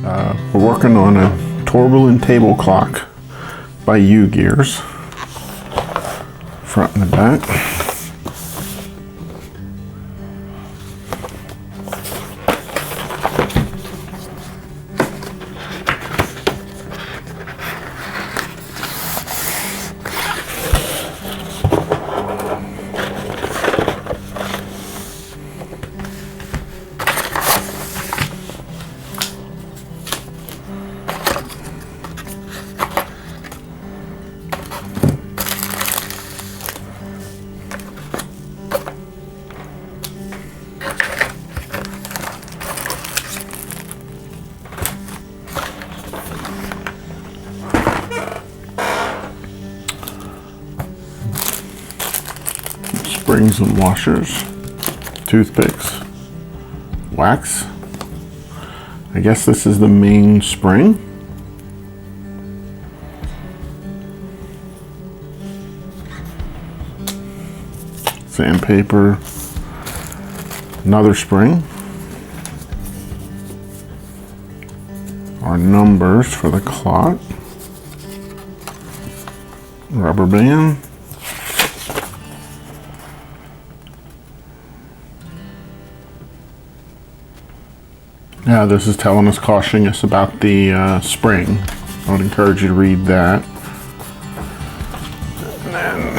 We're working on a Tourbillon table clock by UGEARS, front and the back. Springs and washers, toothpicks, wax. I guess this is the main spring. Sandpaper, another spring. Our numbers for the clock. Rubber band. Yeah, this is telling us, cautioning us about the spring. I would encourage you to read that. And then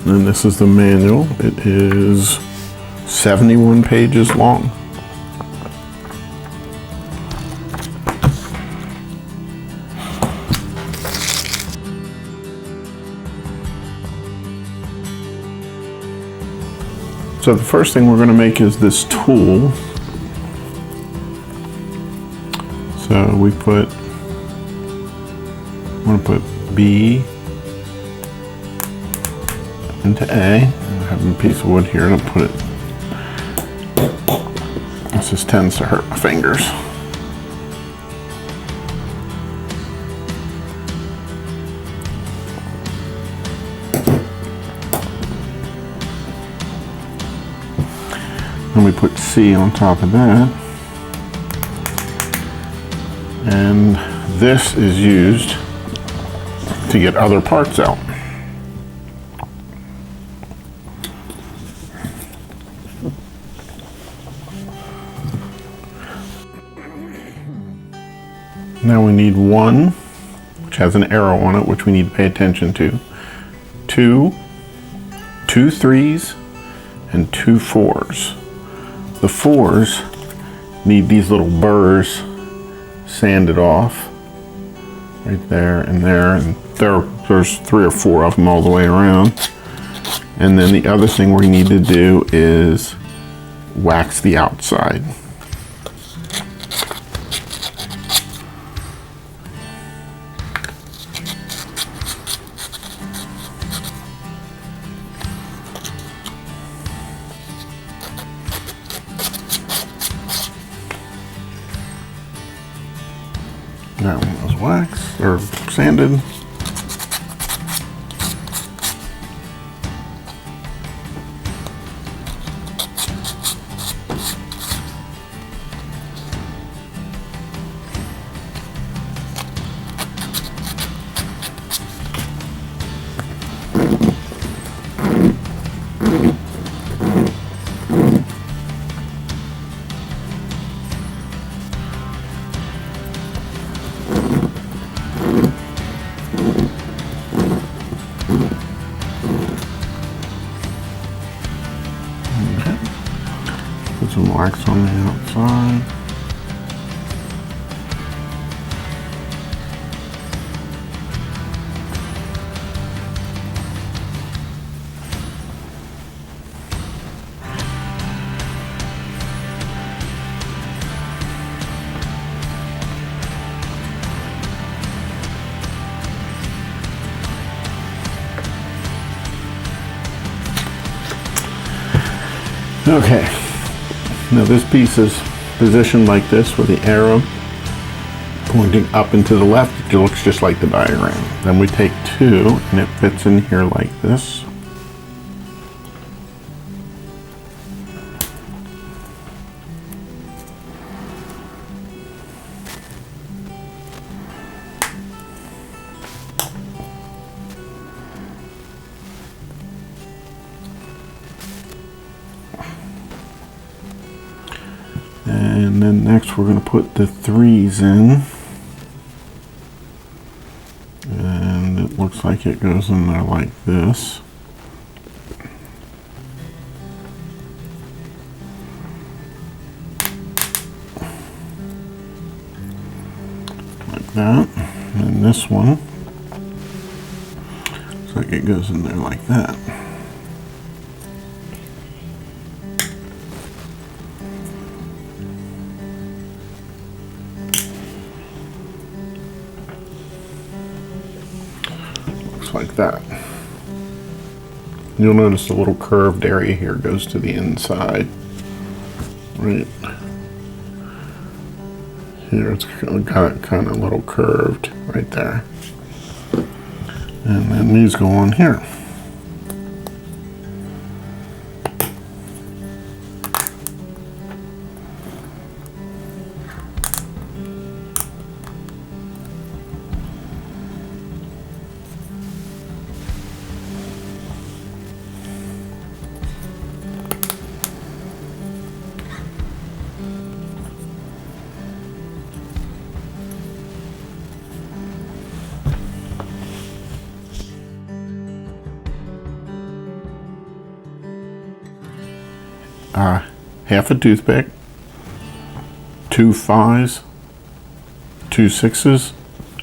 And this is the manual. It is 71 pages long. So the first thing we're going to make is this tool. So I'm going to put B into A. I have a piece of wood here to put it. This just tends to hurt my fingers. And we put C on top of that. And this is used to get other parts out. Now we need one, which has an arrow on it, which we need to pay attention to. Two 3s, and 2 4s. The 4s need these little burrs sanded off. Right there and there, and there's 3 or 4 of them all the way around. And then the other thing we need to do is wax the outside. That one was waxed or sanded. Put some wax on the outside. Okay, now this piece is positioned like this with the arrow pointing up and to the left. It looks just like the diagram. Then we take 2 and it fits in here like this. And then next we're going to put the 3s in. And it looks like it goes in there like this. Like that. And this one looks like it goes in there like that. Like that. You'll notice the little curved area here goes to the inside. Right here it's got it kind of a little curved right there. And then these go on here. Half a toothpick, 2 5s, 2 6s,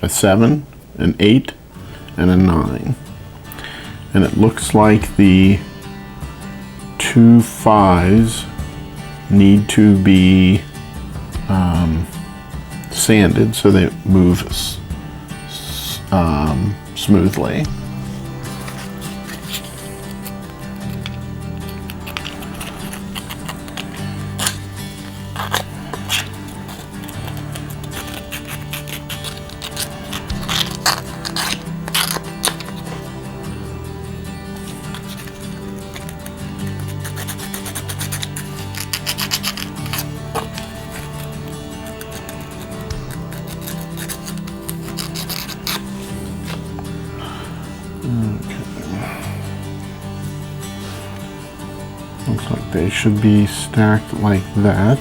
a 7, an 8, and a 9. And it looks like the 2 5s need to be sanded so they move smoothly. Looks like they should be stacked like that.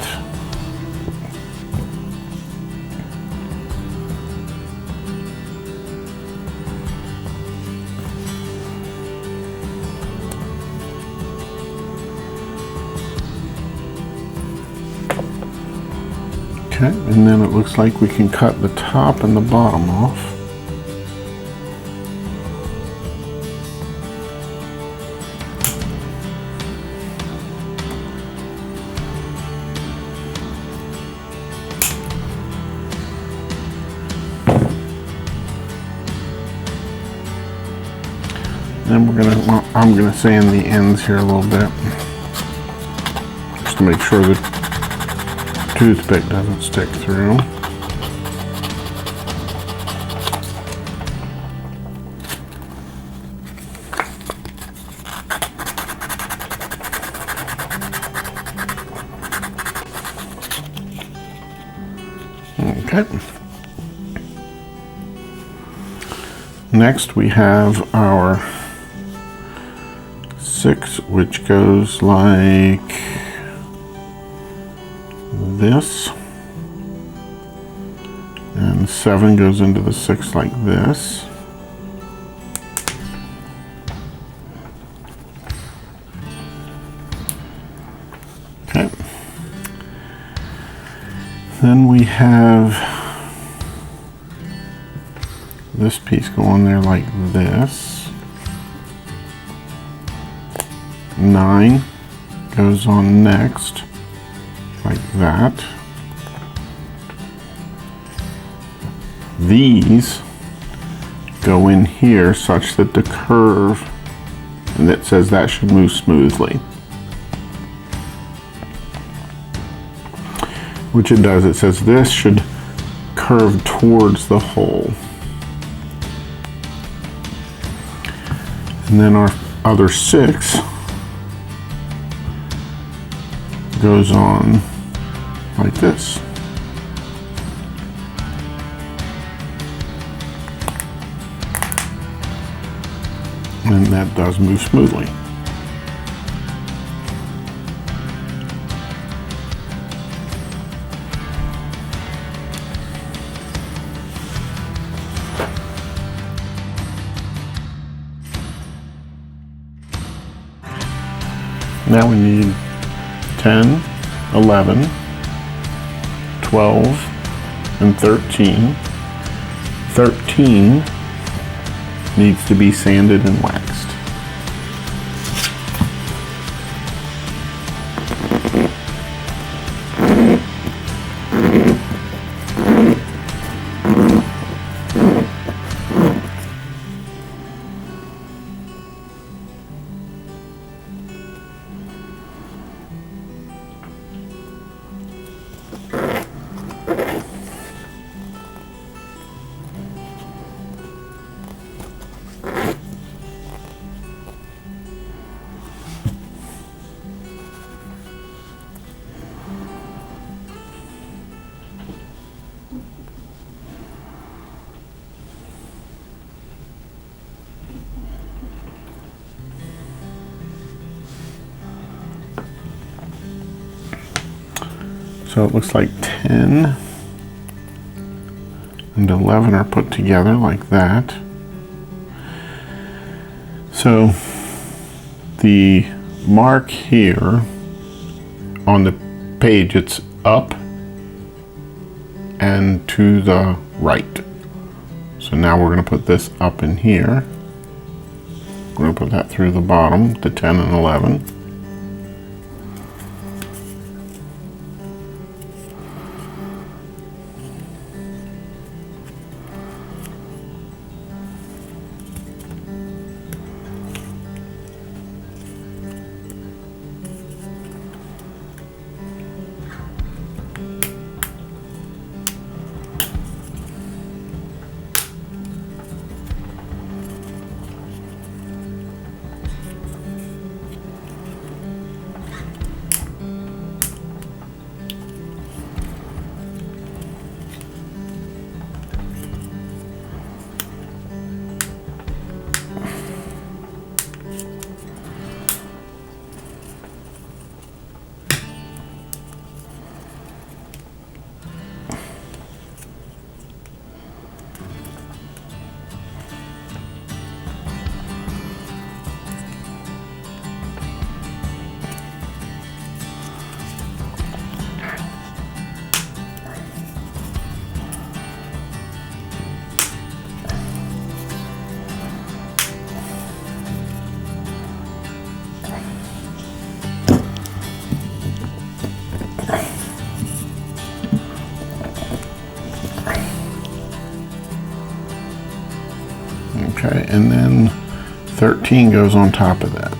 Okay, and then it looks like we can cut the top and the bottom off. Then I'm gonna sand the ends here a little bit, just to make sure the toothpick doesn't stick through. Okay. Next we have our 6, which goes like this, and 7 goes into the 6 like this. Okay. Then we have this piece going there like this. 9 goes on next, like that. These go in here such that the curve, and it says that should move smoothly. which it does. It says this should curve towards the hole. And then our other 6 goes on like this. And that does move smoothly. Now we need 10, 11, 12, and 13. 13 needs to be sanded and waxed. So it looks like 10 and 11 are put together like that. So the mark here on the page, it's up and to the right. So now we're going to put this up in here. We're going to put that through the bottom, the 10 and 11. Okay, and then 13 goes on top of that.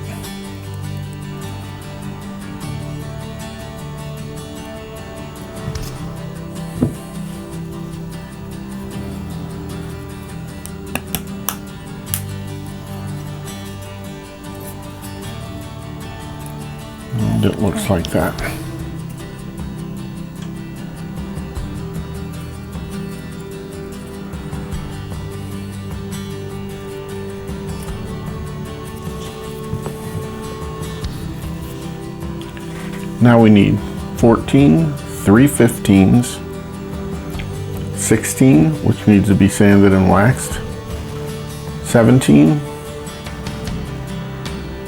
And it looks like that. Now we need 14, 3 15s, 16, which needs to be sanded and waxed, 17,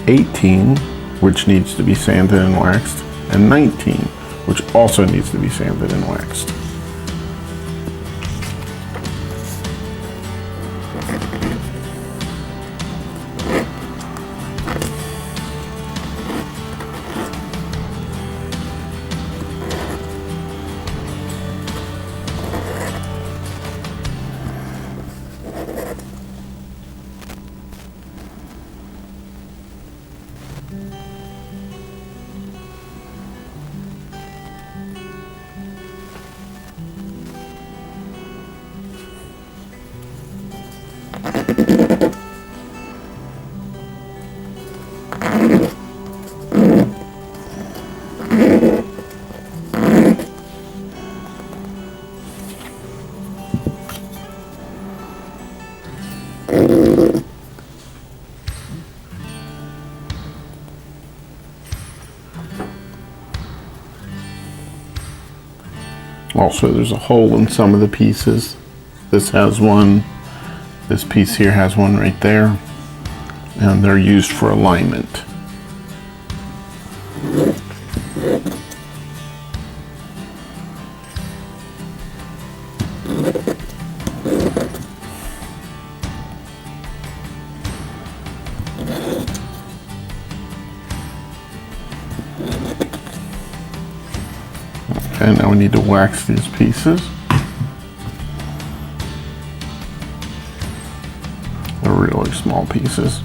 18, which needs to be sanded and waxed, and 19, which also needs to be sanded and waxed. Also, there's a hole in some of the pieces. This has one, this piece here has one right there, and they're used for alignment. Okay, now we need to wax these pieces. They're really small pieces.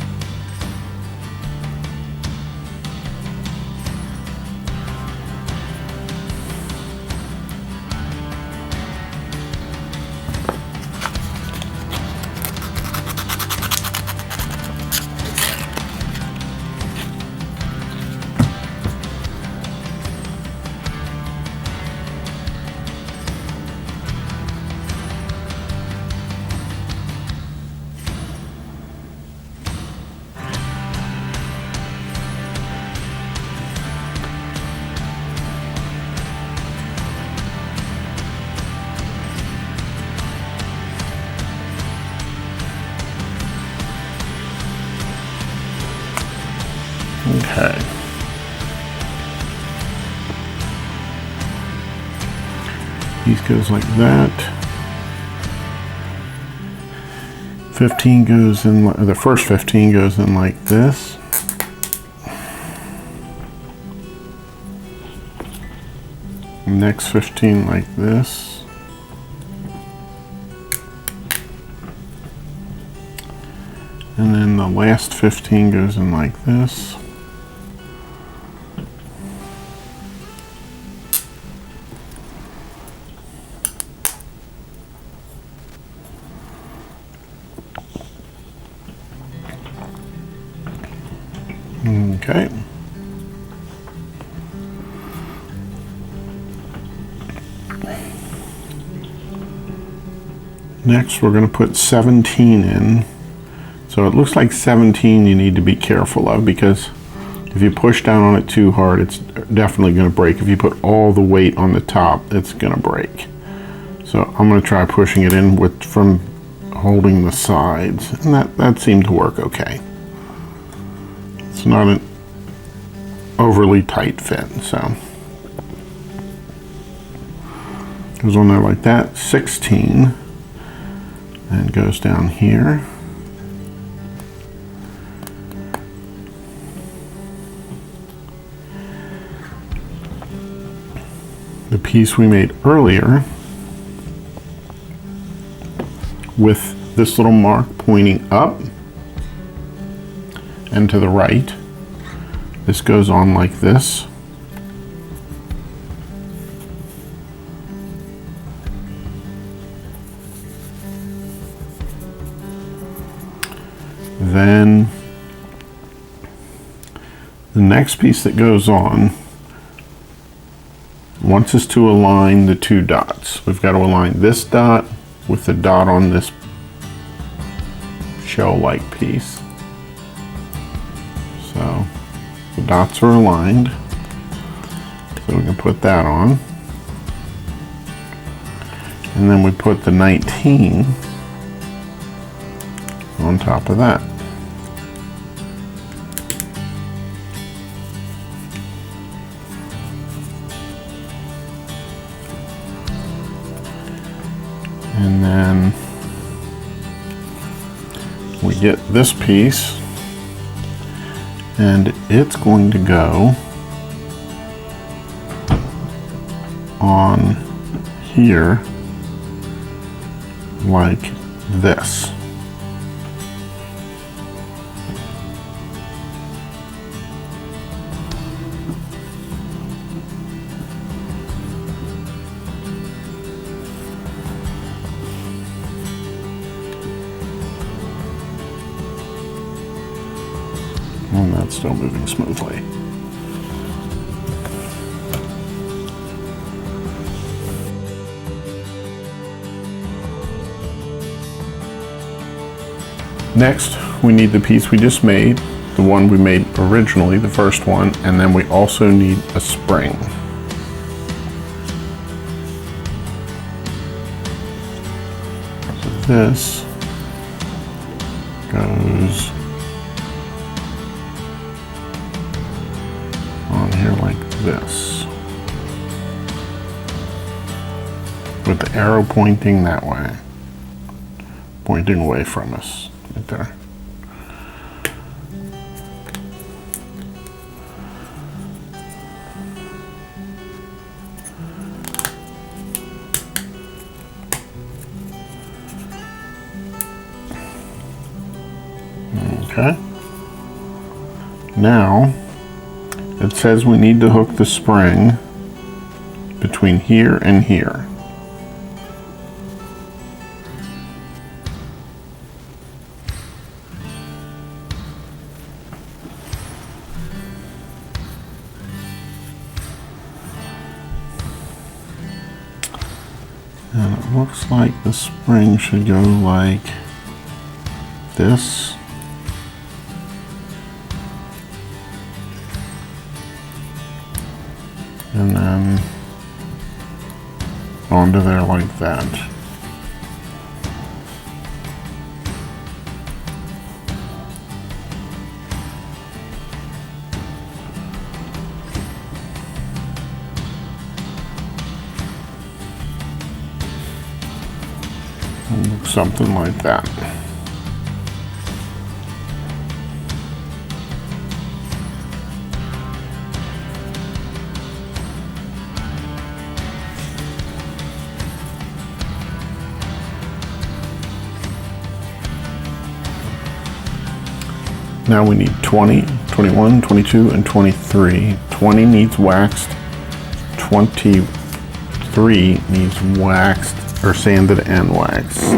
Okay. Piece goes like that. 15 goes in, the first 15 goes in like this. Next 15 like this. And then the last 15 goes in like this. Okay. Next, we're going to put 17 in. So it looks like 17 you need to be careful of, because if you push down on it too hard, it's definitely going to break. If you put all the weight on the top, it's going to break. So I'm going to try pushing it in from holding the sides, and that seemed to work okay. It's not an overly tight fit, so goes on there like that. 16 and goes down here. The piece we made earlier with this little mark pointing up and to the right, this goes on like this. Then the next piece that goes on wants us to align the two dots. We've got to align this dot with the dot on this shell-like piece. So the dots are aligned, so we can put that on. And then we put the 19 on top of that. And then we get this piece, and it's going to go on here like this. it's still moving smoothly. Next, we need the piece we just made, the one we made originally, the first one, and then we also need a spring. So this goes on here like this, with the arrow pointing that way, pointing away from us, right there. Okay. Now, it says we need to hook the spring between here and here. And it looks like the spring should go like this. And then onto there like that. And something like that. Now we need 20, 21, 22, and 23. 20 needs waxed. 23 needs waxed, or sanded and waxed.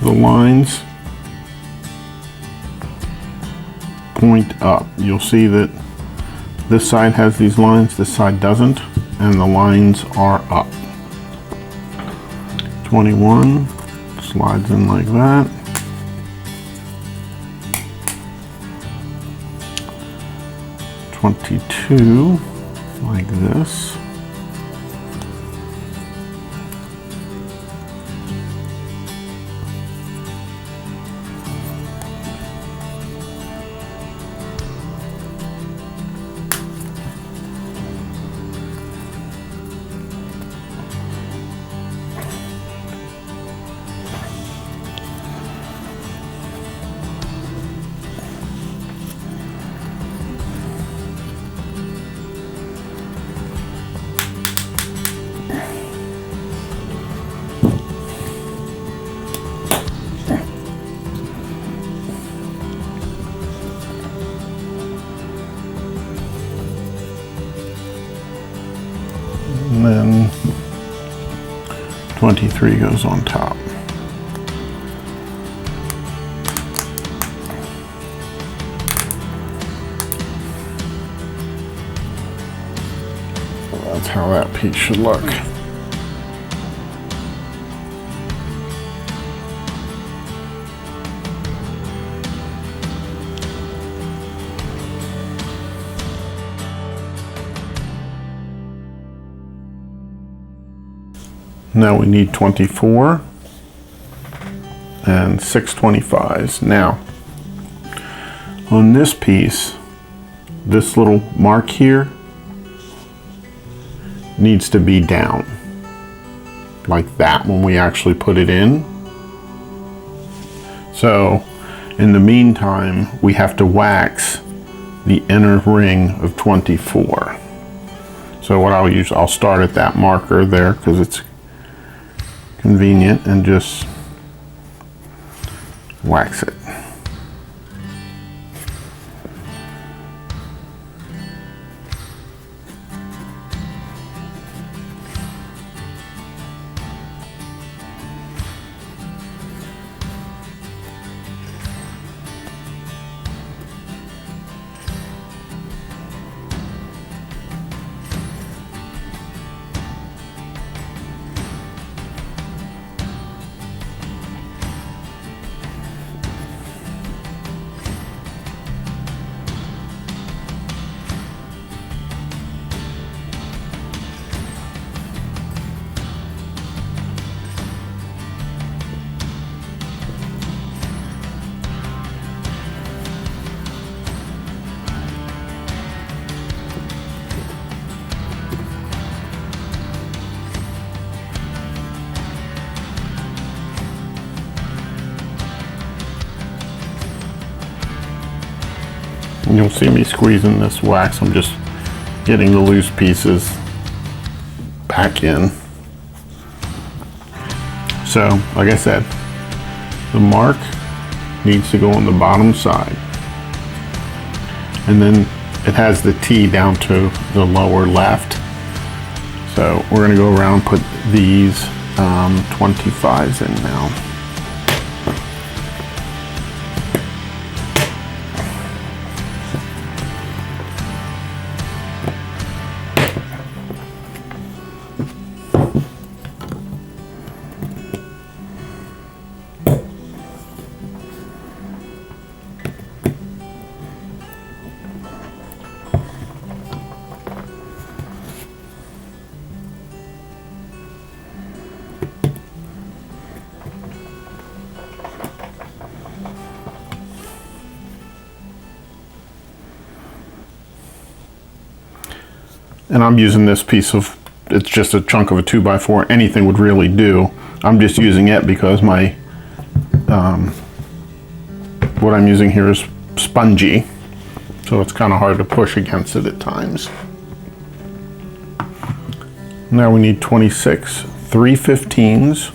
The lines point up. You'll see that this side has these lines, this side doesn't, and the lines are up. 21 slides in like that. 22 like this. And then 23 goes on top. That's how that piece should look. Now we need 24 and 6 25s. Now, on this piece, this little mark here needs to be down, like that when we actually put it in. So, in the meantime, we have to wax the inner ring of 24. So what I'll start at that marker there because it's convenient and just wax it. And you'll see me squeezing this wax. I'm just getting the loose pieces back in. So, like I said, the mark needs to go on the bottom side. And then it has the T down to the lower left. So we're gonna go around and put these 25s in now. And I'm using this piece of, it's just a chunk of a 2x4, anything would really do. I'm just using it because my, what I'm using here is spongy, so it's kind of hard to push against it at times. Now we need 26, 3 15s,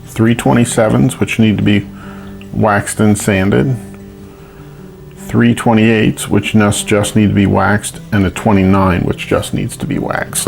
3 27s, which need to be waxed and sanded, 3 28s, which just need to be waxed, and a 29, which just needs to be waxed.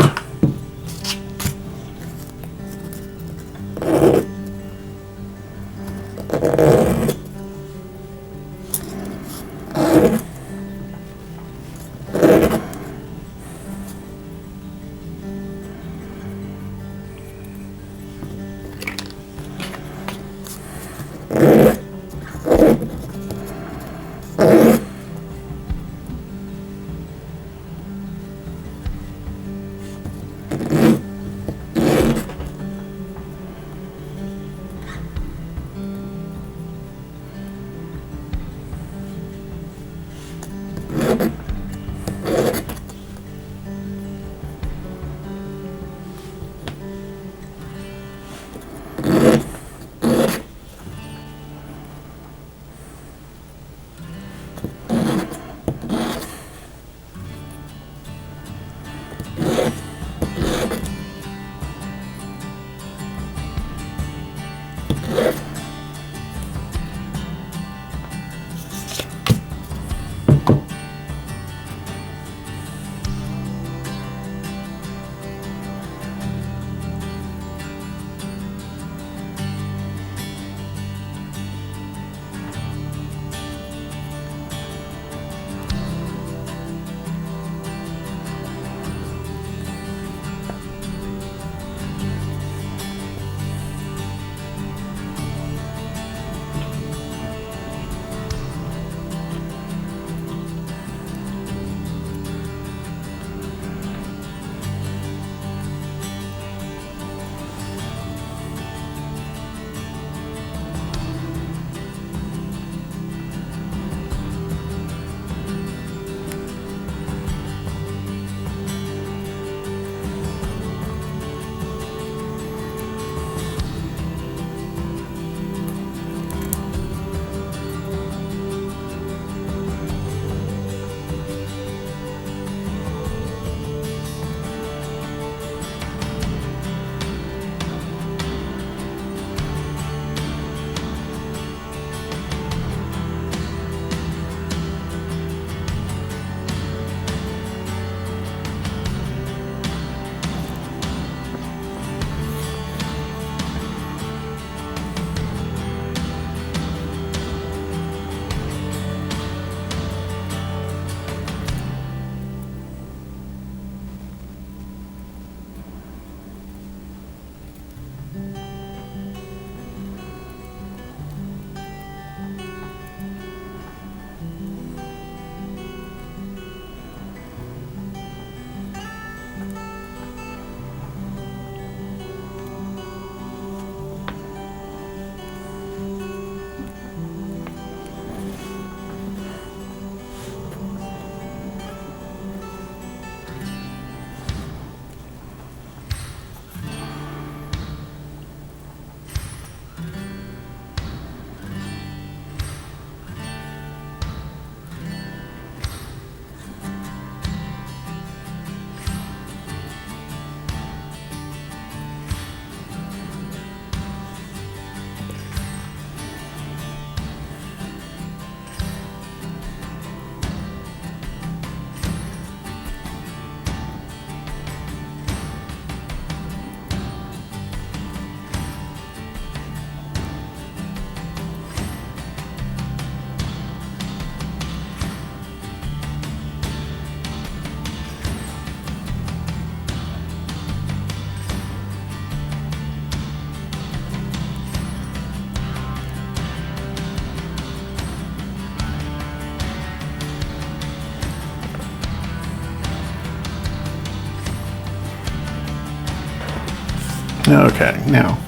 Okay, now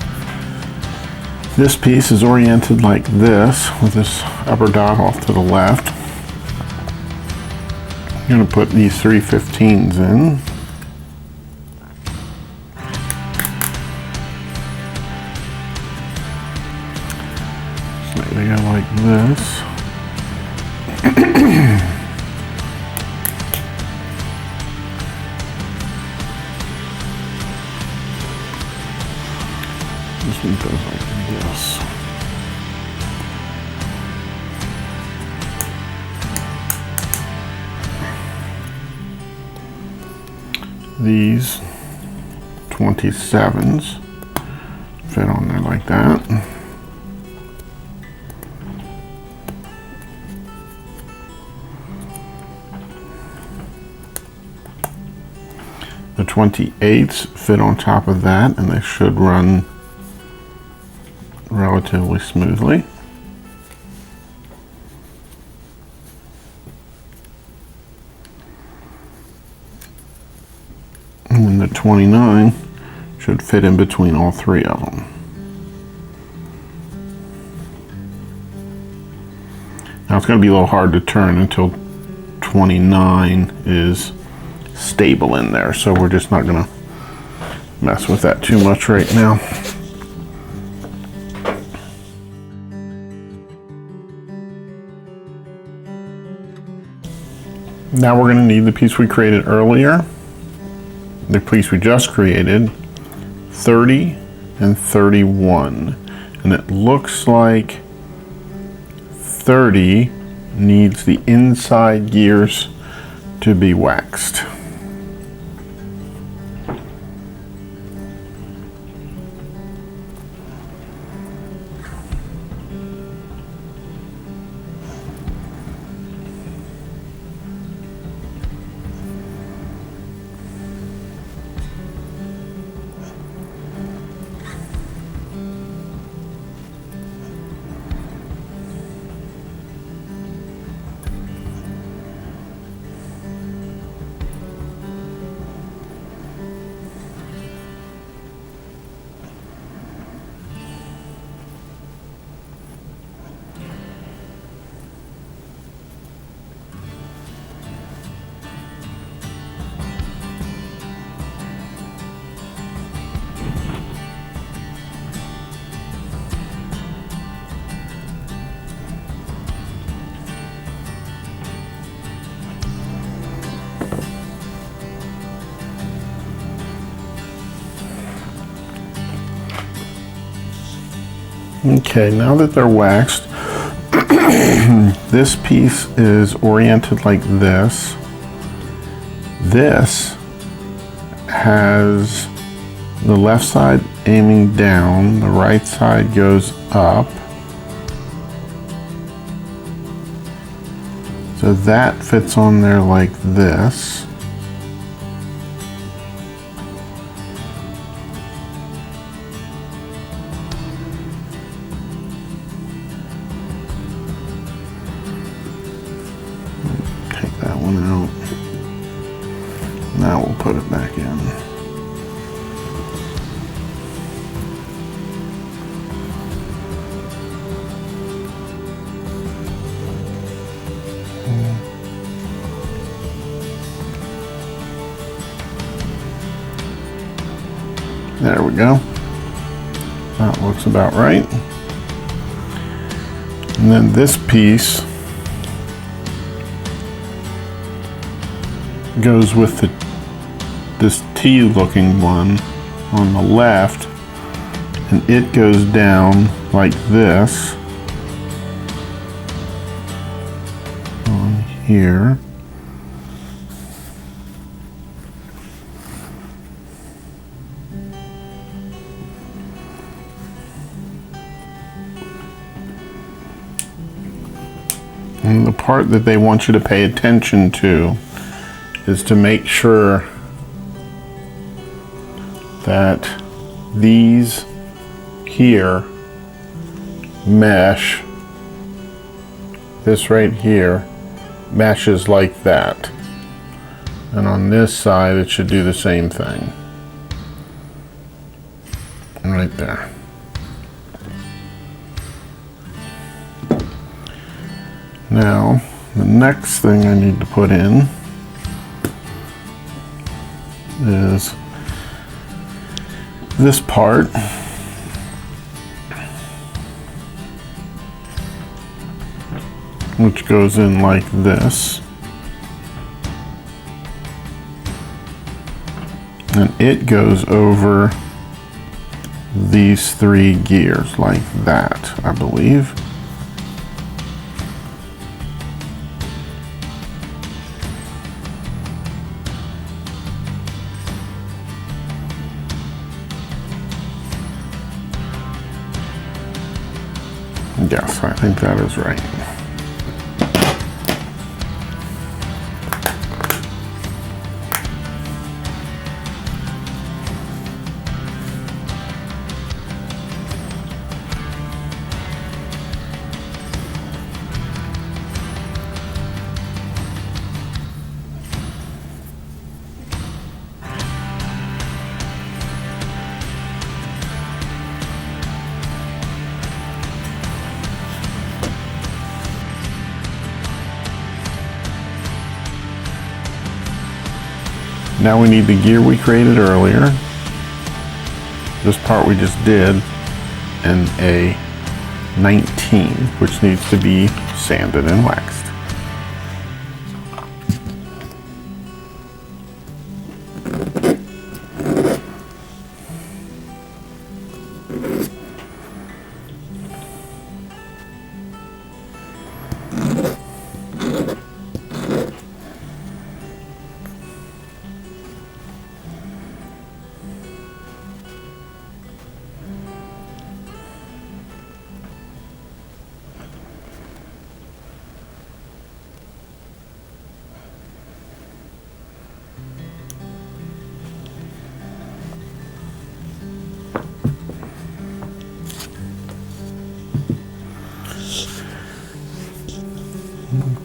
this piece is oriented like this with this upper dot off to the left. I'm going to put these 3/15s in. So they go like this. This one goes like this. These 27s fit on there like that. The 28s fit on top of that, and they should run relatively smoothly. And then the 29 should fit in between all three of them. Now it's going to be a little hard to turn until 29 is stable in there, so we're just not going to mess with that too much right now. Now we're going to need the piece we created earlier, the piece we just created, 30 and 31. And it looks like 30 needs the inside gears to be waxed. Okay, now that they're waxed, this piece is oriented like this. This has the left side aiming down, the right side goes up. So that fits on there like this. That one out. Now we'll put it back in. There we go. That looks about right. And then this piece goes with this T looking one on the left, and it goes down like this on here. And the part that they want you to pay attention to is to make sure that these here mesh, this right here meshes like that, and on this side it should do the same thing right there. Now the next thing I need to put in is this part, which goes in like this, and it goes over these three gears like that, I believe. Yes, I think that is right. Now we need the gear we created earlier. This part we just did, and a 19, which needs to be sanded and waxed.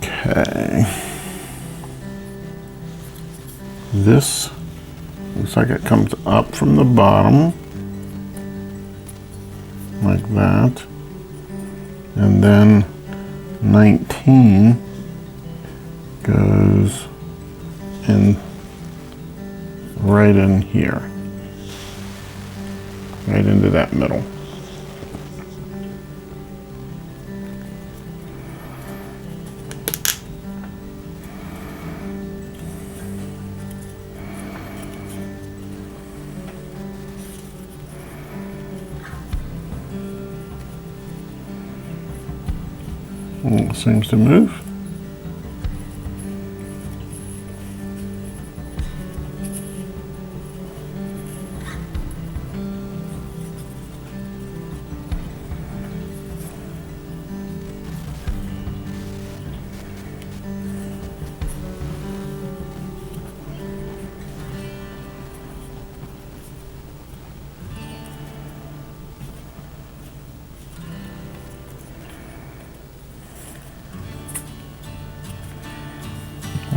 Okay. This looks like it comes up from the bottom, like that. And then 19 goes in right in here, right into that middle. It seems to move.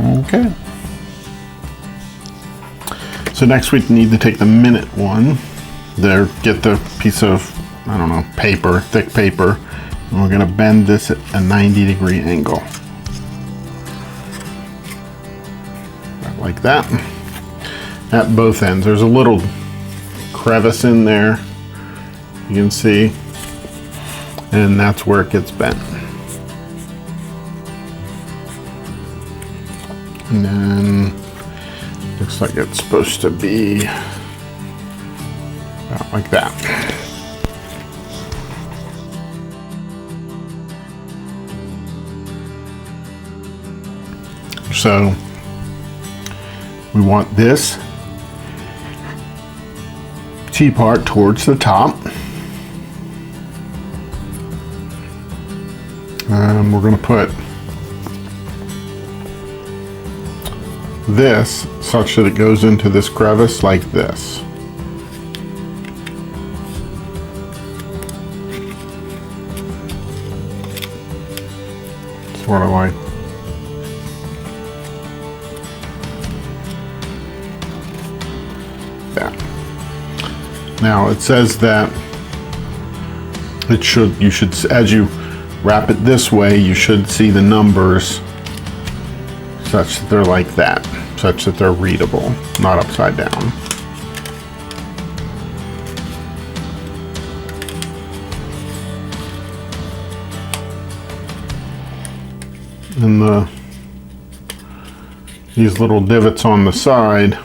Okay. So next we need to take the minute one there, get the piece of, I don't know, paper, thick paper, and we're going to bend this at a 90-degree angle. Like that. At both ends. There's a little crevice in there, you can see, and that's where it gets bent. And then looks like it's supposed to be about like that. So we want this T part towards the top. We're going to put this such that it goes into this crevice like this. That's what I like. That. Now it says that you should, as you wrap it this way, you should see the numbers such that they're like that, such that they're readable, not upside down. And these little divots on the side,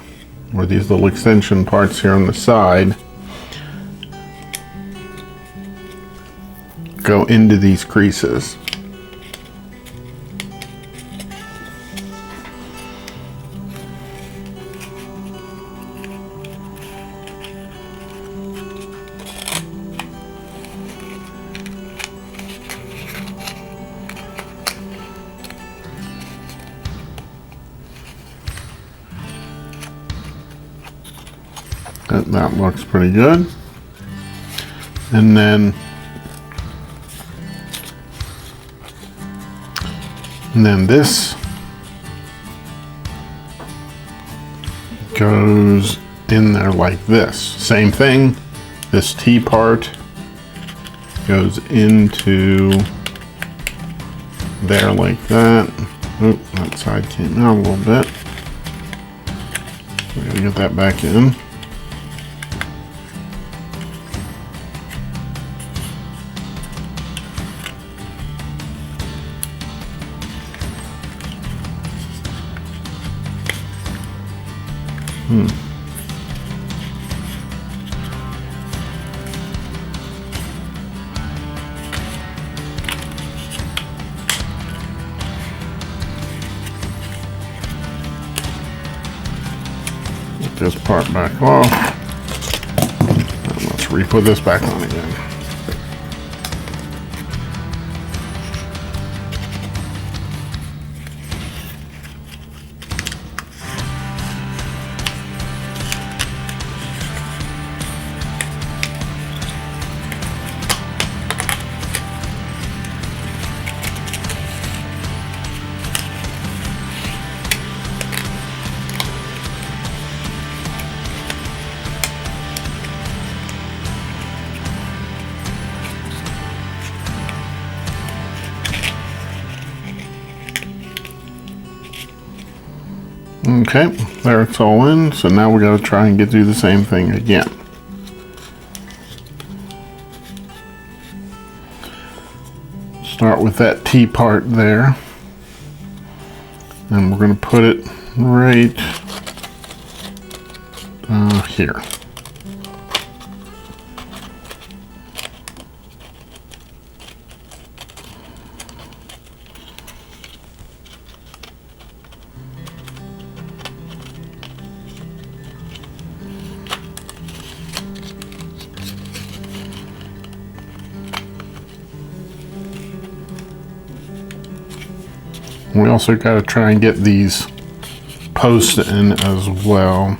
or these little extension parts here on the side, go into these creases. That looks pretty good. And then this goes in there like this. Same thing. This T part goes into there like that. Oop, that side came out a little bit. So we gotta get that back in. Get this part back off. And let's re-put this back on again. Okay, there it's all in. So now we got to try and do the same thing again. Start with that T part there. And we're going to put it right here. We also got to try and get these posts in as well.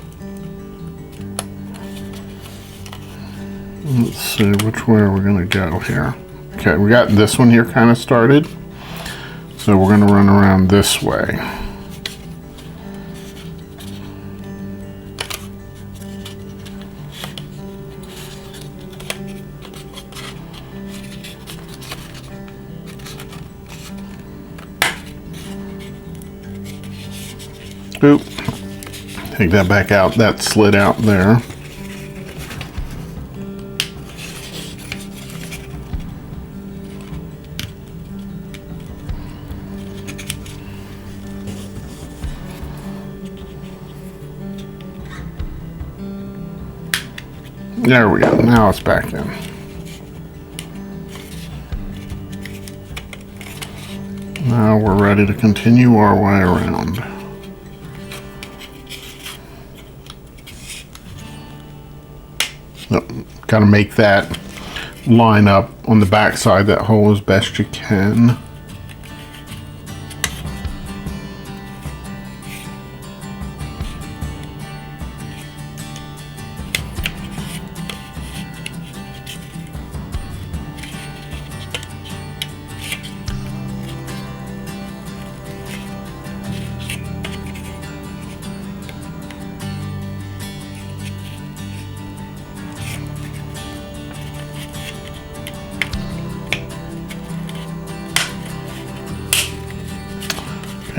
Let's see, which way are we going to go here? Okay, we got this one here kind of started. So we're going to run around this way. Oop. Take that back out. That slid out there. There we go. Now it's back in. Now we're ready to continue our way around. Got to make that line up on the back side, that hole, as best you can.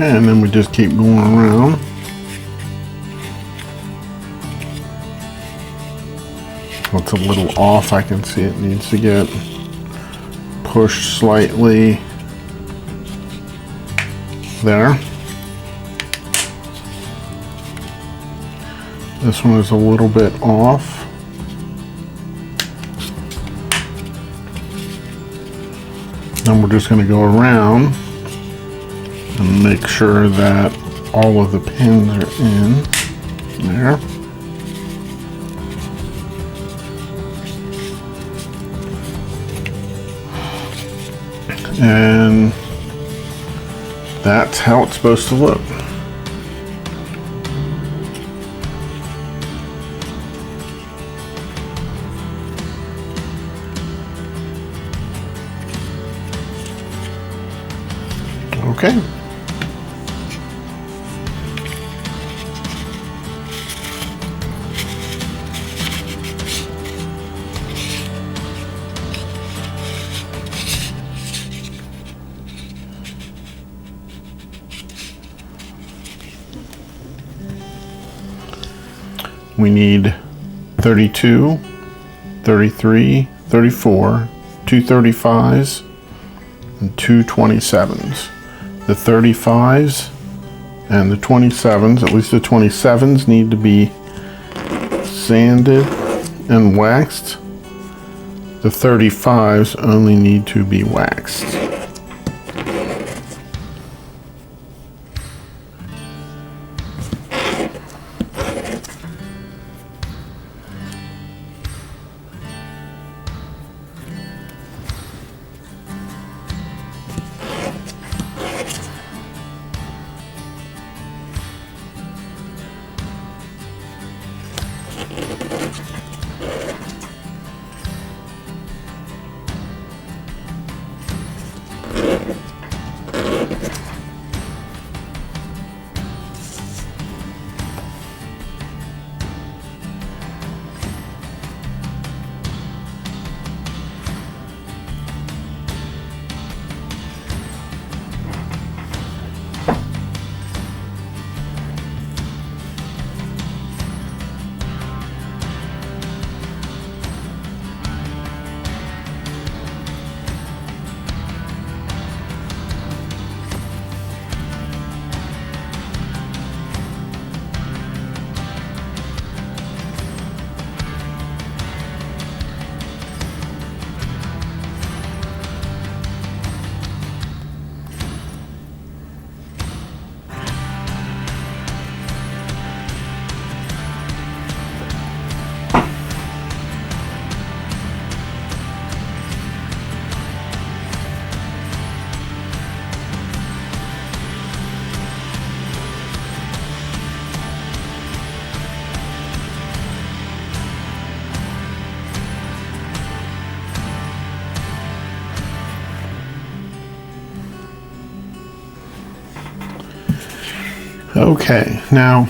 And then we just keep going around. It's a little off. I can see it needs to get pushed slightly there. This one is a little bit off. Then we're just going to go around and make sure that all of the pins are in there. And that's how it's supposed to look. Okay. we need 32, 33, 34, 2 35s, and 2 27s. The 35s and the 27s, at least the 27s, need to be sanded and waxed. The 35s only need to be waxed. Okay, now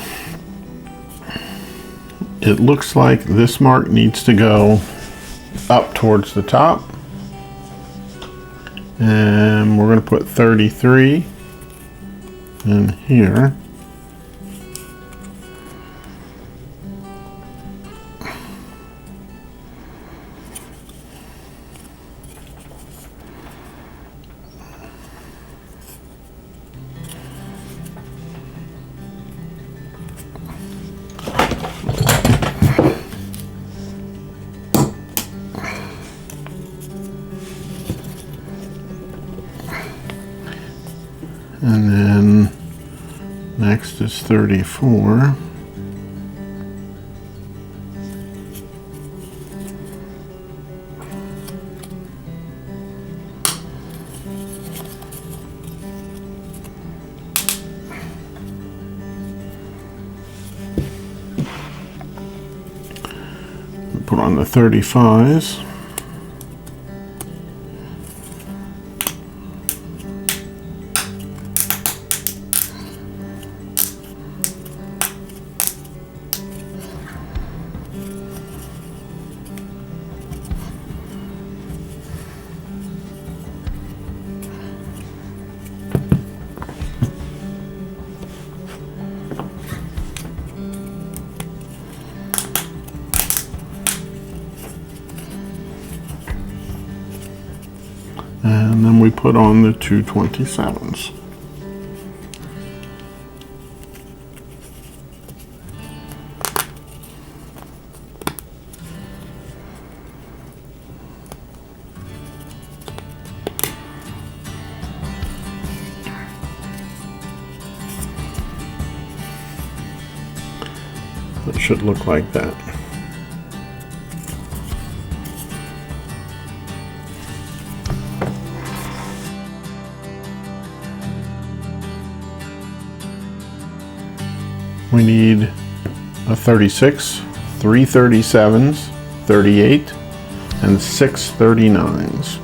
it looks like this mark needs to go up towards the top, and we're going to put 33 in here. And then next is 34. Put on the 35s. And then we put on the 2 27s. It should look like that. We need a 36, 3 37s, 38, and 6 39s.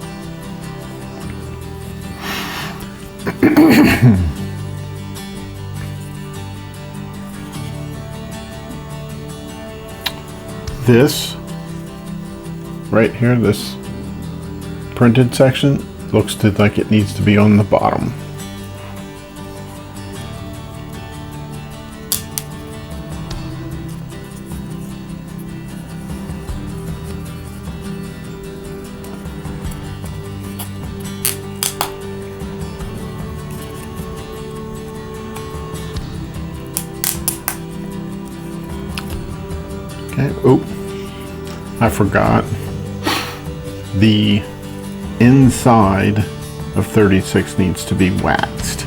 This right here, this printed section, looks like it needs to be on the bottom. Okay, oh, I forgot. The inside of 36 needs to be waxed.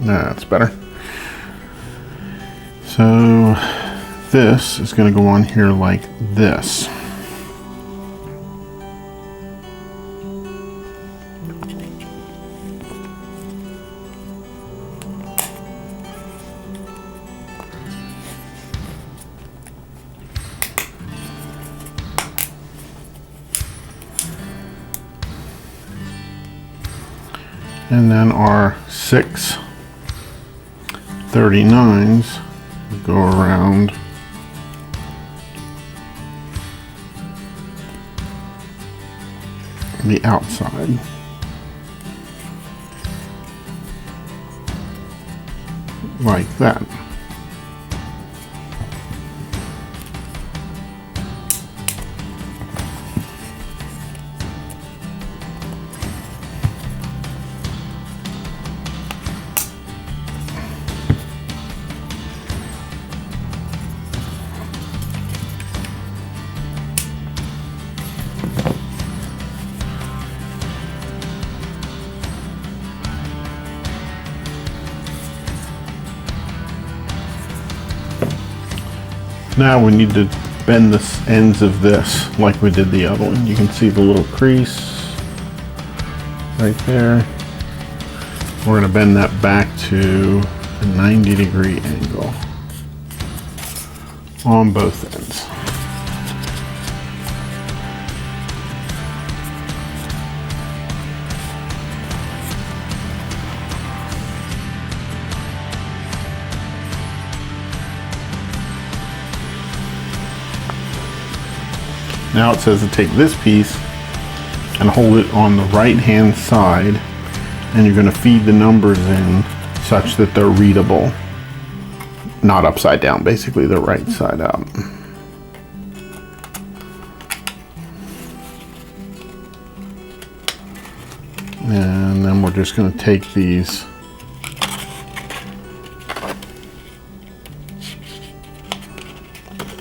That's better. So this is going to go on here like this. And then our 6 39s go around the outside. Like that. Now we need to bend the ends of this like we did the other one. You can see the little crease right there. We're going to bend that back to a 90-degree angle on both ends. Now it says to take this piece and hold it on the right hand side, and you're going to feed the numbers in such that they're readable. Not upside down, basically the right side up. And then we're just going to take these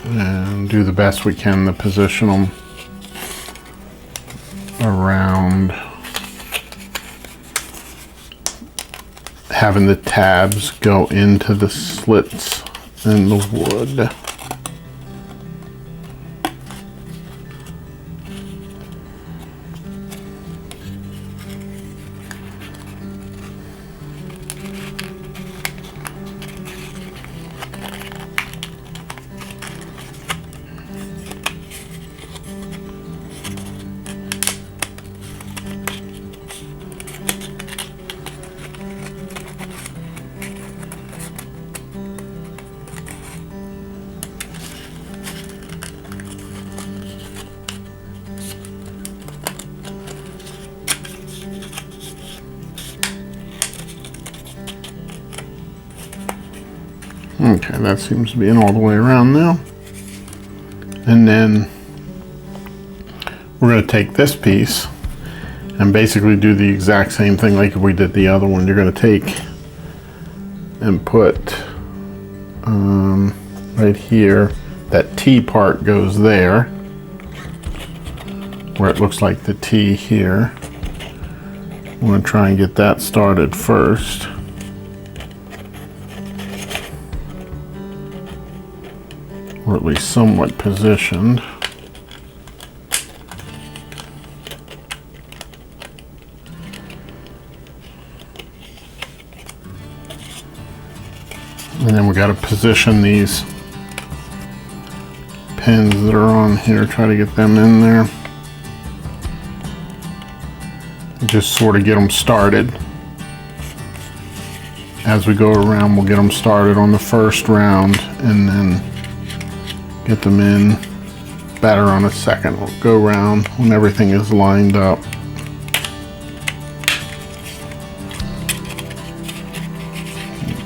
and do the best we can to position them around, having the tabs go into the slits in the wood. Okay, that seems to be in all the way around now. And then we're going to take this piece and basically do the exact same thing like we did the other one. You're going to take and put right here, that T part goes there, where it looks like the T here. I'm going to try and get that started first. Or at least somewhat positioned. And then we got to position these pins that are on here, try to get them in there. Just sort of get them started. As we go around, we'll get them started on the first round and then get them in better on a second go round when everything is lined up.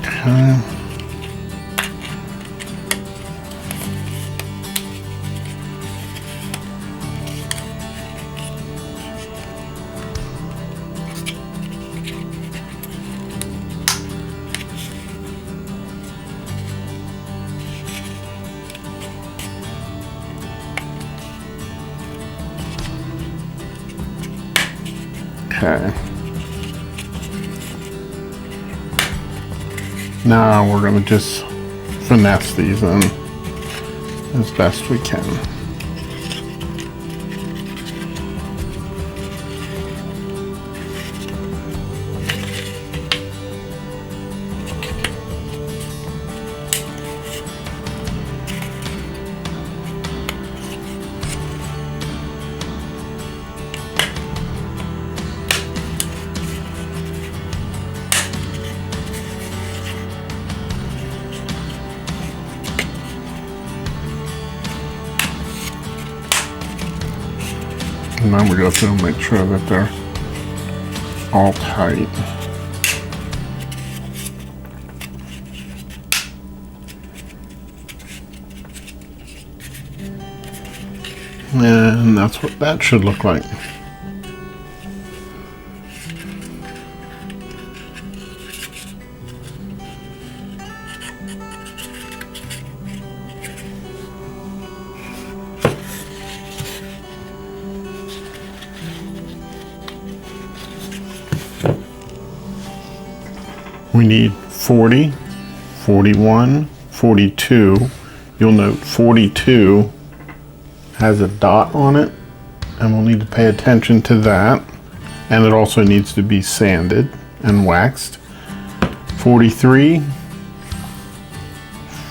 Okay. Okay. Now we're going to just finesse these in as best we can. And then we go through and make sure that they're all tight. And that's what that should look like. We need 40, 41, 42. You'll note 42 has a dot on it, and we'll need to pay attention to that. And it also needs to be sanded and waxed. 43,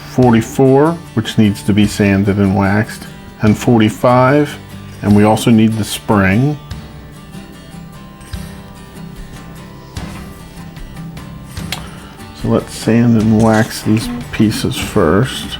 44, which needs to be sanded and waxed, and 45, and we also need the spring. So let's sand and wax these pieces first.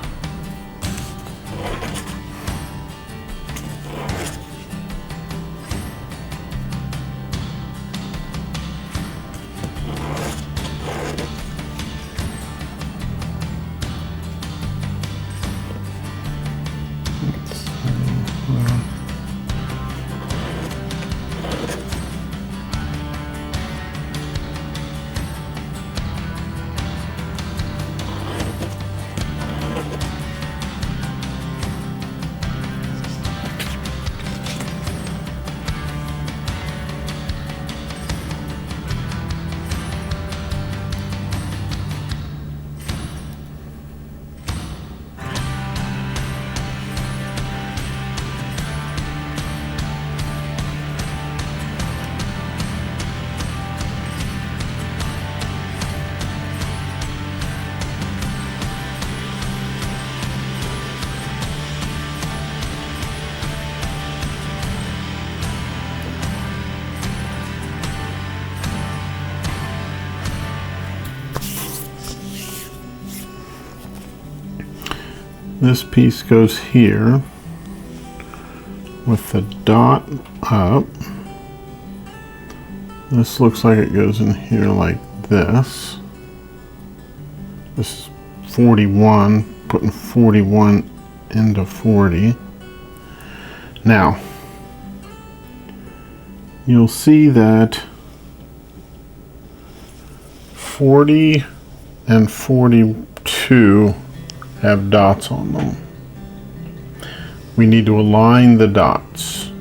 This piece goes here with the dot up. This looks like it goes in here like this. This is 41, putting 41 into 40. Now, you'll see that 40 and 42 have dots on them. We need to align the dots.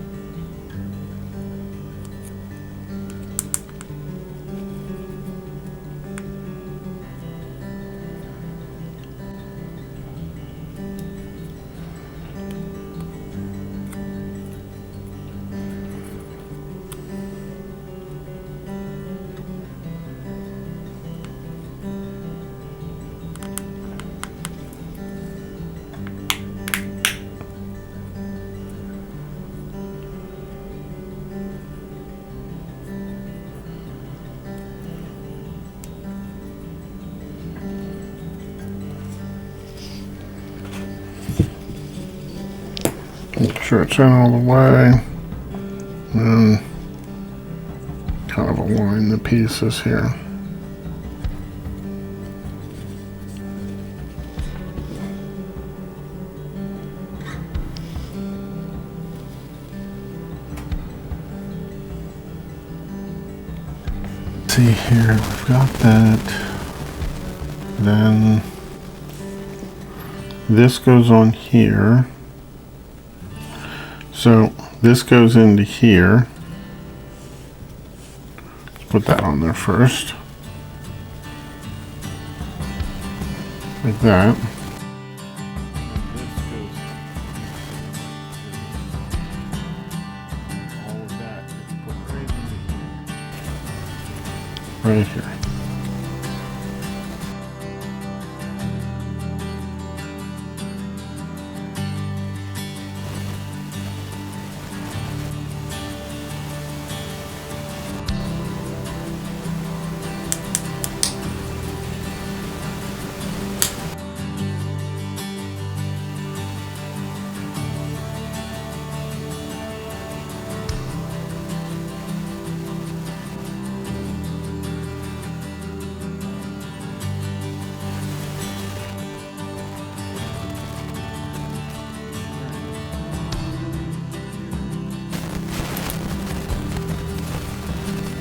sure it's in all the way, and kind of align the pieces here. See here, we've got that. Then this goes on here. So this goes into here. Let's put that on there first. Like that. Right here.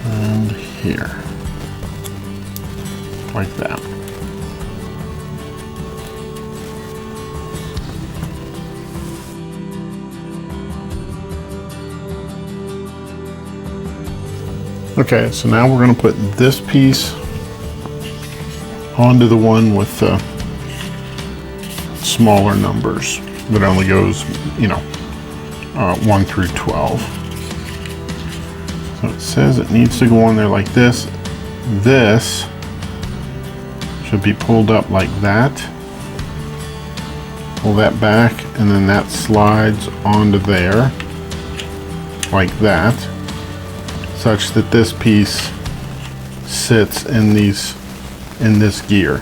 And here, like that. Okay, so now we're going to put this piece onto the one with the smaller numbers that only goes, 1 through 12. So it says it needs to go on there like this. This should be pulled up like that. Pull that back, and then that slides onto there like that, such that this piece sits in this gear.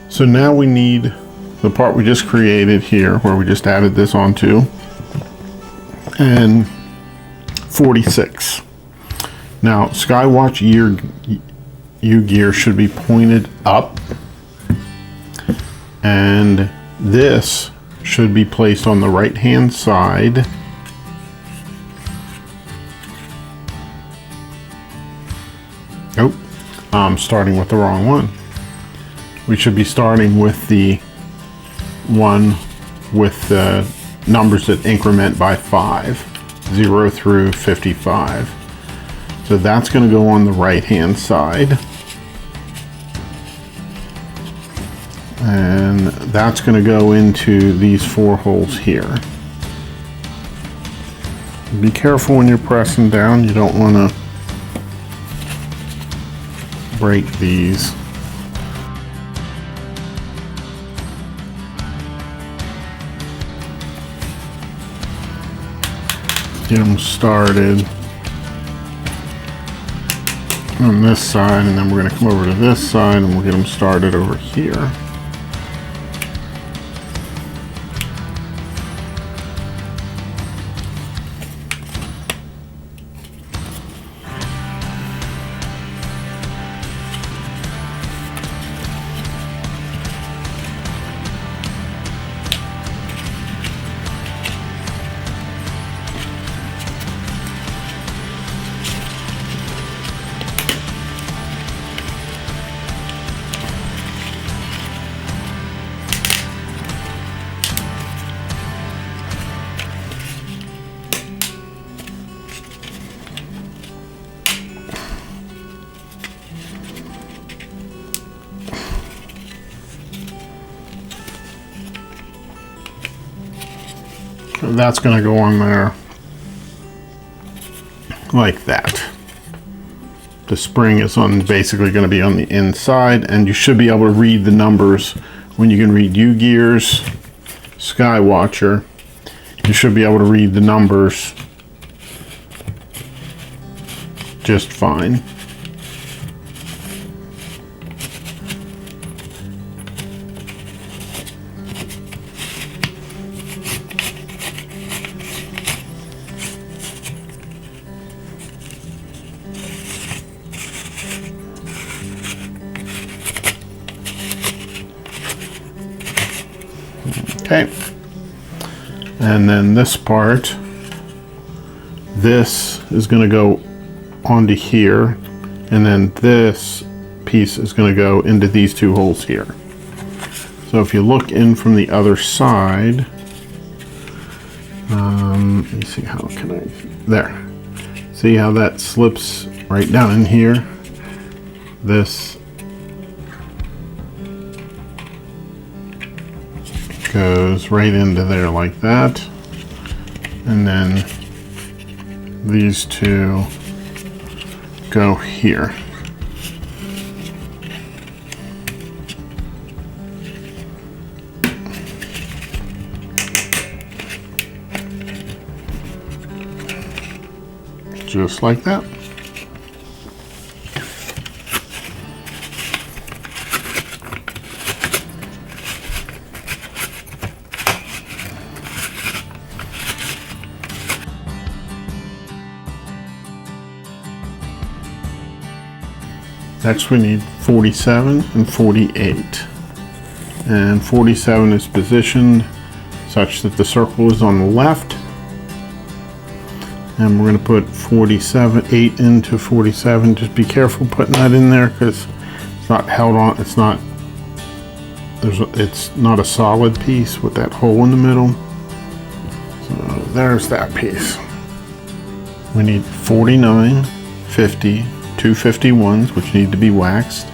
So now we need the part we just created here, where we just added this onto, and 46. Now, Skywatch UGEARS should be pointed up, and this should be placed on the right-hand side. Oh, I'm starting with the wrong one. We should be starting with the one with the numbers that increment by 5, 0 through 55. So that's going to go on the right-hand side. And that's going to go into these 4 holes here. Be careful when you're pressing down. You don't want to break these. Get them started on this side, and then we're going to come over to this side and we'll get them started over here. That's going to go on there like that. The spring is basically going to be on the inside, and you should be able to read the numbers. When you can read UGEARS Skywatcher, you should be able to read the numbers just fine. Okay, and then this part, this is going to go onto here, and then this piece is going to go into these two holes here. So if you look in from the other side, let me see, how can I, there, see how that slips right down in here? This goes right into there like that, and then these two go here. Just like that. Next we need 47 and 48. And 47 is positioned such that the circle is on the left. And we're going to put 47, 8 into 47. Just be careful putting that in there because it's not held on, it's not a solid piece with that hole in the middle. So there's that piece. We need 49, 50, two 51s, which need to be waxed,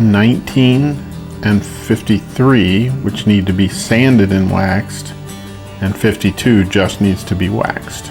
19 and 53, which need to be sanded and waxed, and 52 just needs to be waxed.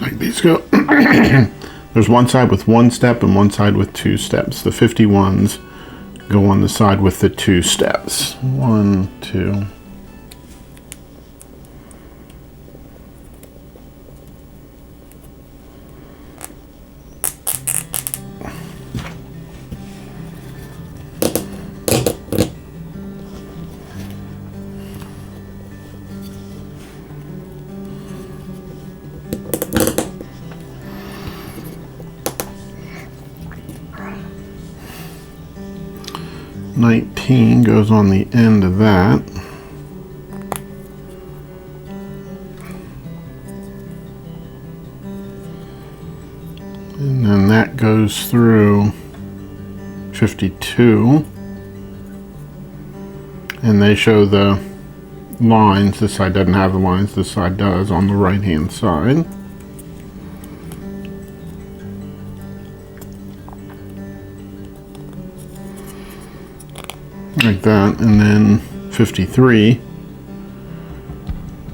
like these go. There's one side with 1 step and one side with 2 steps. The 51s go on the side with the 2 steps. 1, 2. $19 goes on the end of that. And then that goes through 52. And they show the lines. This side doesn't have the lines, this side does on the right hand side. Like that, and then 53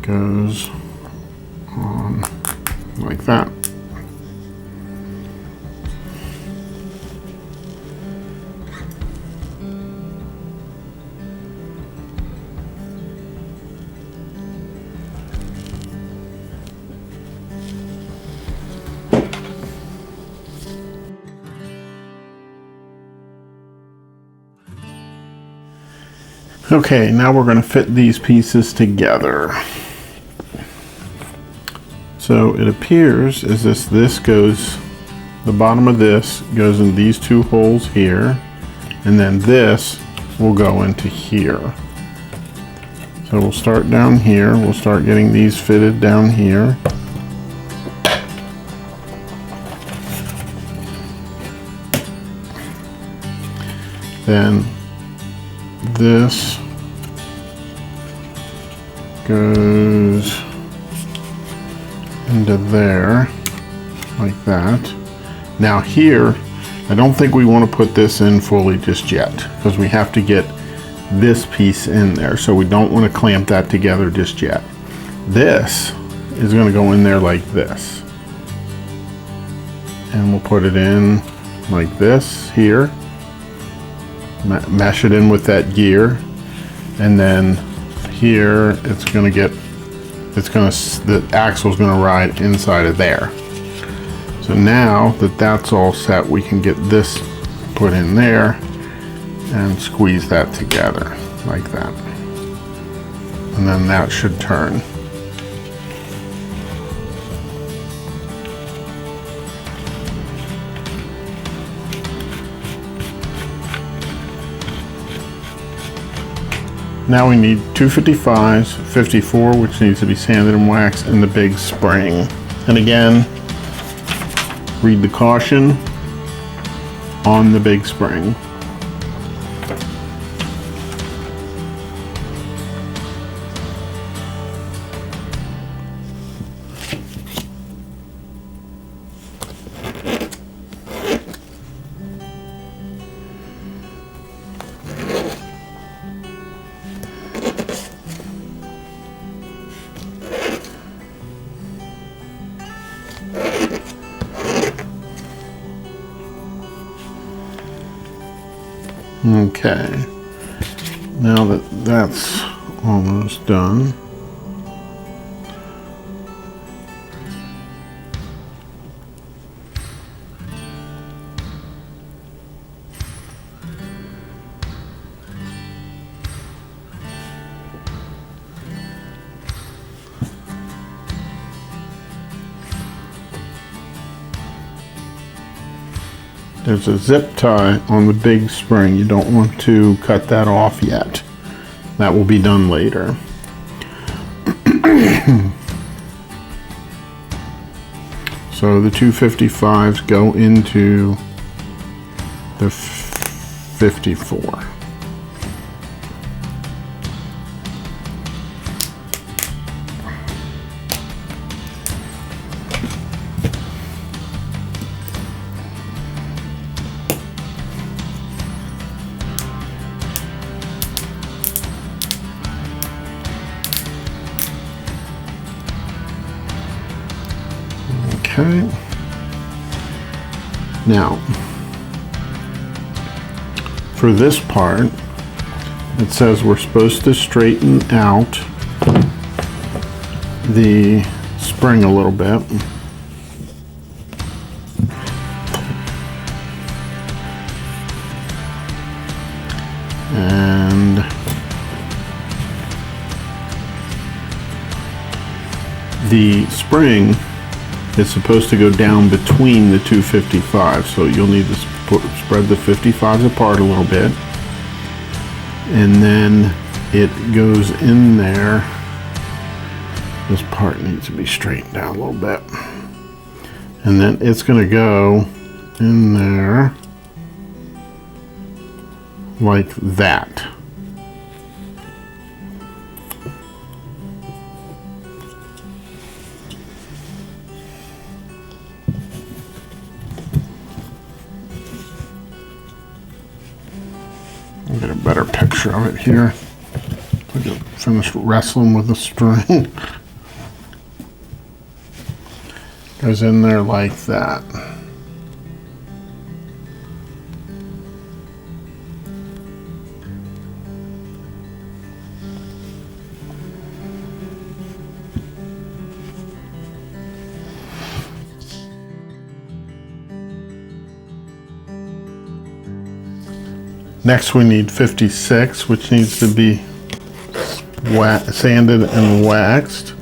goes on like that. Okay, now we're going to fit these pieces together. So it appears as if this goes, the bottom of this goes in these 2 holes here, and then this will go into here. So we'll start down here, we'll start getting these fitted down here. Then this goes into there like that. Now here, I don't think we want to put this in fully just yet because we have to get this piece in there, so we don't want to clamp that together just yet. This is going to go in there like this, and we'll put it in like this here, mesh it in with that gear, and then here it's going to get, the axle's going to ride inside of there. So now that that's all set, we can get this put in there and squeeze that together like that, and then that should turn. Now we need 255s, 54, which needs to be sanded and waxed, and the big spring. And again, read the caution on the big spring. Okay, now that that's almost done, there's a zip tie on the big spring. You don't want to cut that off yet. That will be done later. So the 255s go into the 54. Okay. Now, for this part, it says we're supposed to straighten out the spring a little bit. And the spring is supposed to go down between the two 55s, so you'll need to spread the 55s apart a little bit, and then it goes in there. This part needs to be straightened out a little bit, and then it's going to go in there like that. I'll get a better picture of it here. I just finished wrestling with the string. Goes in there like that. Next we need 56, which needs to be sanded and waxed.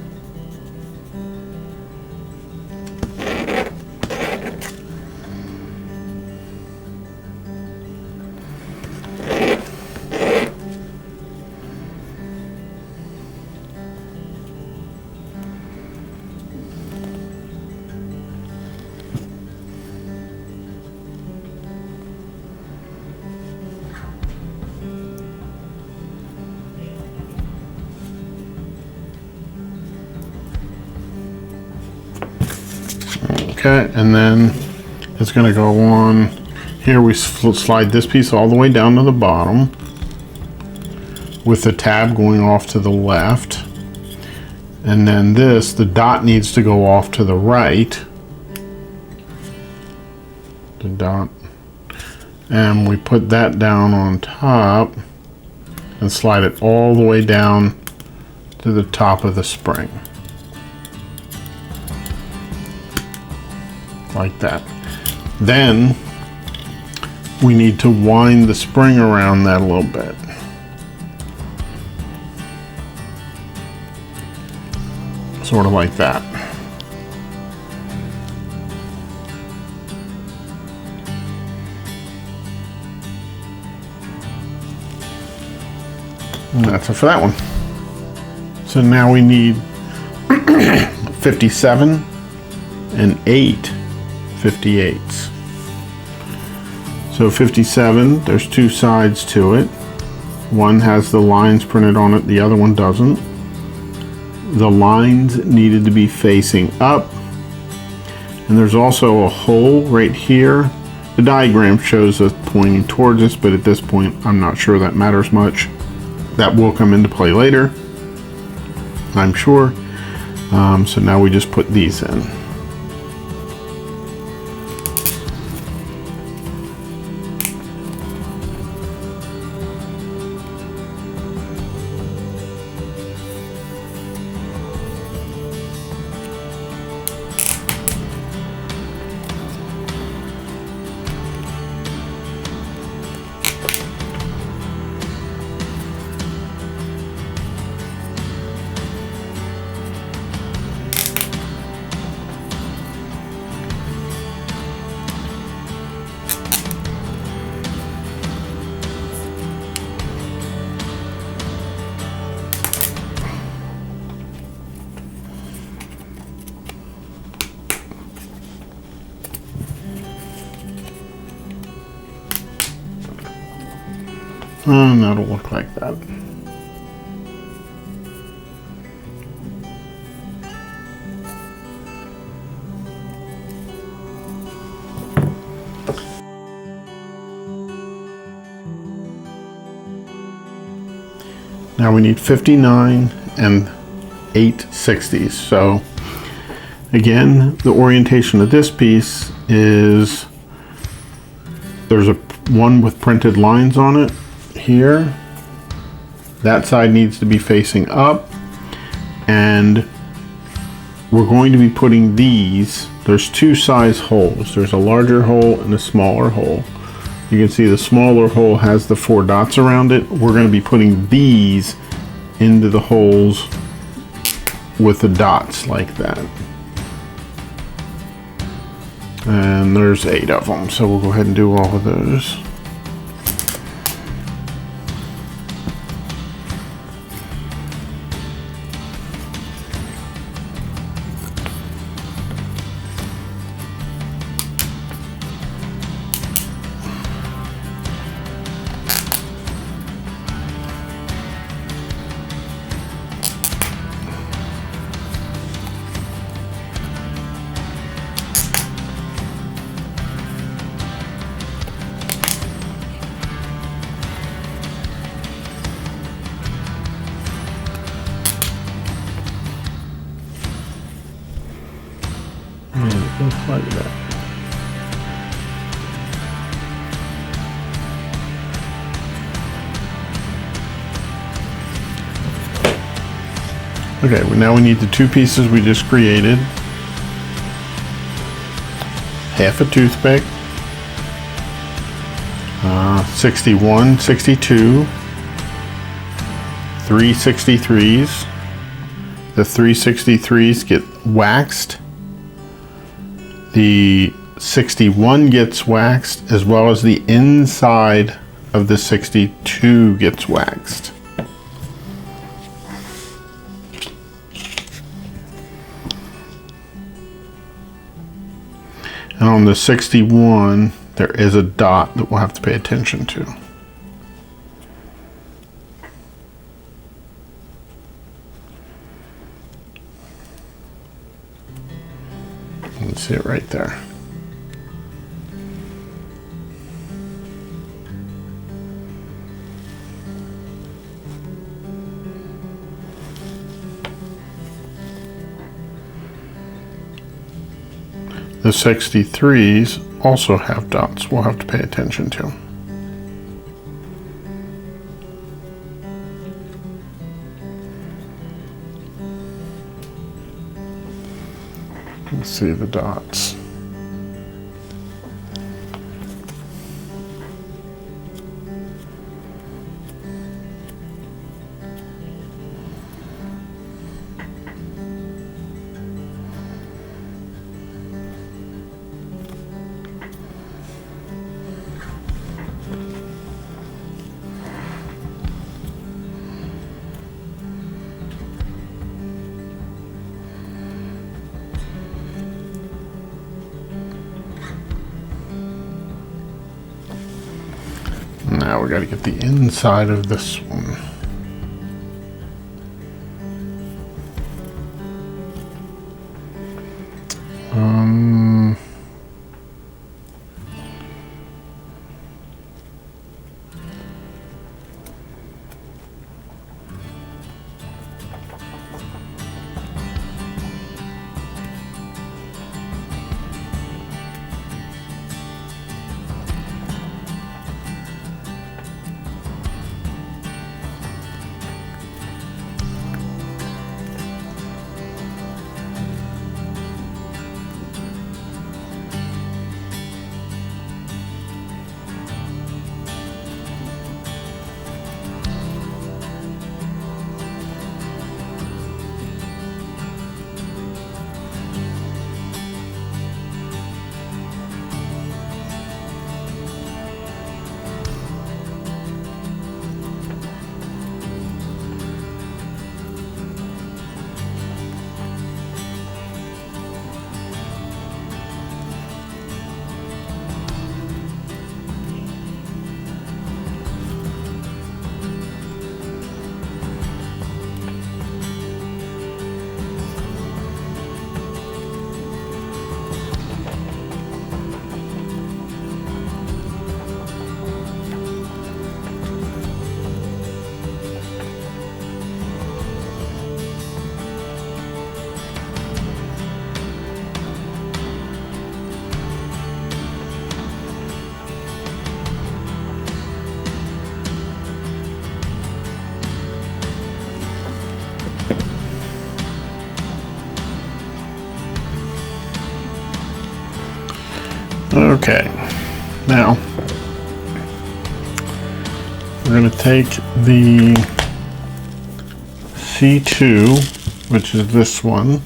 Okay, and then it's going to go on here. We slide this piece all the way down to the bottom with the tab going off to the left, and then this, the dot needs to go off to the right, the dot, and we put that down on top and slide it all the way down to the top of the spring. Like that. Then we need to wind the spring around that a little bit. Sort of like that. And that's it for that one. So now we need 57 and 8 58s. So 57, there's two sides to it. One has the lines printed on it, the other one doesn't. The lines needed to be facing up. And there's also a hole right here. The diagram shows us pointing towards us, but at this point, I'm not sure that matters much. That will come into play later, I'm sure. So now we just put these in. And that'll look like that. Now we need 59 and 8 60s. So Again, the orientation of this piece is there's one with printed lines on it here. That side needs to be facing up, and we're going to be putting these, there's two size holes. There's a larger hole and a smaller hole. You can see the smaller hole has the 4 dots around it. We're going to be putting these into the holes with the dots like that. And there's 8 of them, so we'll go ahead and do all of those. Just like that. Okay, well now we need the 2 pieces we just created. Half a toothpick. 61, 62. 3 63s. The 3 63s get waxed. The 61 gets waxed, as well as the inside of the 62 gets waxed. And on the 61, there is a dot that we'll have to pay attention to. You can see it right there. The 63s also have dots we'll have to pay attention to. Let's see the dots. Now we got to get the inside of this one. Okay, now we're going to take the C2, which is this one.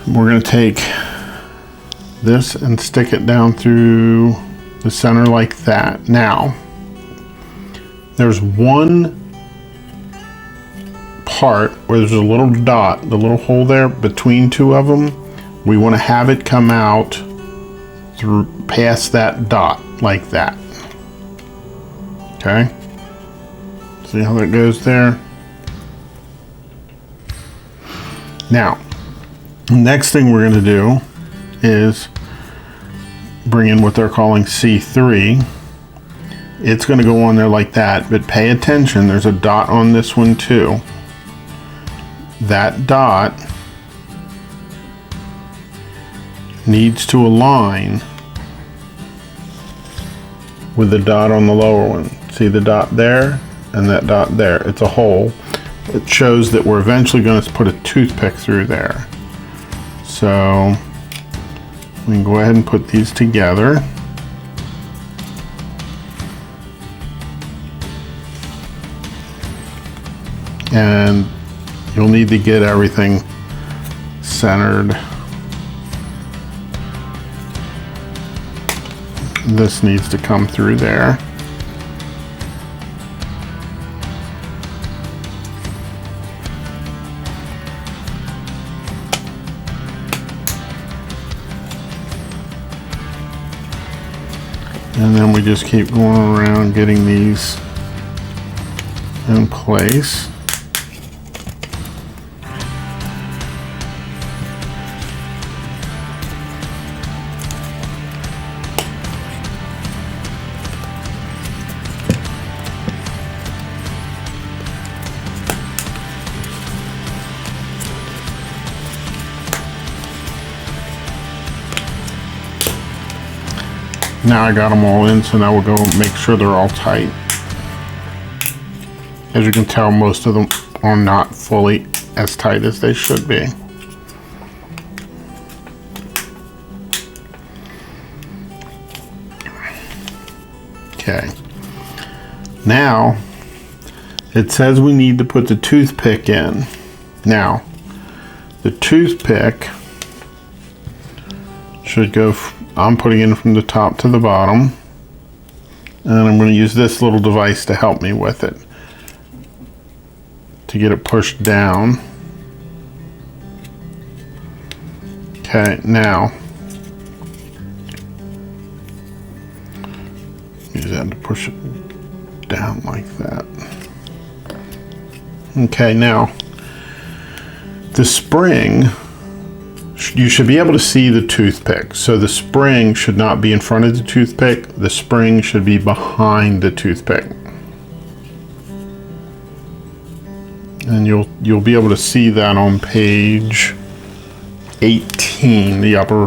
We're going to take this and stick it down through the center like that. Now, there's one part where there's a little dot, the little hole there between two of them. We want to have it come out through past that dot like that. Okay, see how that goes there? Now, next thing we're going to do is bring in what they're calling C3. It's going to go on there like that, but pay attention, there's a dot on this one too. That dot needs to align with the dot on the lower one. See the dot there and that dot there? It's a hole. It shows that we're eventually going to put a toothpick through there. So we can go ahead and put these together. And you'll need to get everything centered. This needs to come through there. And then we just keep going around getting these in place. Now I got them all in, so now we'll go make sure they're all tight. As you can tell, most of them are not fully as tight as they should be. Okay. Now, it says we need to put the toothpick in. Now, the toothpick should go, I'm putting in from the top to the bottom, and I'm going to use this little device to help me with it, to get it pushed down. Okay, now, use that to push it down like that. Okay, now, the spring, you should be able to see the toothpick. So the spring should not be in front of the toothpick. The spring should be behind the toothpick. And you'll be able to see that on page 18, the upper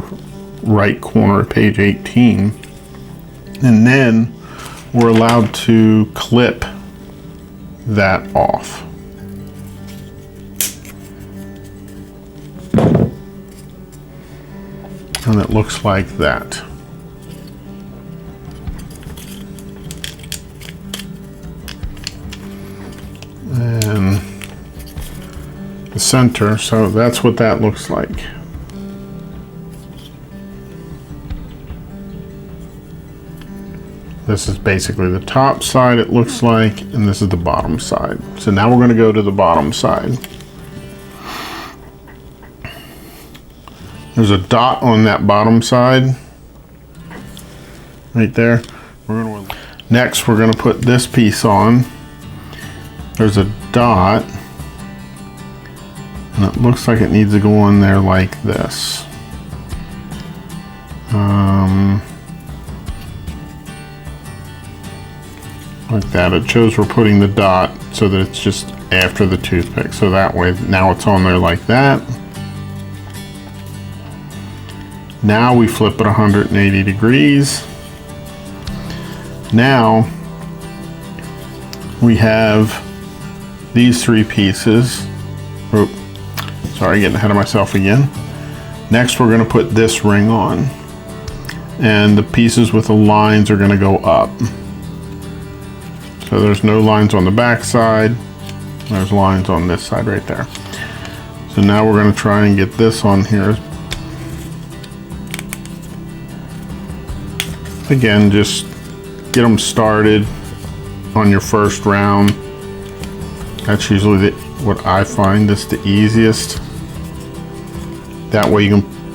right corner of page 18. And then we're allowed to clip that off. And it looks like that. And the center, so that's what that looks like. This is basically the top side, it looks like, and this is the bottom side. So now we're going to go to the bottom side. There's a dot on that bottom side, right there. Next, we're going to put this piece on. There's a dot, and it looks like it needs to go on there like this. Like that. It shows we're putting the dot so that it's just after the toothpick. So that way, now it's on there like that. Now we flip it 180 degrees. Now we have these three pieces. Oops, sorry, getting ahead of myself again. Next, we're going to put this ring on, and the pieces with the lines are going to go up. So there's no lines on the back side. There's lines on this side right there. So now we're going to try and get this on here. Again, just get them started on your first round. That's usually what I find is the easiest. That way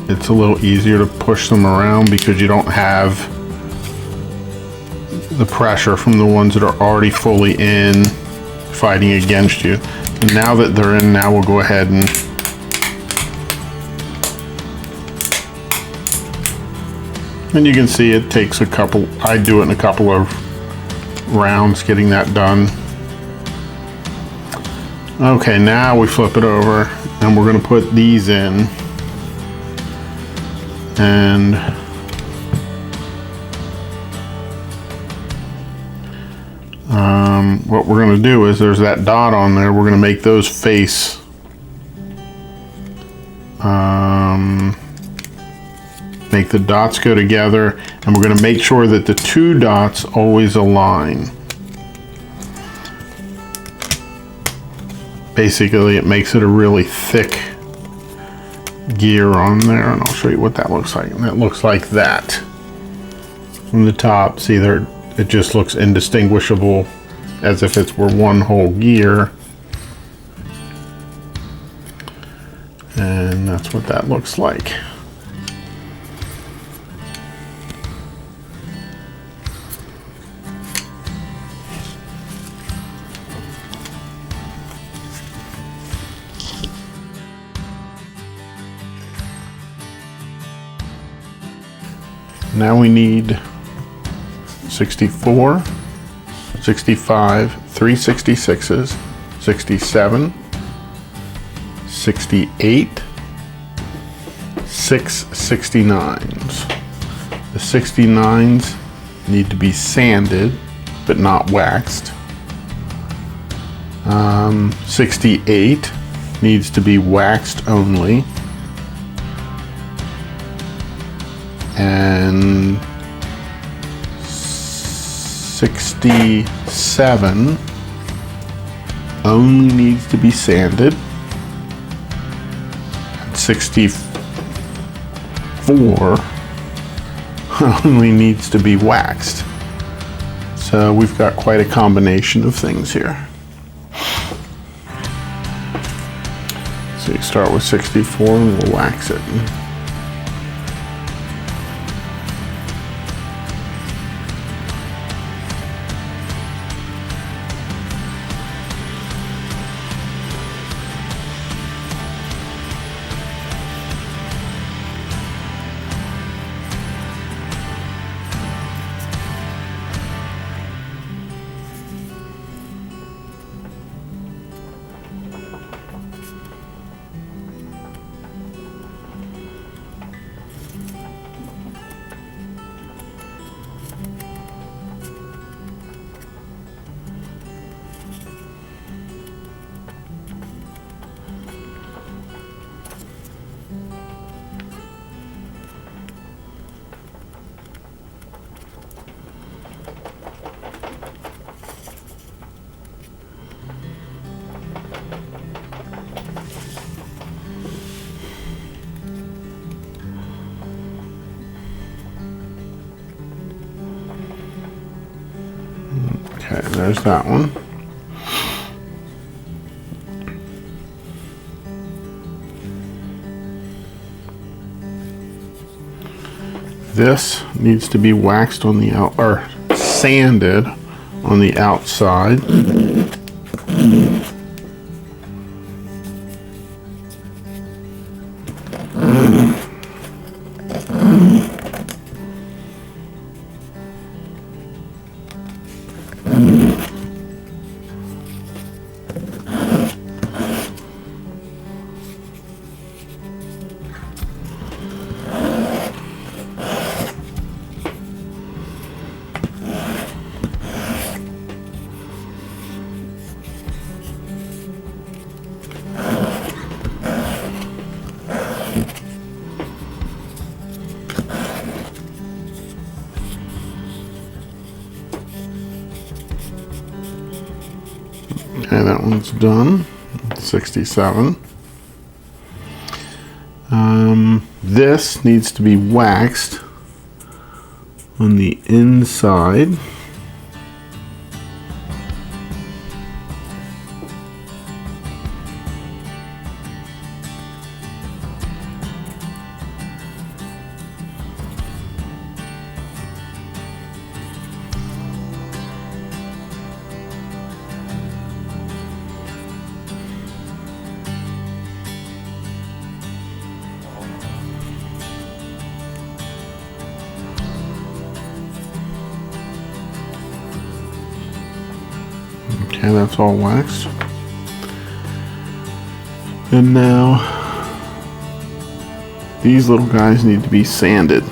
it's a little easier to push them around because you don't have the pressure from the ones that are already fully in fighting against you. And now that they're in, now we'll go ahead and you can see it takes a couple, I do it in a couple of rounds getting that done. Okay, now we flip it over and we're going to put these in. And what we're going to do is there's that dot on there. We're going to make those face make the dots go together, and we're going to make sure that the two dots always align. Basically, it makes it a really thick gear on there, and I'll show you what that looks like. And it looks like that from the top. See there, it just looks indistinguishable as if it were one whole gear. And that's what that looks like. Now we need 64, 65, 366s, 67, 68, 6 69s. The 69s need to be sanded, but not waxed. 68 needs to be waxed only. And 67 only needs to be sanded. And 64 only needs to be waxed. So we've got quite a combination of things here. So you start with 64 and we'll wax it. Okay, there's that one. This needs to be waxed on the out, or sanded on the outside. one's done. 67. This needs to be waxed on the inside. Okay, that's all waxed. And now these little guys need to be sanded.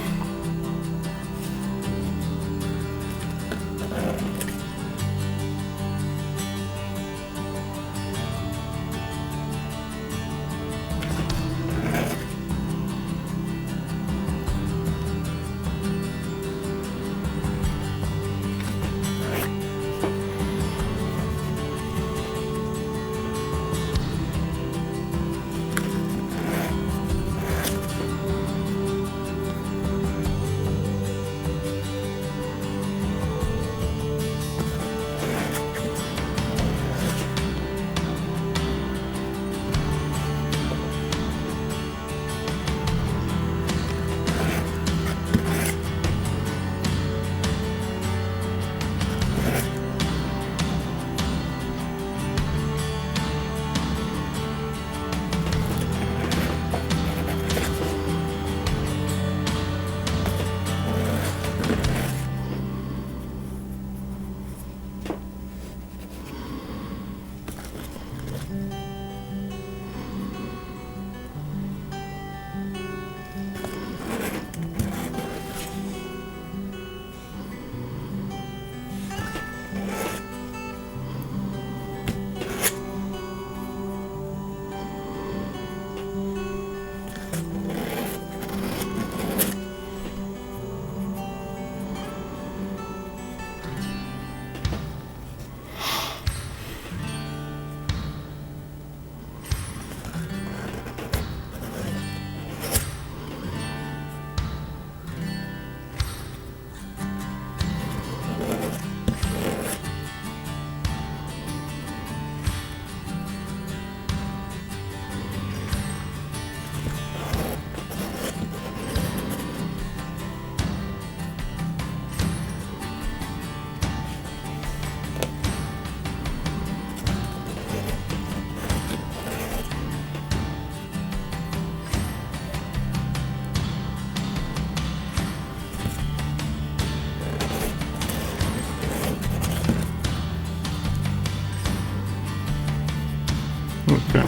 Okay.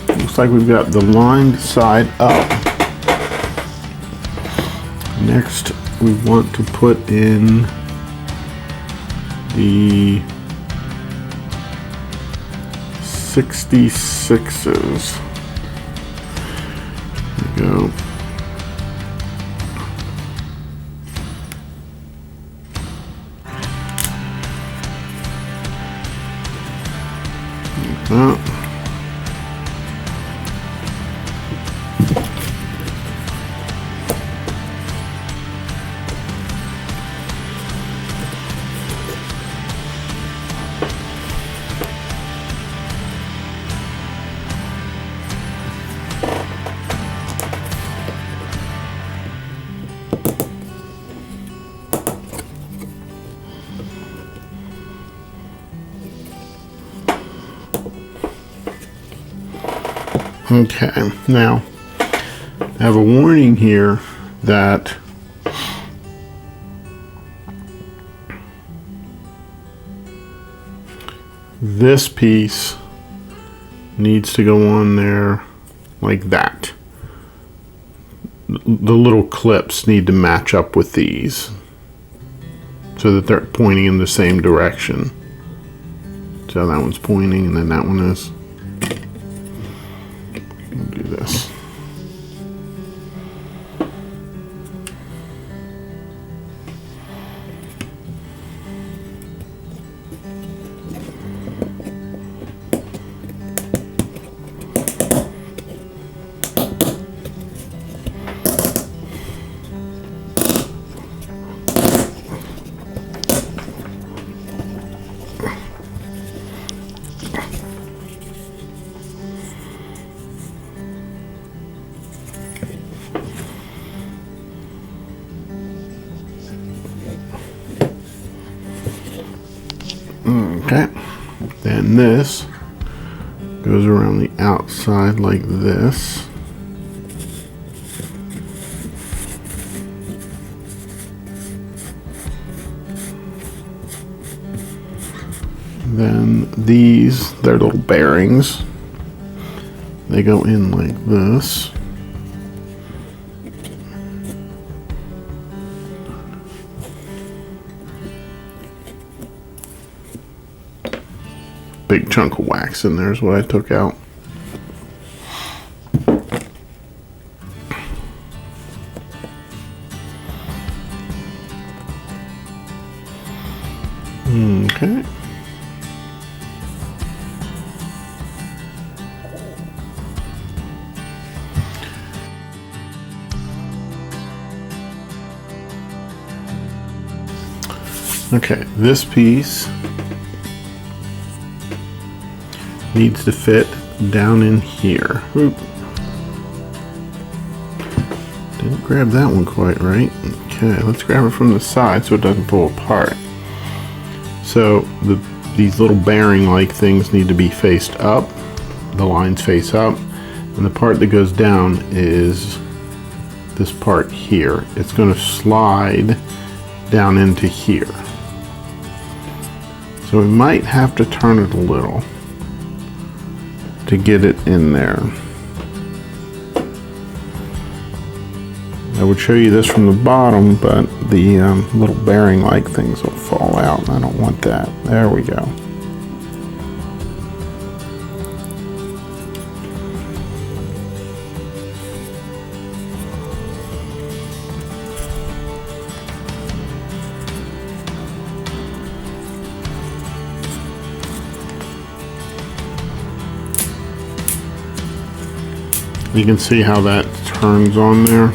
Looks like we've got the lined side up. Next, we want to put in the 66s. There we go. Like that. Okay, now I have a warning here that this piece needs to go on there like that. The little clips need to match up with these so that they're pointing in the same direction. So that one's pointing and then that one is. Do this. Then this goes around the outside like this. Then these, they're little bearings. They go in like this. Big chunk of wax in there is what I took out. Okay. Okay, this piece needs to fit down in here. Oop. Didn't grab that one quite right. Okay, let's grab it from the side so it doesn't pull apart. So these little bearing-like things need to be faced up. The lines face up, and the part that goes down is this part here. It's going to slide down into here. So we might have to turn it a little to get it in there. I would show you this from the bottom, but the little bearing-like things will fall out. I don't want that. There we go. You can see how that turns on there,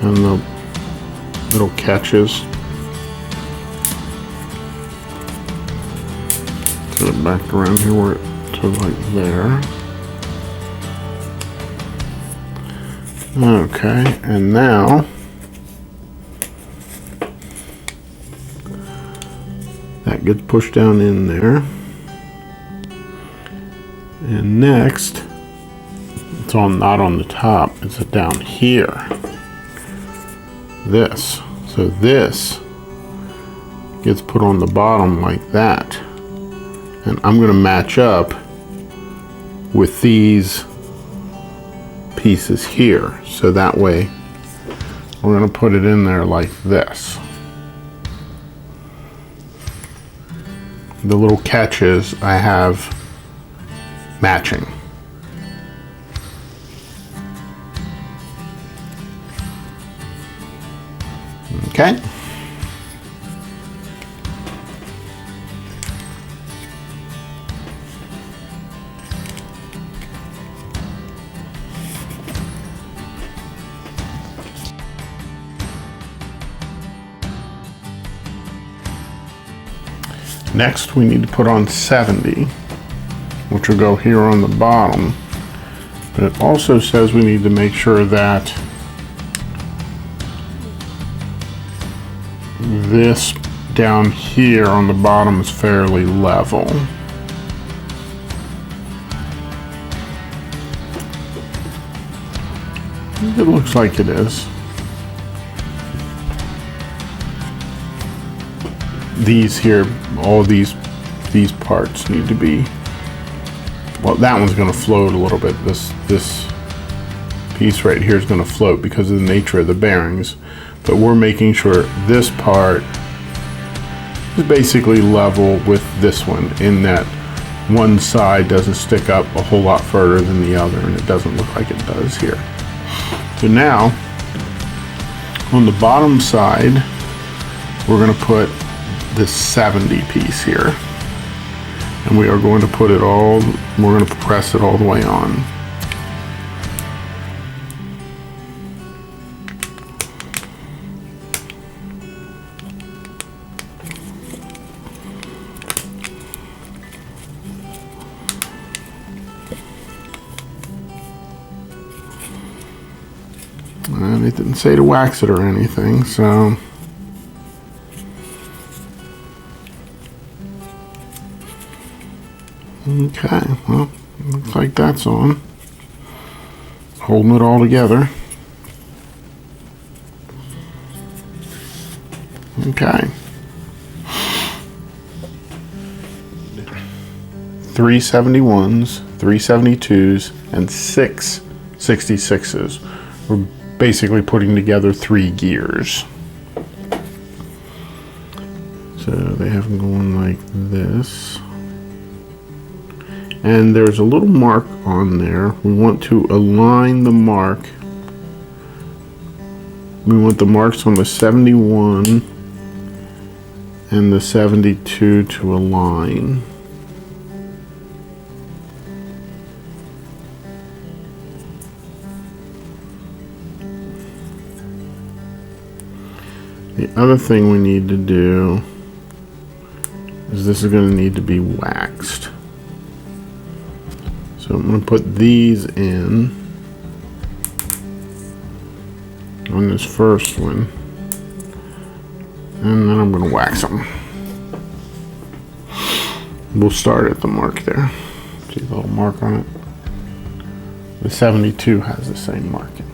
and the little catches. Put it back around here where it to like there. Okay, and now that gets pushed down in there. And next, it's not on the top, it's down here. This. So this gets put on the bottom like that. And I'm going to match up with these pieces here. So that way we're going to put it in there like this. The little catches I have matching. Okay. Next, we need to put on 70, which will go here on the bottom. But it also says we need to make sure that this down here on the bottom is fairly level. It looks like it is. These here, all these parts need to be, well, that one's going to float a little bit. This piece right here is going to float because of the nature of the bearings. But we're making sure this part is basically level with this one, in that one side doesn't stick up a whole lot further than the other, and it doesn't look like it does here. So now, on the bottom side, we're going to put this 70 piece here. And we are going to put it all, we're going to press it all the way on. And it didn't say to wax it or anything, so Okay, well, looks like that's on. Holding it all together. Okay. 371s, 372s, and 6 66s. We're basically putting together 3 gears. So they have them going like this. And there's a little mark on there. We want to align the mark. We want the marks on the 71 and the 72 to align. The other thing we need to do is this is going to need to be waxed. So I'm going to put these in on this first one, and then I'm going to wax them. We'll start at the mark there. See the little mark on it? The 72 has the same marking.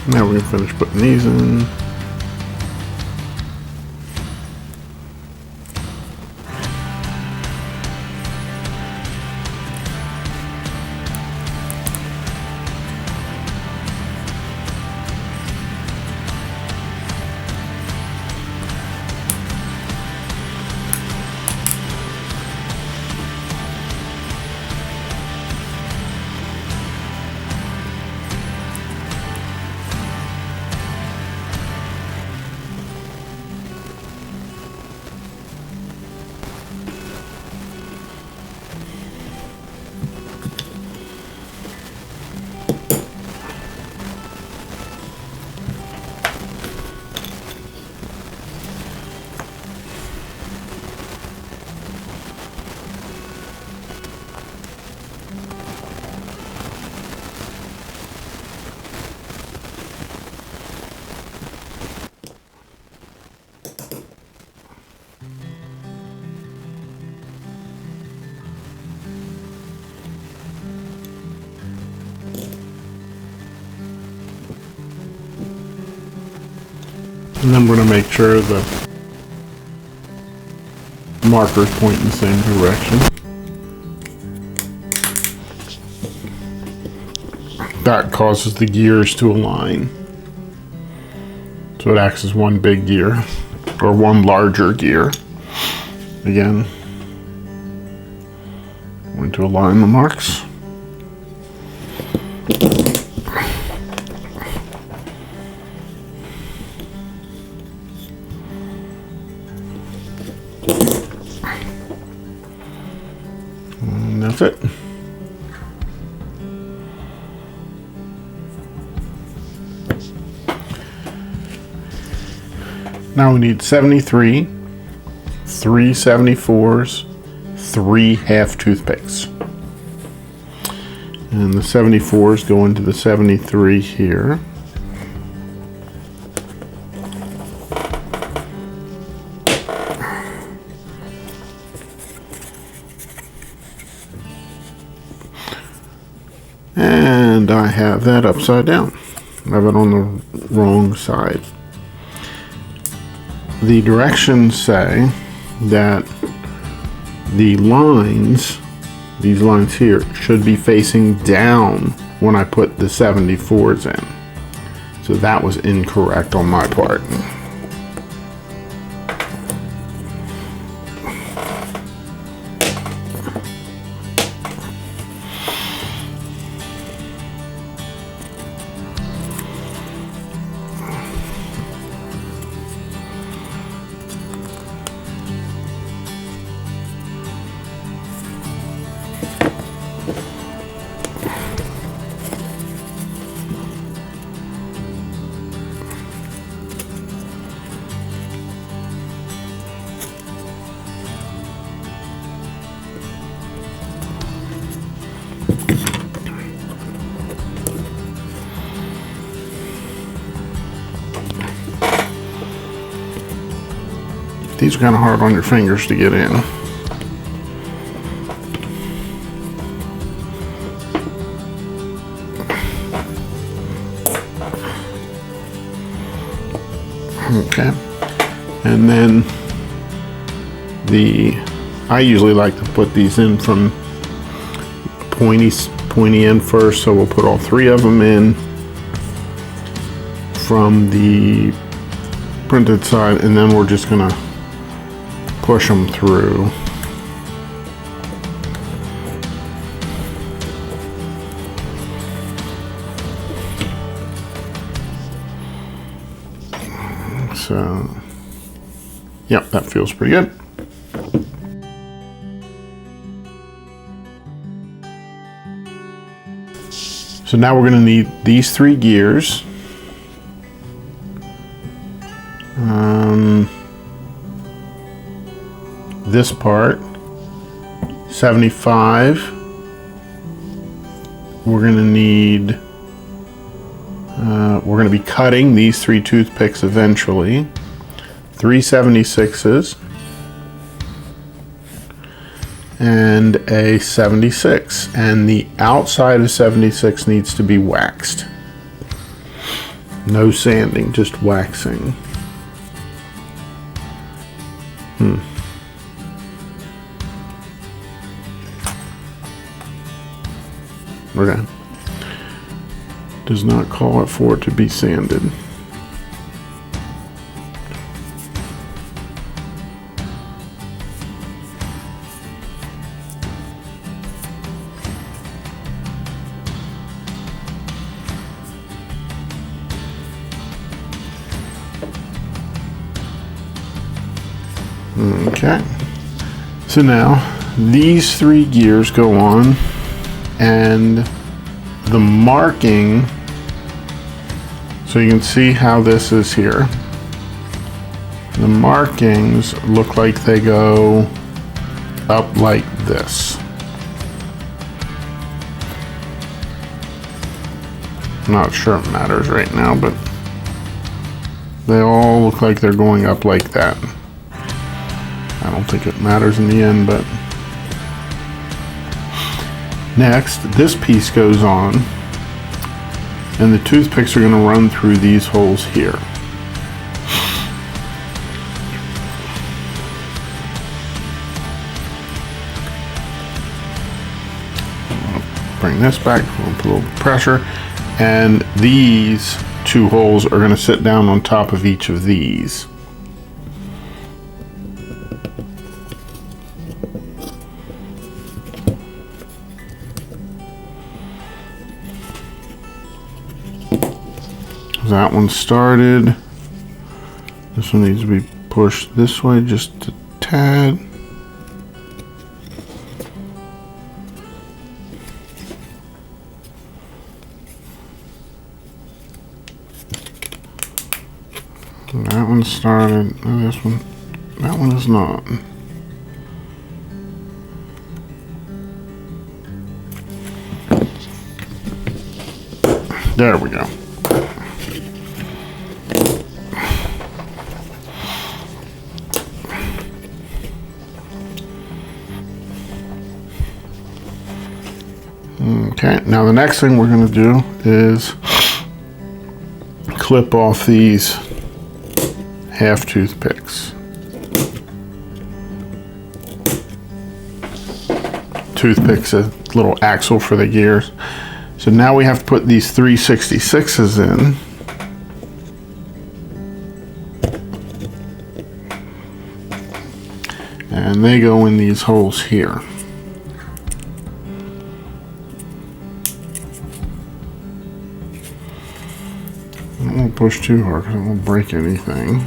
Now we can finish putting these in. And then we're going to make sure the markers point in the same direction. That causes the gears to align. So it acts as one big gear, or one larger gear. Again, I'm going to align the marks. And that's it. Now we need 73, 3 74s, 3 half toothpicks. And the 74s go into the 73 here. And I have that upside down. I have it on the wrong side. The directions say that the lines, these lines here, should be facing down when I put the 74s in. So that was incorrect on my part. These are kind of hard on your fingers to get in. Okay. And then I usually like to put these in from pointy end first, so we'll put all 3 of them in from the printed side, and then we're just gonna push them through. So, yep, that feels pretty good. So now we're going to need these 3 gears. This part, 75. We're going to need, we're going to be cutting these 3 toothpicks eventually. 3 76s and a 76, and the outside of 76 needs to be waxed. No sanding, just waxing. Okay. Does not call it for it to be sanded. Okay, so now these 3 gears go on, and the marking, so you can see how this is here. The markings look like they go up like this. I'm not sure it matters right now, but they all look like they're going up like that. I don't think it matters in the end, but next, this piece goes on, and the toothpicks are going to run through these holes here. Bring this back, we'll put a little pressure, and these 2 holes are going to sit down on top of each of these. That one started. This one needs to be pushed this way just a tad. That one started. Oh, this one. That one is not. There we go. Okay, now the next thing we're going to do is clip off these half toothpicks. Toothpicks, a little axle for the gears. So now we have to put these 366s in. And they go in these holes here. I don't want to push too hard because it won't break anything.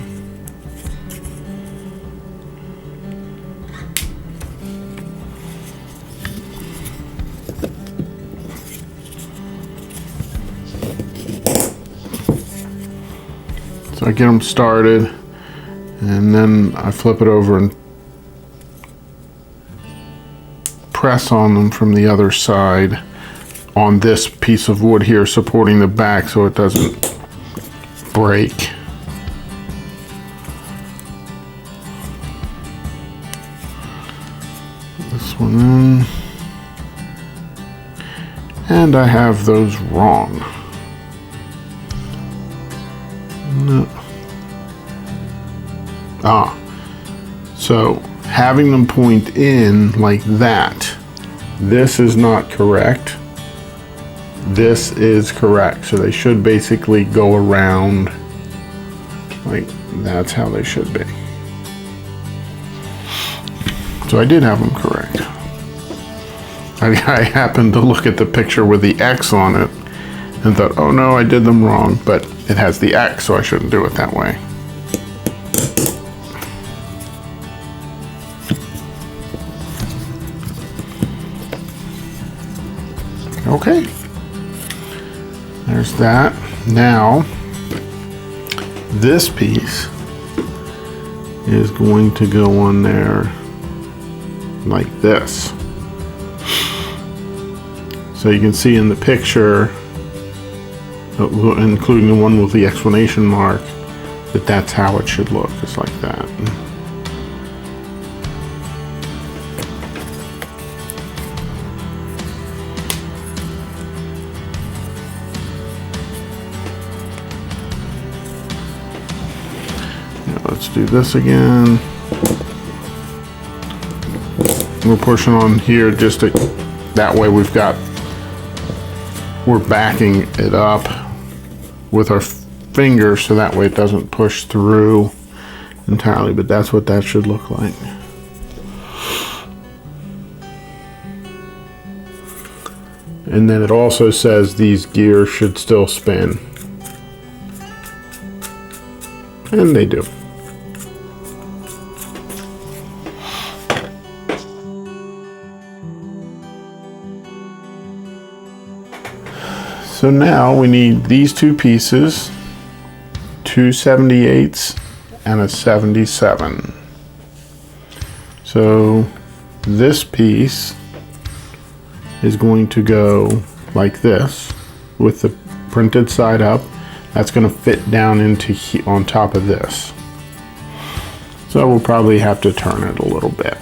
So I get them started, and then I flip it over and press on them from the other side on this piece of wood here supporting the back so it doesn't break. This one in. And I have those wrong. No. So having them point in like that, this is not correct. This is correct. So they should basically go around like that's how they should be. So I did have them correct. I happened to look at the picture with the X on it and thought, oh no, I did them wrong, but it has the X, so I shouldn't do it that way. Okay, there's that. Now, this piece is going to go on there like this. So you can see in the picture, including the one with the exclamation mark, that that's how it should look, just like that. let's do this again. We're pushing on here just to, that way we're backing it up with our finger so that way it doesn't push through entirely, but that's what that should look like. And then it also says these gears should still spin. And they do. So now we need these two pieces, two 78s and a 77. So this piece is going to go like this with the printed side up. That's going to fit down into on top of this. So we'll probably have to turn it a little bit.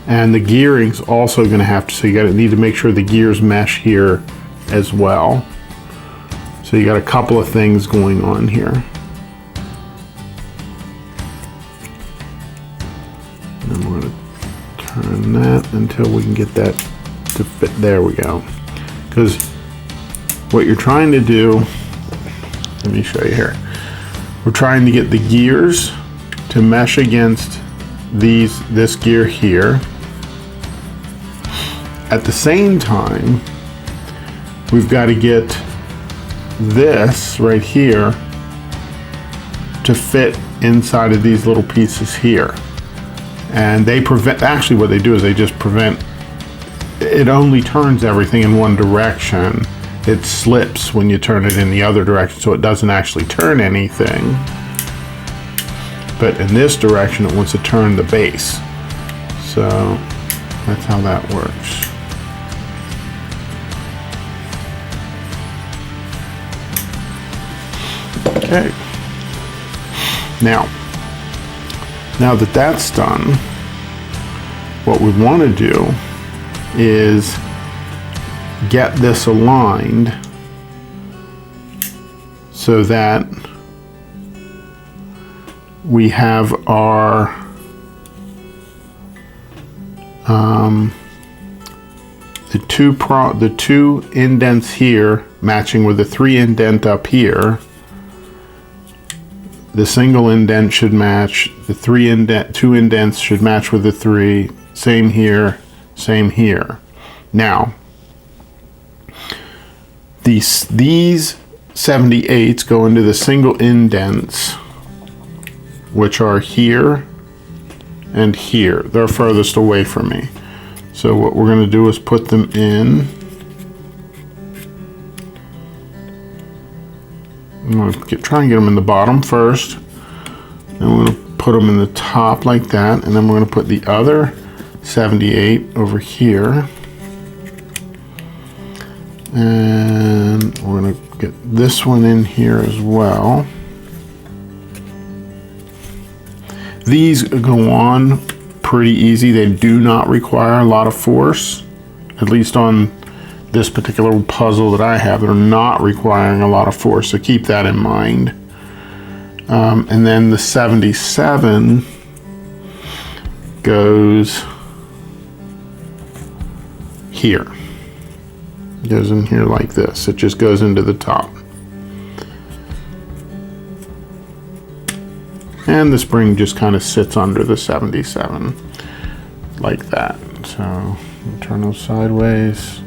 And the gearing's also going to have to, so you need to make sure the gears mesh here as well. So you got a couple of things going on here. And then we're going to turn that until we can get that to fit. There we go. Because what you're trying to do, let me show you here. We're trying to get the gears to mesh against this gear here. At the same time, we've got to get this right here to fit inside of these little pieces here. And they prevent, actually what they do is they just prevent, it only turns everything in one direction. It slips when you turn it in the other direction, so it doesn't actually turn anything. But in this direction, it wants to turn the base. So that's how that works. Okay. Now that that's done, what we want to do is get this aligned so that we have our the two indents here matching with the 3 indent up here. The single indent should match, the 2 indents should match with the 3, same here, same here. Now, these 78s go into the single indents, which are here and here. They're furthest away from me. So what we're going to do is put them in. I'm going to try and get them in the bottom first. Then we're going to put them in the top like that. And then we're going to put the other 78 over here. And we're going to get this one in here as well. These go on pretty easy. They do not require a lot of force, at least on this particular puzzle that I have. They're not requiring a lot of force, so keep that in mind. And then the 77 goes here. It goes in here like this. It just goes into the top. And the spring just kind of sits under the 77 like that. So turn those sideways.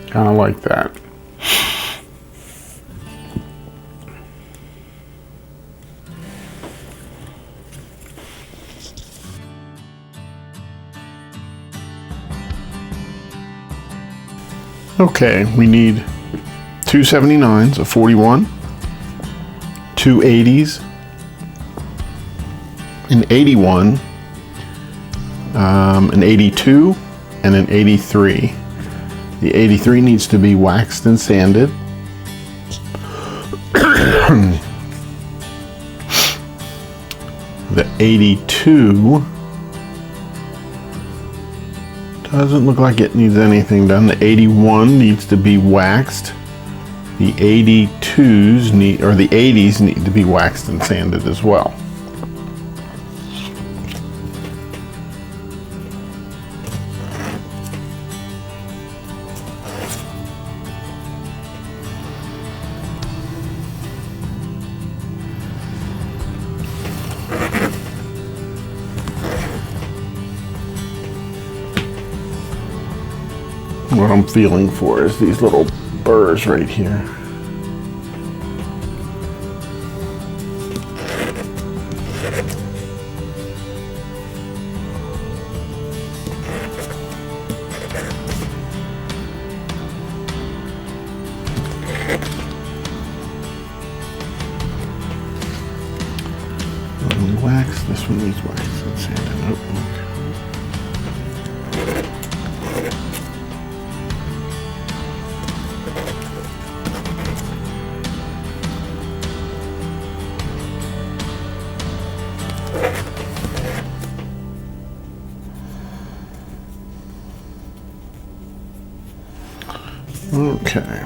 Kind of like that. Okay, we need 2 79s, a 41, 2 80s, an 81, an 82, and an 83. The 83 needs to be waxed and sanded. The 82 Doesn't look like it needs anything done. The 81 needs to be waxed. The 82s need, or the 80s need to be waxed and sanded as well. What I'm feeling for is these little burrs right here. Wax. This one needs wax and sanded. Oh, okay. Okay.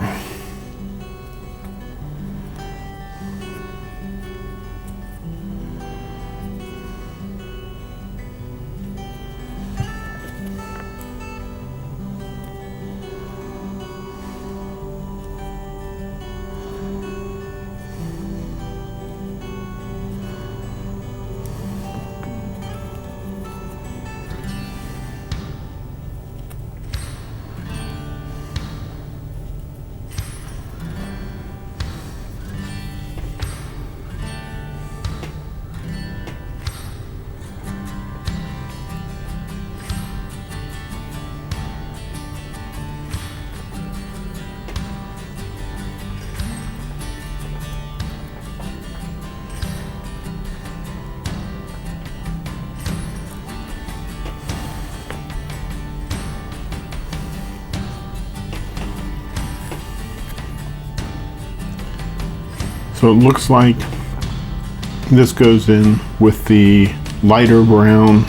So it looks like this goes in with the lighter brown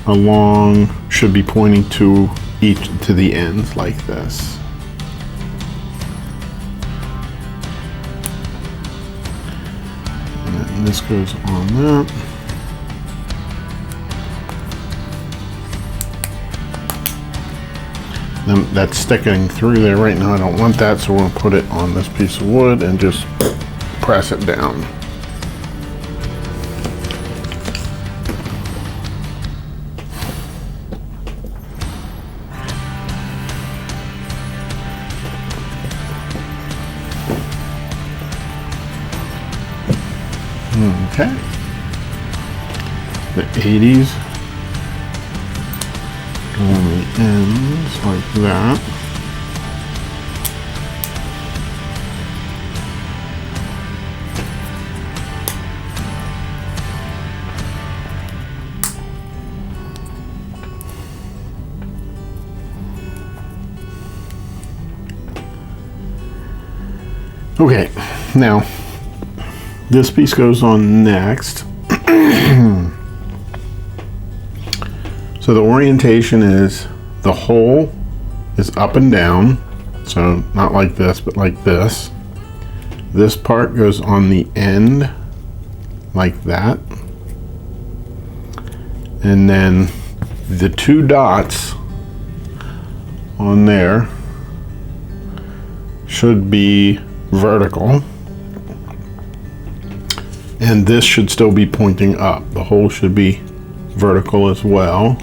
along, should be pointing to the ends like this. And then this goes on that. Then that's sticking through there right now. I don't want that, so we're going to put it on this piece of wood and just press it down. Okay. The 80s. On the ends like that. Okay, now this piece goes on next. So the orientation is the hole is up and down, so not like this, but like this. This part goes on the end like that. And then the two dots on there should be vertical. And this should still be pointing up. The hole should be vertical as well.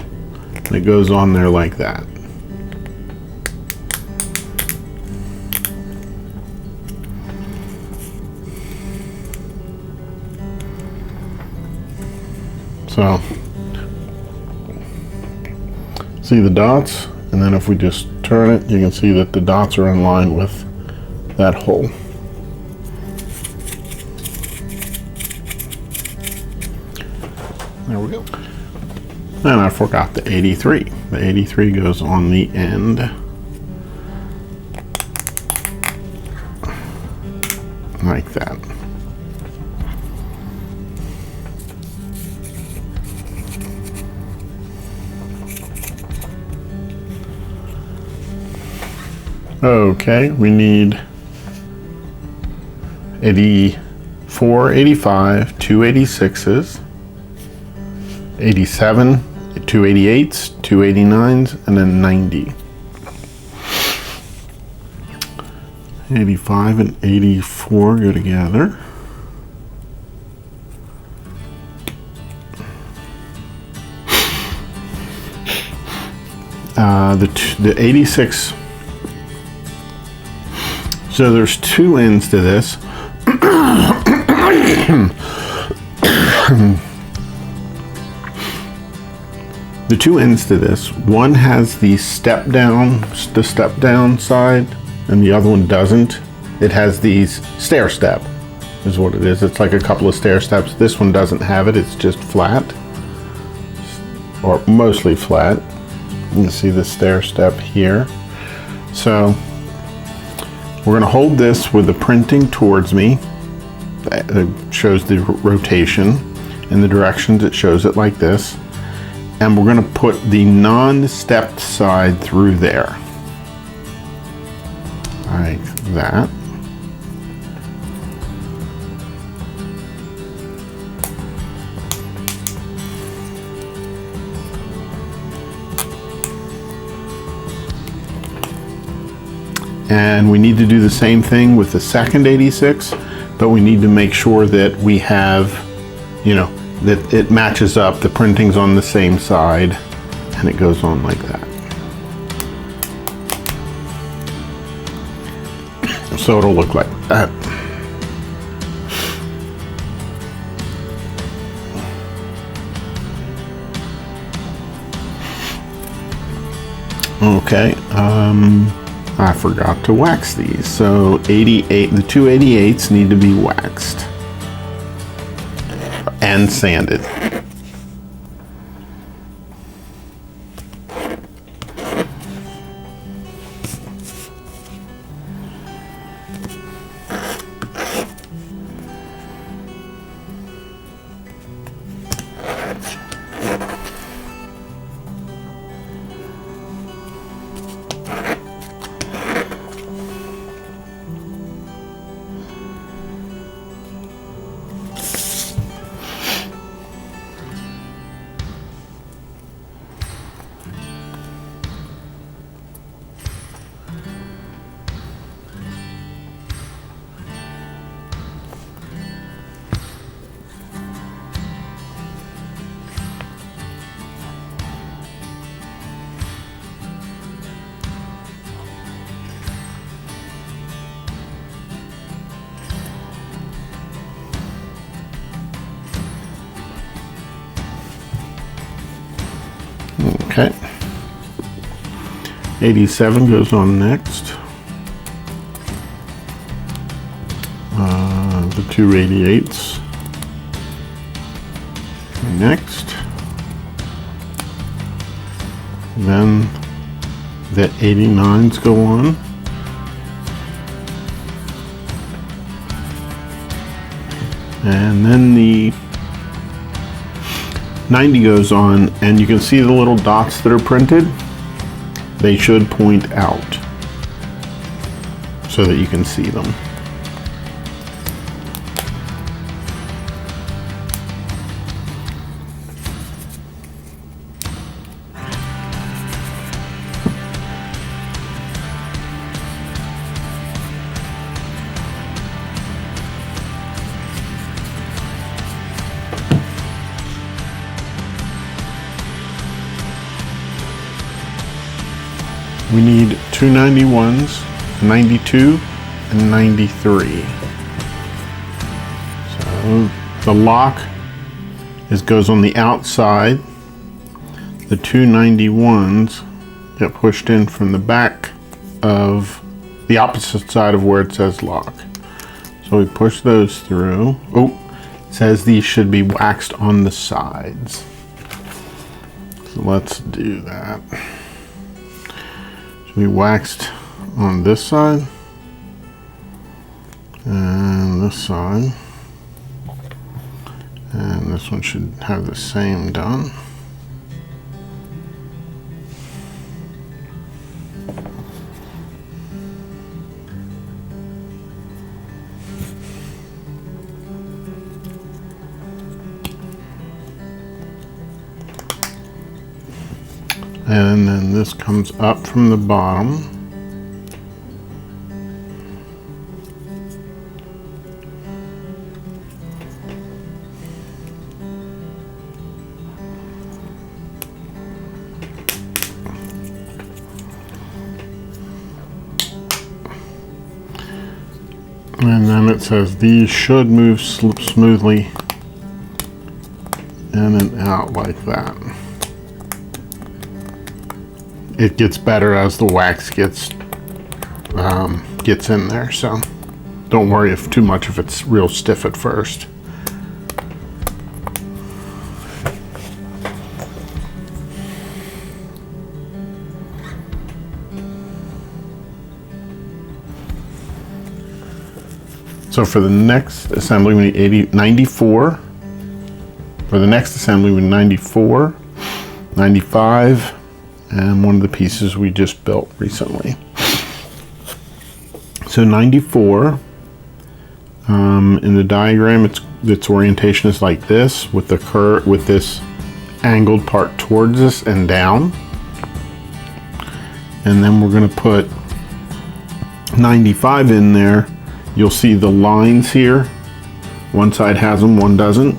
And it goes on there like that. So, see the dots? And then if we just turn it, you can see that the dots are in line with that hole. There we go. And I forgot the 83. The 83 goes on the end. Like that. Okay, we need 84, 85, 2 86s, 87, 2 88s, 2 89s, and then 90. 85 and 84 go together. The 86, so there's two ends to this. The two ends to this, one has the step down side, and the other one doesn't. It has these stair step, is what it is. It's like a couple of stair steps. This one doesn't have it, it's just flat, or mostly flat. You can see the stair step here. So we're going to hold this with the printing towards me. It shows the rotation in the directions. It shows it like this. And we're going to put the non-stepped side through there. Like that. And we need to do the same thing with the second 86, but we need to make sure that we have, you know, that it matches up, the printing's on the same side, and it goes on like that. So it'll look like that. Okay, I forgot to wax these. So 88, the two 88s need to be waxed and sanded. Okay. 87 goes on next. The two 88s next. Then the 89s go on. And then the 90 goes on, and you can see the little dots that are printed. They should point out so that you can see them. We need two 91s, 92, and 93. So the lock goes on the outside. The two 91s get pushed in from the back of the opposite side of where it says lock. So we push those through. Oh, it says these should be waxed on the sides. So let's do that. We waxed on this side and this side, and this one should have the same done. then this comes up from the bottom. And then it says these should move smoothly in and out like that. It gets better as the wax gets in there, so don't worry if too much if it's real stiff at first. So for the next assembly, we need 94. For the next assembly, we need 94, 95, and one of the pieces we just built recently. So 94, in the diagram, its orientation is like this, with the curve, with this angled part towards us and down. And then we're going to put 95 in there. You'll see the lines here. One side has them, one doesn't.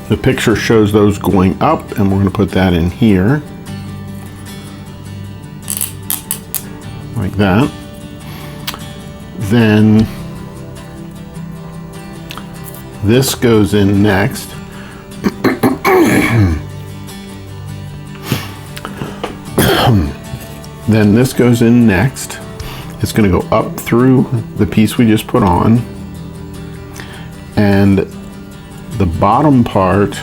The picture shows those going up, and we're going to put that in here. Like that. Then this goes in next. Then this goes in next. It's going to go up through the piece we just put on, and the bottom part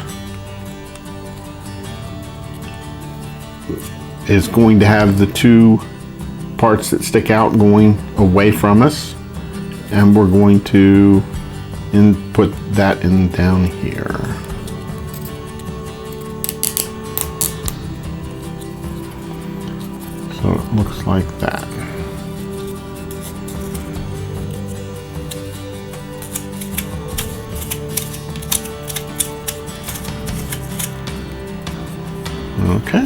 is going to have the two parts that stick out going away from us, and we're going to put that in down here. So it looks like that. Okay.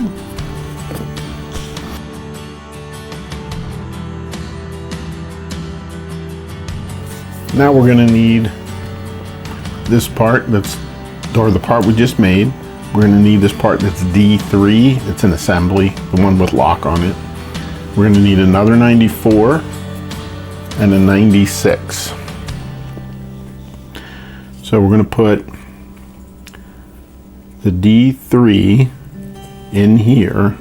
Now we're going to need this part or the part we just made. We're going to need this part that's D3. It's an assembly, the one with lock on it. We're going to need another 94 and a 96. So we're going to put the D3 in here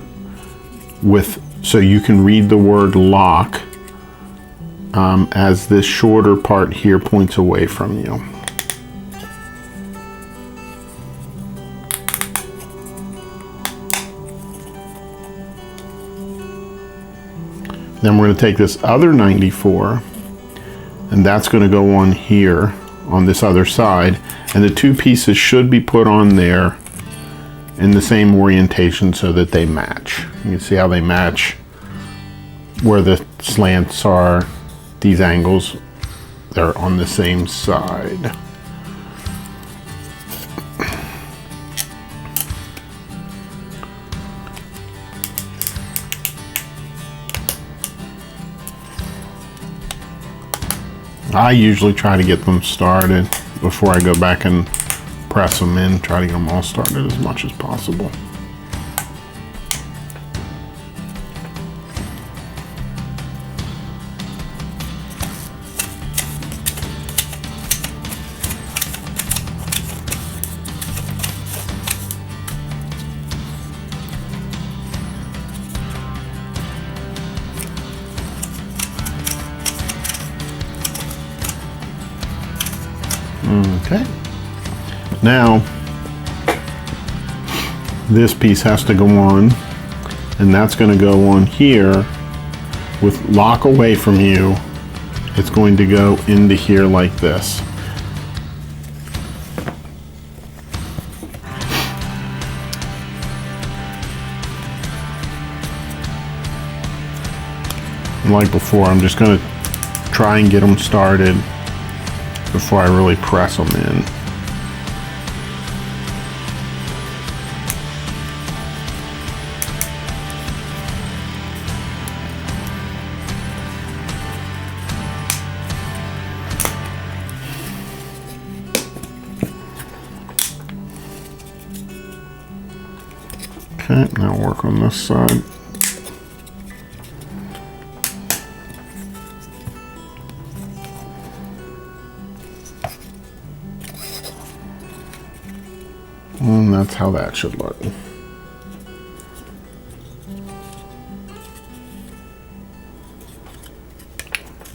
so you can read the word lock as this shorter part here points away from you. Then we're going to take this other 94, and that's going to go on here on this other side, and the two pieces should be put on there in the same orientation so that they match. You can see how they match where the slants are. These angles, they're on the same side. I usually try to get them started before I go back and press them in, try to get them all started as much as possible. Okay. Now, this piece has to go on, and that's going to go on here with lock away from you. It's going to go into here like this. And like before, I'm just going to try and get them started before I really press them in. Okay, now work on this side. And that's how that should look.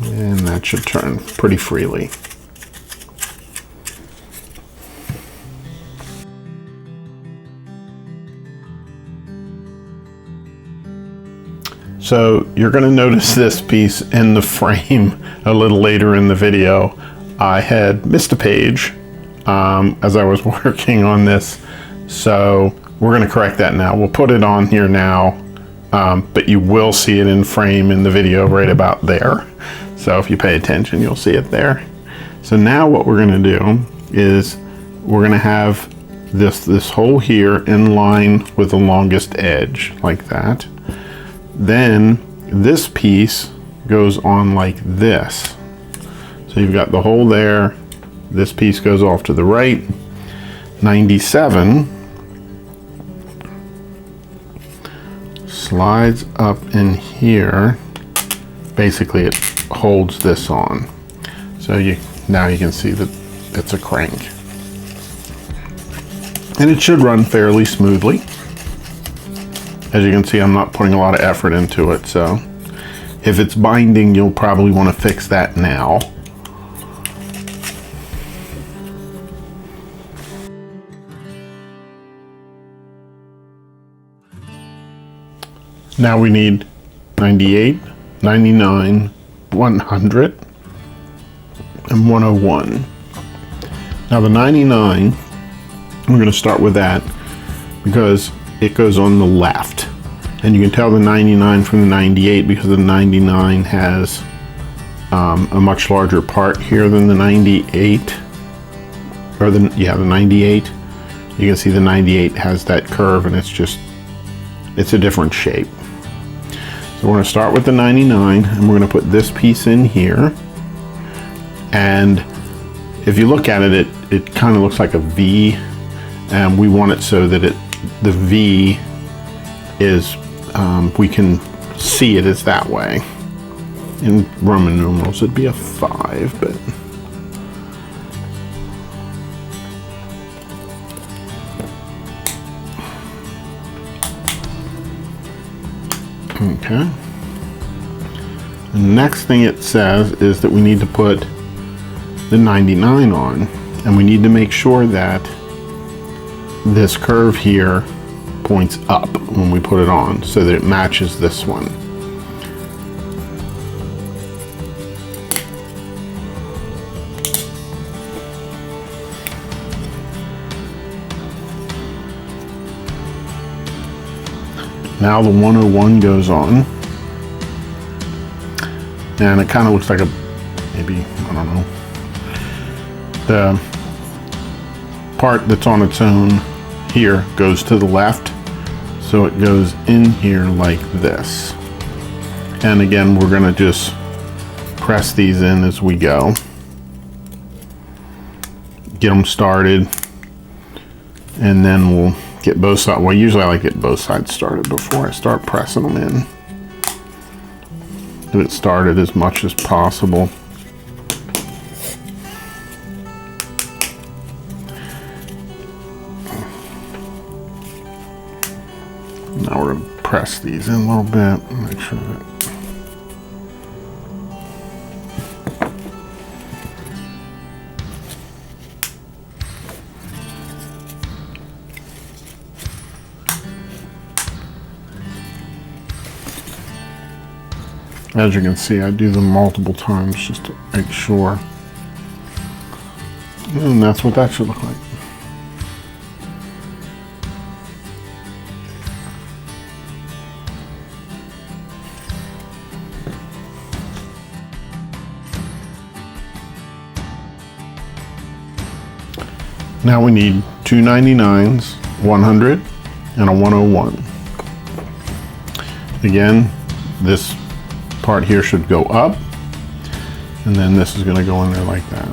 And that should turn pretty freely. So you're going to notice this piece in the frame a little later in the video. I had missed a page as I was working on this, so we're going to correct that now. We'll put it on here now, but you will see it in frame in the video right about there. So if you pay attention, you'll see it there. So now what we're going to do is we're going to have this hole here in line with the longest edge, like that. Then this piece goes on like this. So you've got the hole there. This piece goes off to the right. 97 slides up in here. Basically it holds this on. So now you can see that it's a crank. And it should run fairly smoothly. As you can see, I'm not putting a lot of effort into it, so if it's binding, you'll probably want to fix that now. Now we need 98, 99, 100, and 101. Now the 99, we're going to start with that because it goes on the left, and you can tell the 99 from the 98 because the 99 has a much larger part here than the 98, or the 98. You can see the 98 has that curve, and it's a different shape. So we're going to start with the 99, and we're going to put this piece in here, and if you look at it, it kind of looks like a V, and we want it so that the V is, we can see it as that way. In Roman numerals, it'd be a 5, but okay. The next thing it says is that we need to put the 99 on, and we need to make sure that this curve here points up when we put it on so that it matches this one. Now the 101 goes on, and it kind of looks like maybe, I don't know, the part that's on its own here goes to the left, so it goes in here like this. And again, we're going to just press these in as we go, get them started, and then we'll get both sides. Well, usually I like to get both sides started before I start pressing them in. Get it started as much as possible. Now we're going to press these in a little bit, make sure that as you can see, I do them multiple times just to make sure. And that's what that should look like. Now we need two 99s, 100, and a 101. Again, this part here should go up, and then this is going to go in there like that.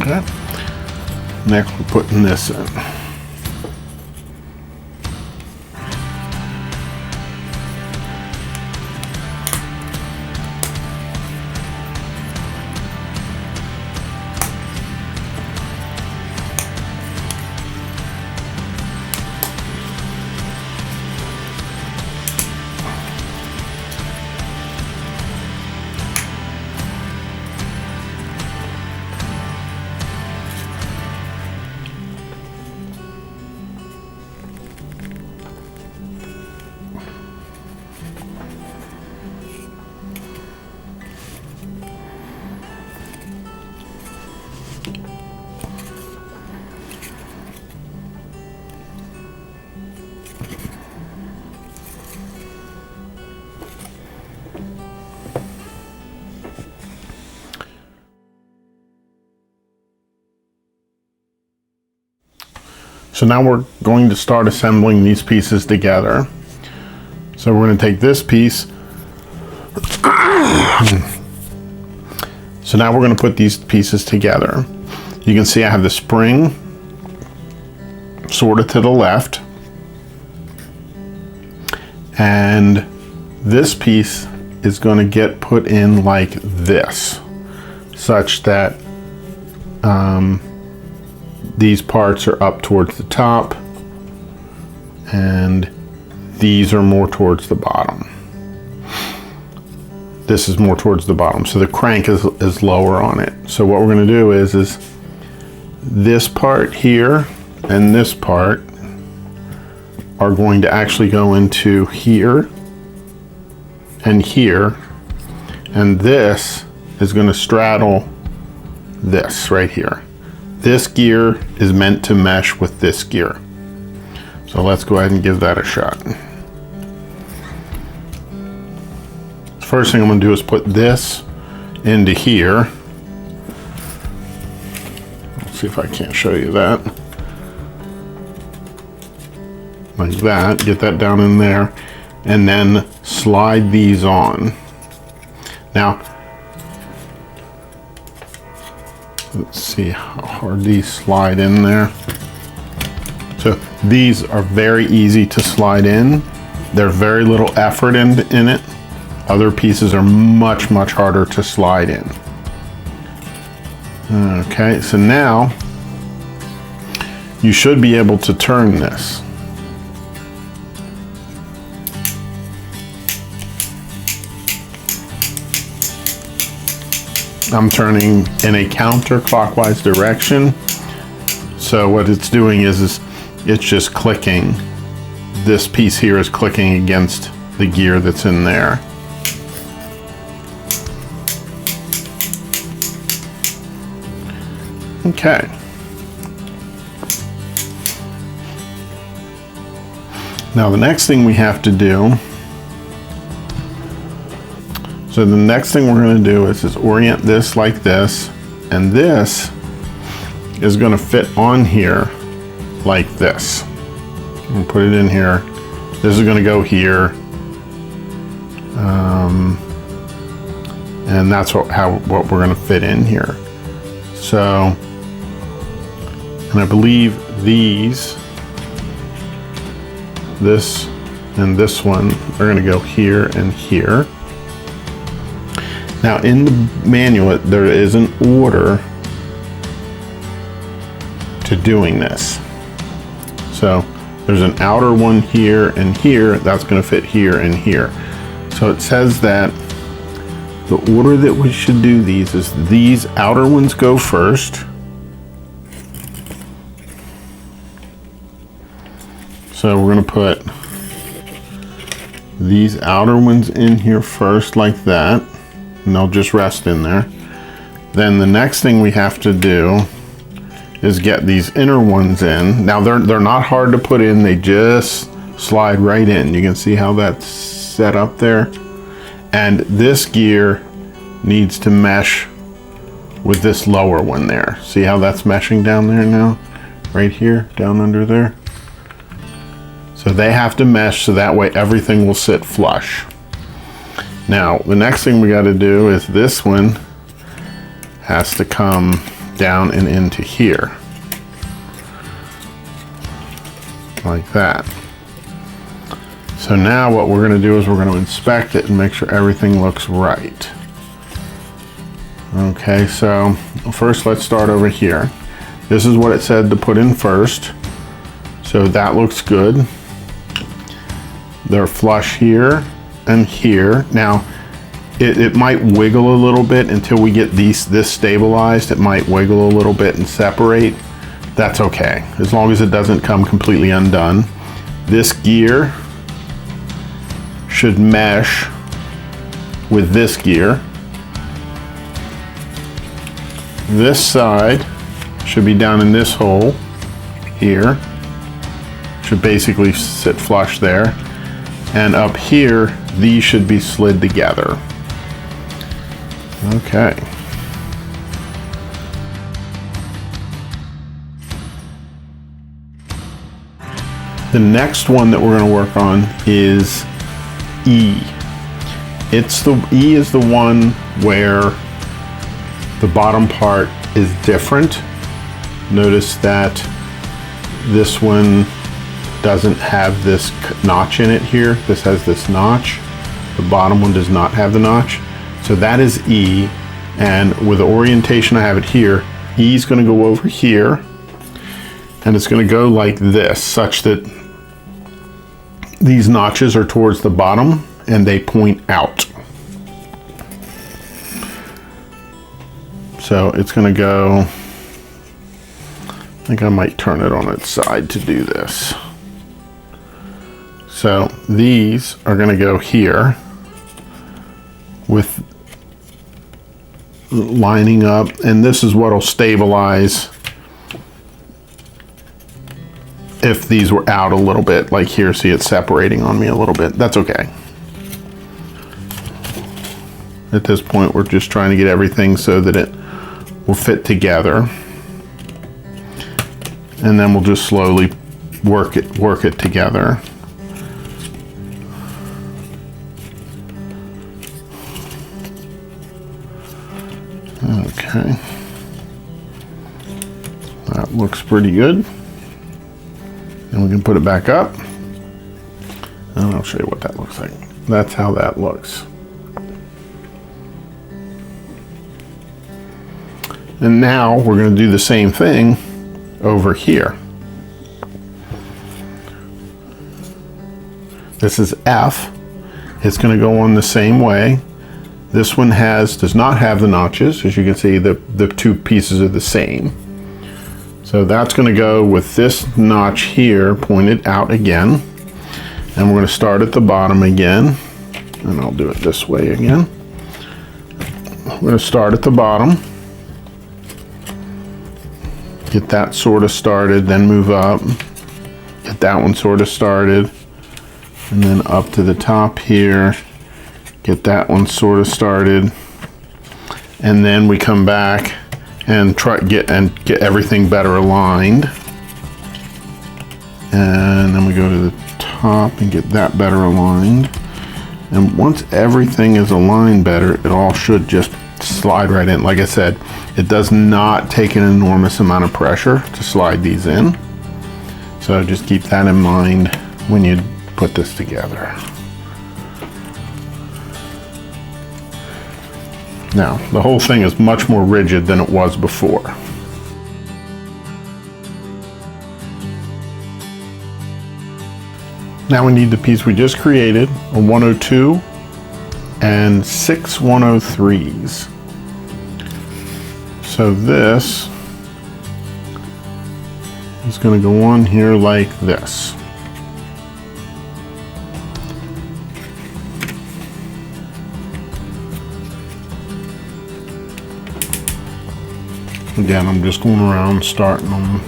Okay. Next we're putting this in. So now we're going to start assembling these pieces together. So we're going to take this piece. So now we're going to put these pieces together. You can see I have the spring sort of to the left. And this piece is going to get put in like this, such that these parts are up towards the top and these are more towards the bottom. This is more towards the bottom, so the crank is lower on it. So what we're going to do is this part here and this part are going to actually go into here and here, and this is going to straddle this right here. This gear is meant to mesh with this gear. So let's go ahead and give that a shot. First thing I'm going to do is put this into here. Let's see if I can't show you that. Like that, get that down in there, and then slide these on. Now, let's see how hard these slide in there. So these are very easy to slide in. There's very little effort in it. Other pieces are much, much harder to slide in. Okay, so now you should be able to turn this. I'm turning in a counterclockwise direction. So what it's doing is it's just clicking. This piece here is clicking against the gear that's in there. Okay. Now the next thing we have to do, so the next thing we're going to do is orient this like this, and this is going to fit on here like this. We'll put it in here. This is going to go here, and that's what we're going to fit in here. So, and I believe these, this and this one are going to go here and here. Now in the manual, there is an order to doing this. So there's an outer one here and here, that's going to fit here and here. So it says that the order that we should do these is these outer ones go first. So we're going to put these outer ones in here first like that, and they'll just rest in there. Then the next thing we have to do is get these inner ones in. Now they're not hard to put in, they just slide right in. You can see how that's set up there. And this gear needs to mesh with this lower one there. See how that's meshing down there now? Right here, down under there. So they have to mesh so that way everything will sit flush. Now, the next thing we got to do is this one has to come down and into here. Like that. So now what we're going to do is we're going to inspect it and make sure everything looks right. Okay, so first let's start over here. This is what it said to put in first. So that looks good. They're flush here and here. Now, it might wiggle a little bit until we get this stabilized. It might wiggle a little bit and separate. That's okay, as long as it doesn't come completely undone. This gear should mesh with this gear. This side should be down in this hole here. Should basically sit flush there. And up here, these should be slid together. Okay. The next one that we're going to work on is E. E is the one where the bottom part is different. Notice that this one doesn't have this notch in it here. This has this notch. The bottom one does not have the notch. So that is E, and with the orientation I have it here, E is going to go over here, and it's going to go like this, such that these notches are towards the bottom and they point out. So it's going to go, I think I might turn it on its side to do this. So these are going to go here with lining up, and this is what will stabilize if these were out a little bit, like here. See, it's separating on me a little bit. That's okay. At this point, we're just trying to get everything so that it will fit together, and then we'll just slowly work it together. Okay, that looks pretty good. And we can put it back up, and I'll show you what that looks like. That's how that looks. And now we're going to do the same thing over here. This is F. It's going to go on the same way. This one does not have the notches. As you can see, the two pieces are the same. So that's going to go with this notch here pointed out again. And we're going to start at the bottom again. And I'll do it this way again. We're going to start at the bottom. Get that sort of started, then move up. Get that one sort of started. And then up to the top here. Get that one sort of started. And then we come back and try get everything better aligned. And then we go to the top and get that better aligned. And once everything is aligned better, it all should just slide right in. Like I said, it does not take an enormous amount of pressure to slide these in. So just keep that in mind when you put this together. Now, the whole thing is much more rigid than it was before. Now we need the piece we just created, a 102 and 6 103s. So this is going to go on here like this. Again, I'm just going around starting them.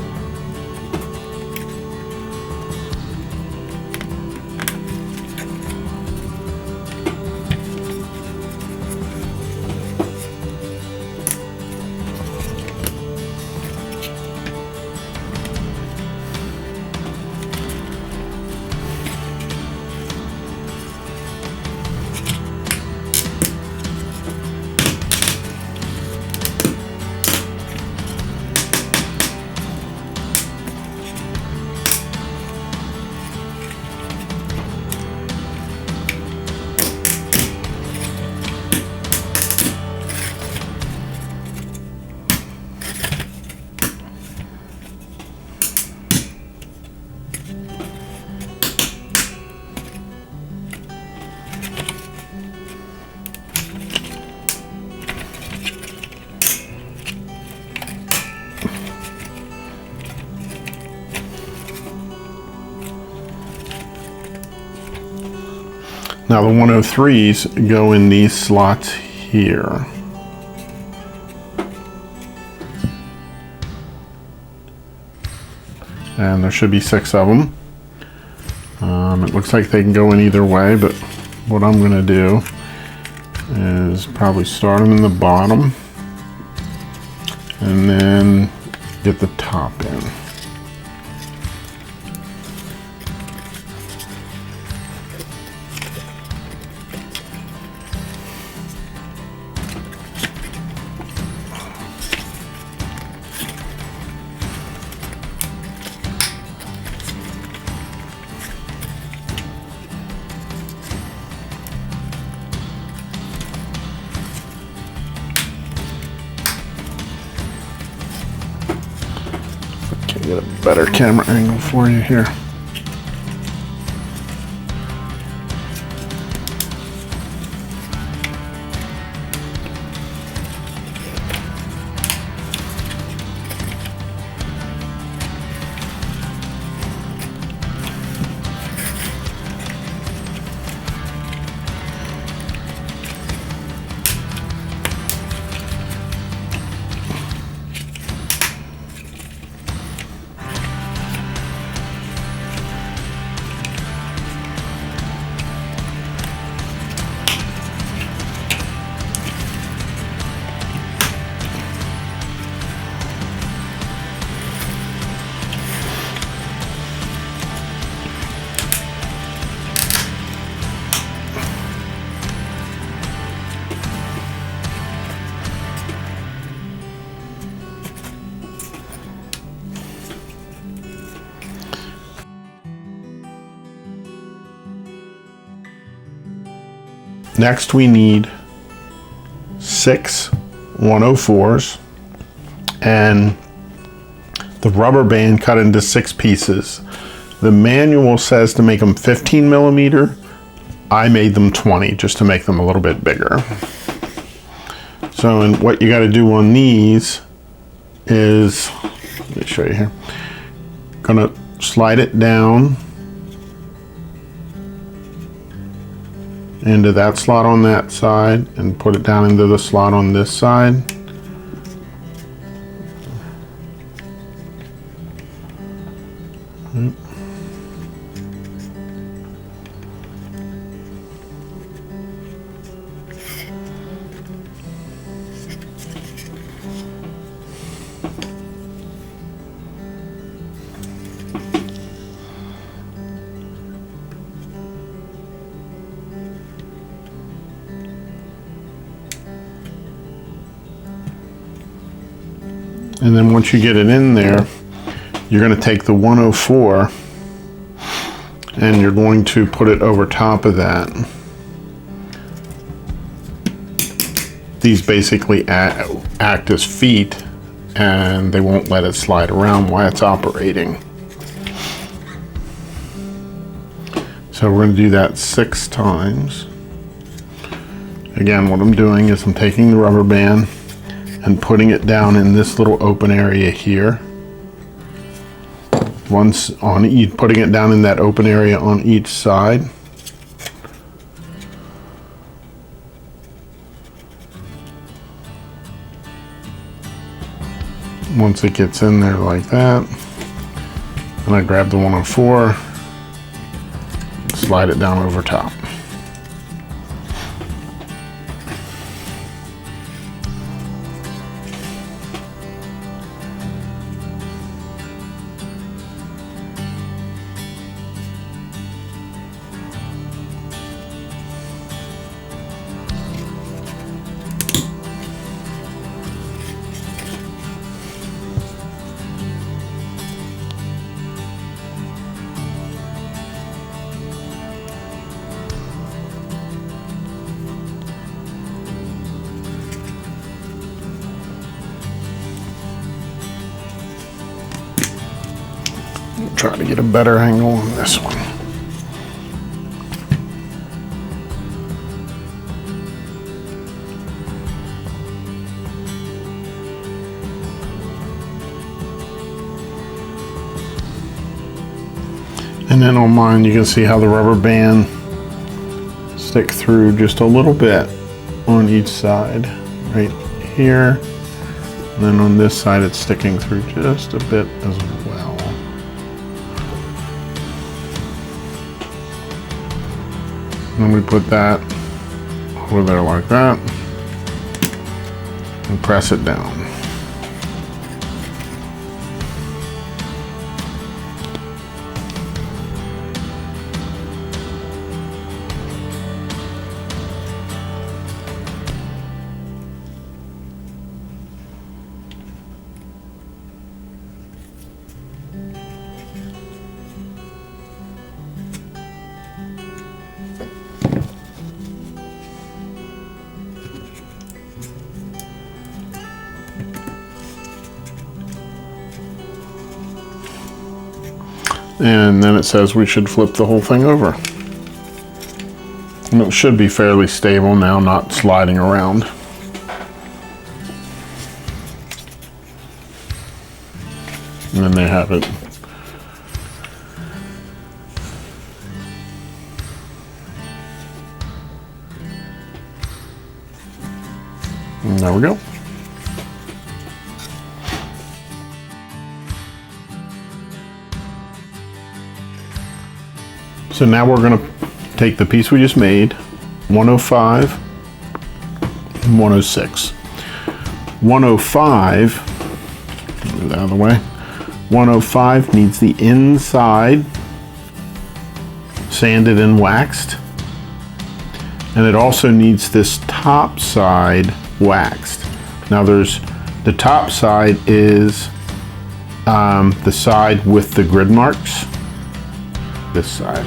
Now the 103s go in these slots here. And there should be 6 of them. It looks like they can go in either way, but what I'm going to do is probably start them in the bottom and then get the top in. Get a better camera angle for you here. Next we need 6 104s and the rubber band cut into 6 pieces. The manual says to make them 15 millimeter. I made them 20 just to make them a little bit bigger. So and what you got to do on these is, let me show you here. Gonna slide it down into that slot on that side and put it down into the slot on this side. And then once you get it in there, you're going to take the 104 and you're going to put it over top of that. These basically act as feet and they won't let it slide around while it's operating. So we're going to do that 6 times. Again, what I'm doing is I'm taking the rubber band and putting it down in this little open area here. Once on each, putting it down in that open area on each side. Once it gets in there like that, and I grab the 104, slide it down over top. Try to get a better angle on this one. And then on mine, you can see how the rubber band stick through just a little bit on each side, right here. And then on this side, it's sticking through just a bit as well. And then we put that over there like that and press it down. And then it says we should flip the whole thing over. And it should be fairly stable now, not sliding around. And then they have it. And there we go. So now we're going to take the piece we just made, 105 and 106. 105, move that out of the way. 105 needs the inside sanded and waxed. And it also needs this top side waxed. Now the top side is the side with the grid marks, this side.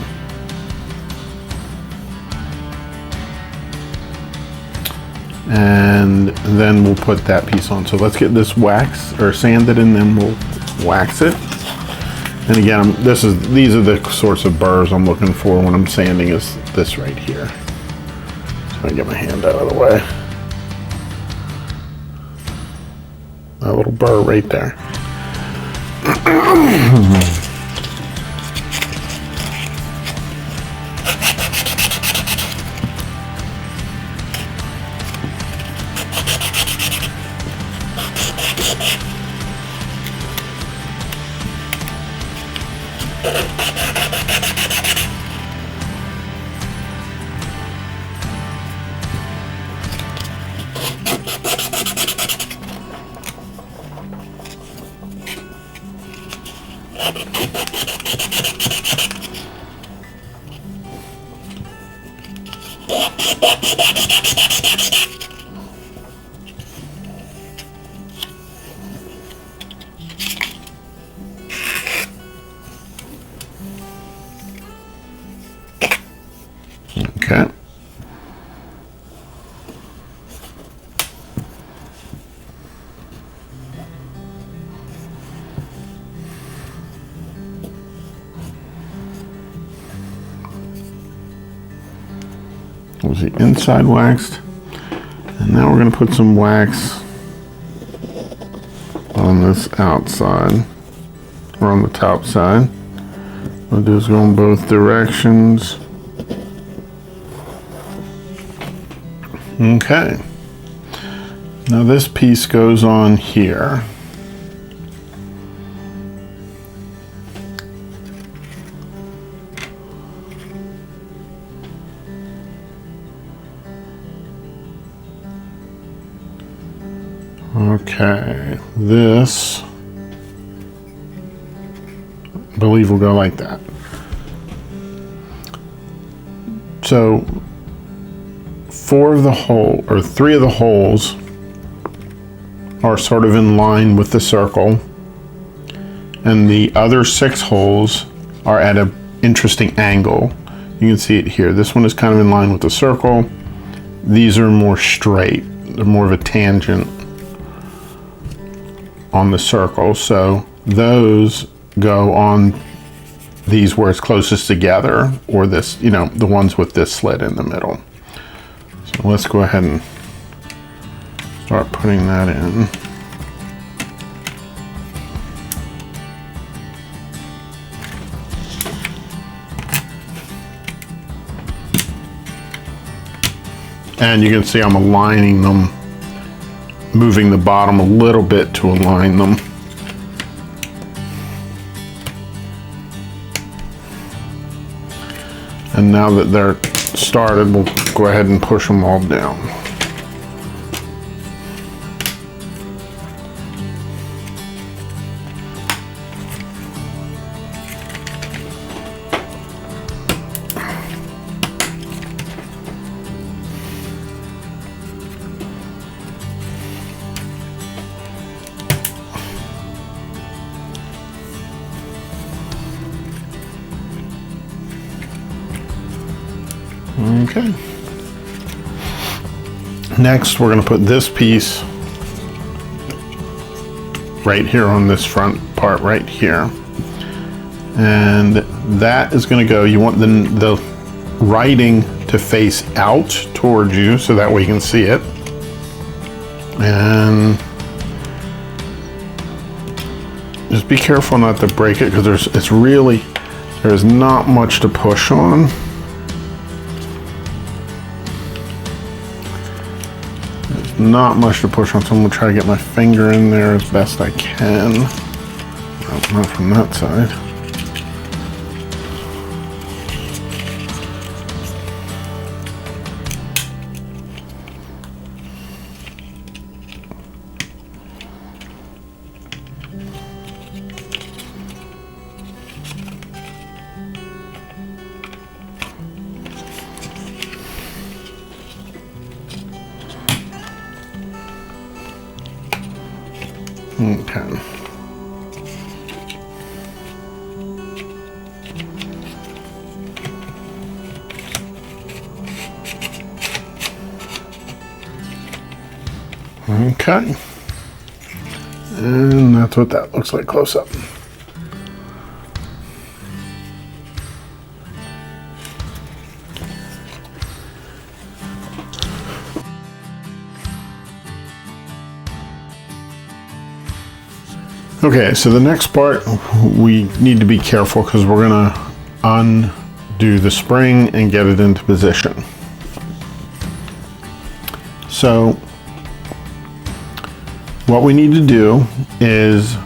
And then we'll put that piece on. So let's get this waxed or sanded and then we'll wax it. And again, these are the sorts of burrs I'm looking for when I'm sanding, is this right here. So I get my hand out of the way. That little burr right there. Okay. Was the inside waxed? And now we're going to put some wax on this outside, or on the top side. What I'll do is go in both directions. Okay. Now this piece goes on here. Okay, this, I believe, will go like that. So 3 of the holes are sort of in line with the circle, and the other 6 holes are at an interesting angle. You can see it here. This one is kind of in line with the circle. These are more straight. They're more of a tangent on the circle, so those go on these where it's closest together, or this, you know, the ones with this slit in the middle. So let's go ahead and start putting that in. And you can see I'm aligning them, moving the bottom a little bit to align them. And now that they're started, we'll go ahead and push them all down. Okay. Next, we're going to put this piece right here on this front part right here. And that is going to go, you want the writing to face out towards you so that way you can see it. And just be careful not to break it because there's not much to push on. Not much to push on, so I'm going to try to get my finger in there as best I can. No, not from that side. Okay. Okay. And that's what that looks like close up. Okay, so the next part, we need to be careful because we're going to undo the spring and get it into position. So what we need to do is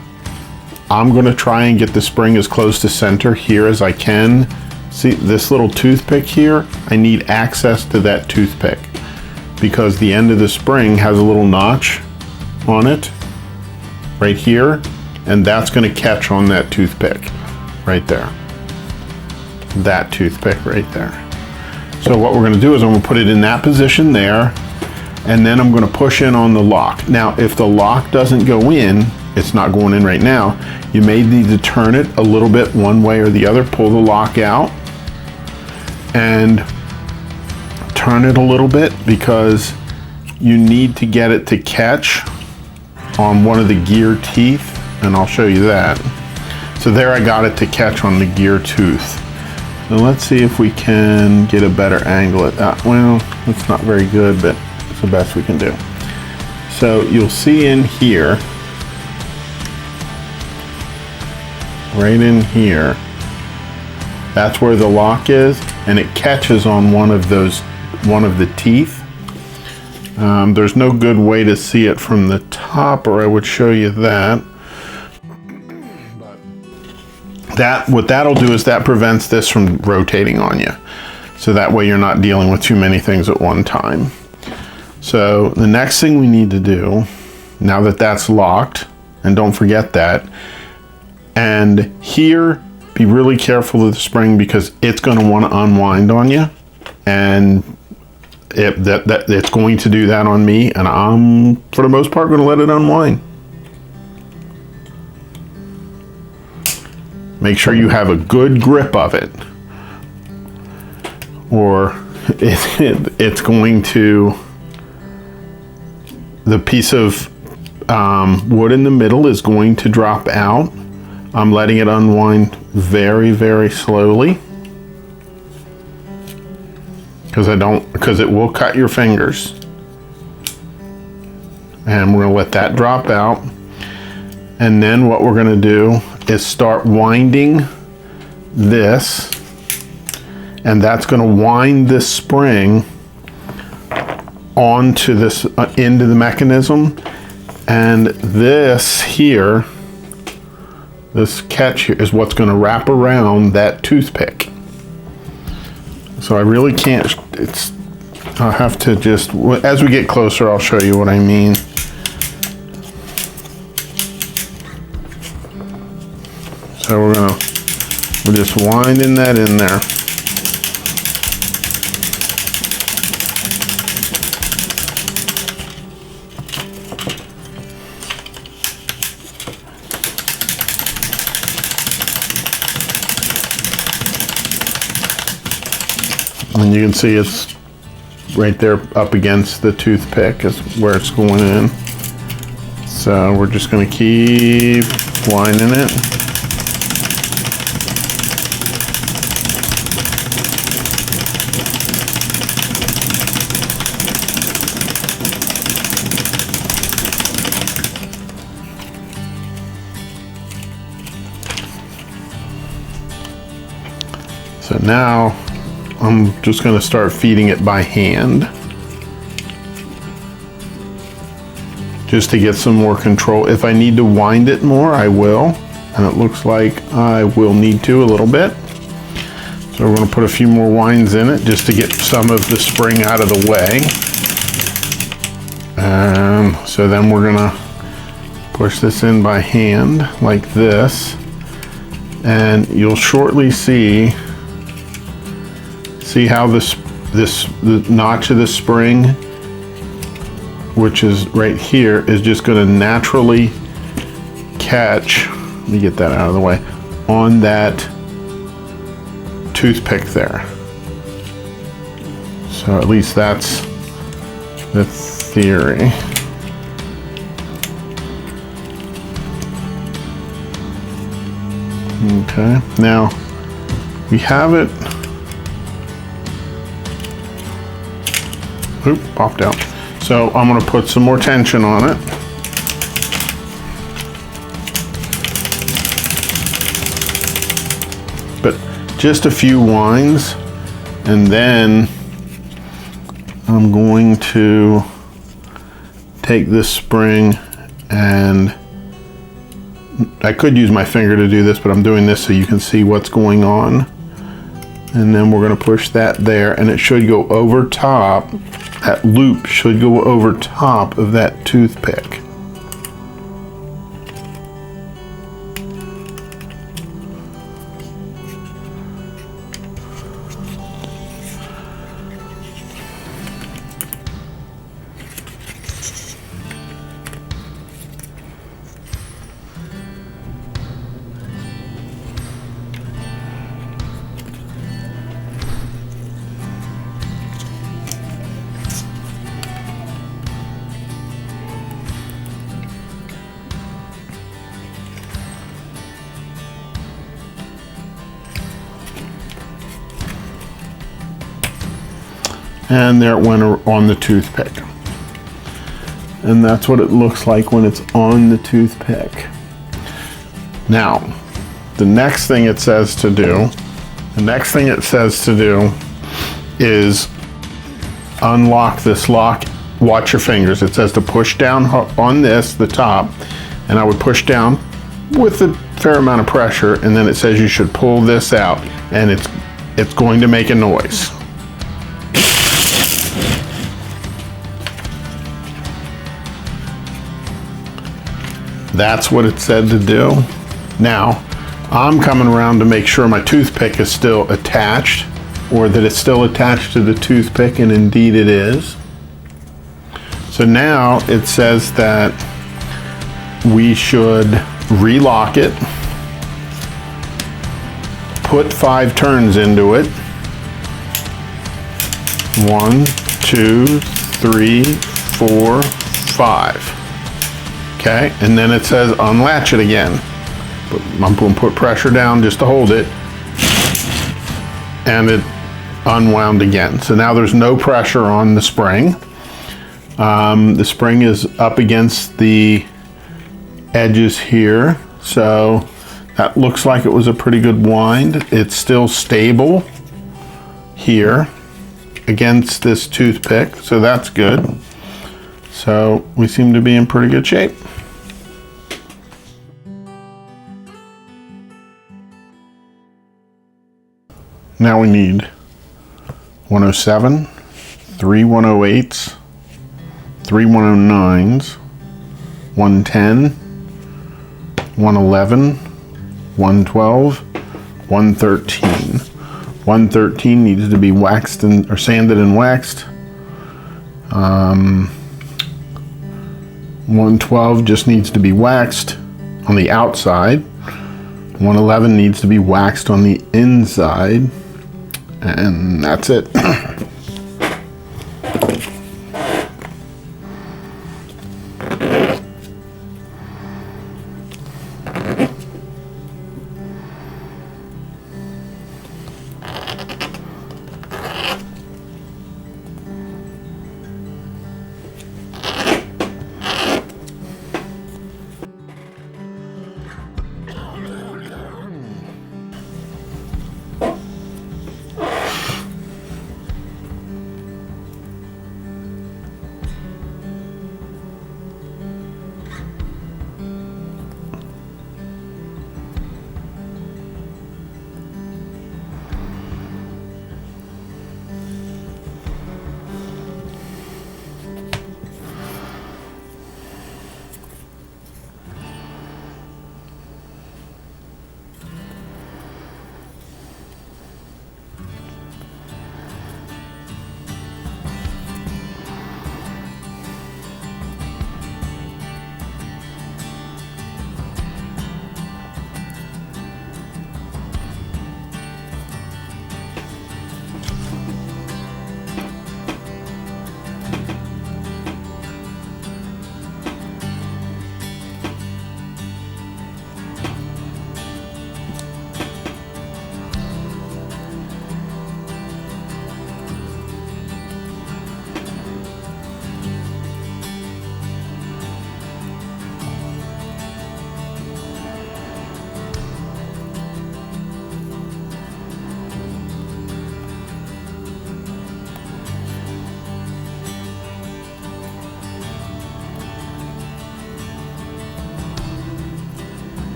I'm going to try and get the spring as close to center here as I can. See this little toothpick here? I need access to that toothpick because the end of the spring has a little notch on it right here. And that's going to catch on that toothpick right there. That toothpick right there. So what we're going to do is I'm going to put it in that position there, and then I'm going to push in on the lock. Now, if the lock doesn't go in, it's not going in right now, you may need to turn it a little bit one way or the other, pull the lock out, and turn it a little bit because you need to get it to catch on one of the gear teeth. And I'll show you that. So there I got it to catch on the gear tooth. So let's see if we can get a better angle at that. Well, it's not very good, but it's the best we can do. So you'll see in here, right in here, that's where the lock is, and it catches on one of the teeth. There's no good way to see it from the top, or I would show you that. What that'll do is that prevents this from rotating on you. So that way you're not dealing with too many things at one time. So the next thing we need to do, now that that's locked, and don't forget that, and here, be really careful of the spring because it's going to want to unwind on you. And it's going to do that on me, and I'm, for the most part, going to let it unwind. Make sure you have a good grip of it, or it's going to, the piece of wood in the middle is going to drop out. I'm letting it unwind very, very slowly because it will cut your fingers. And we're going to let that drop out. And then what we're going to do is start winding this, and that's going to wind this spring onto this into the mechanism, and this here, this catch here, is what's going to wrap around that toothpick. So I really can't, I'll have to just, as we get closer, I'll show you what I mean. So we're just winding that in there. And you can see it's right there up against the toothpick is where it's going in. So we're just going to keep winding it. So now I'm just going to start feeding it by hand, just to get some more control. If I need to wind it more, I will, and it looks like I will need to a little bit. So we're going to put a few more winds in it just to get some of the spring out of the way. And so then we're going to push this in by hand like this, and you'll shortly see how the notch of the spring, which is right here, is just going to naturally catch, let me get that out of the way, on that toothpick there. So at least that's the theory. Okay, now we have it. Oop, popped out. So I'm going to put some more tension on it. But just a few winds, and then I'm going to take this spring, and I could use my finger to do this, but I'm doing this so you can see what's going on. And then we're going to push that there, and it should go over top. That loop should go over top of that toothpick. And there it went on the toothpick. And that's what it looks like when it's on the toothpick. Now, the next thing it says to do, is unlock this lock. Watch your fingers. It says to push down on this, the top, and I would push down with a fair amount of pressure, and then it says you should pull this out, and it's going to make a noise. That's what it said to do. Now, I'm coming around to make sure my toothpick is still attached, or that it's still attached to the toothpick, and indeed it is. So now it says that we should relock it, put 5 turns into it. 1, 2, 3, 4, 5. Okay, and then it says unlatch it again. But I'm going to put pressure down just to hold it, and it unwound again. So now there's no pressure on the spring. The spring is up against the edges here, so that looks like it was a pretty good wind. It's still stable here. against this toothpick, so that's good. So we seem to be in pretty good shape. Now we need 107, 3 108s, 3 109s, 110, 111, 112, 113. 113 needs to be waxed and or sanded and waxed. 112 just needs to be waxed on the outside. 111 needs to be waxed on the inside. And that's it.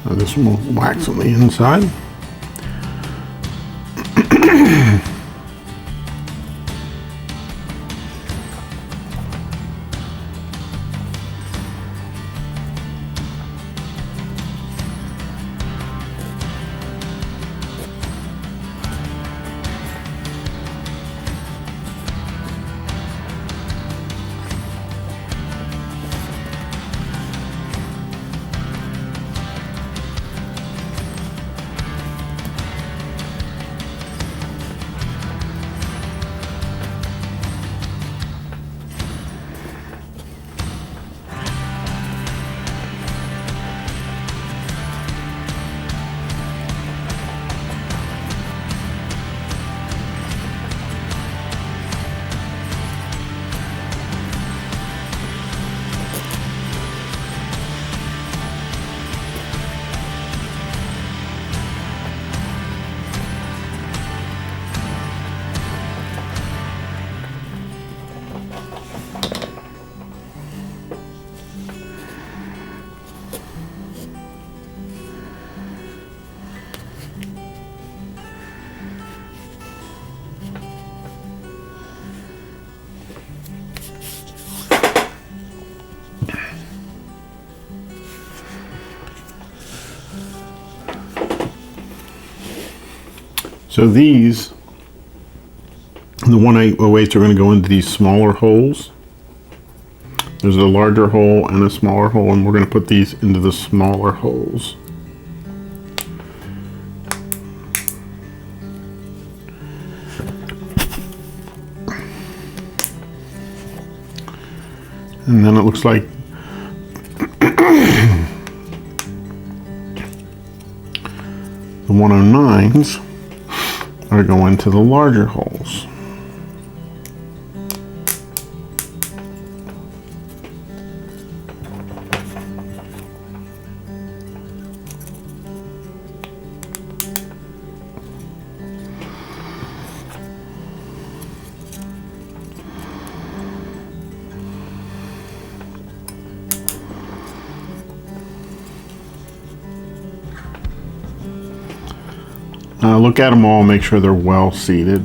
Now this one will wax on the inside. So these, the 1/8 are going to go into these smaller holes. There's a larger hole and a smaller hole, and we're going to put these into the smaller holes. And then it looks like the 109s are going to the larger holes. Look at them all, make sure they're well seated.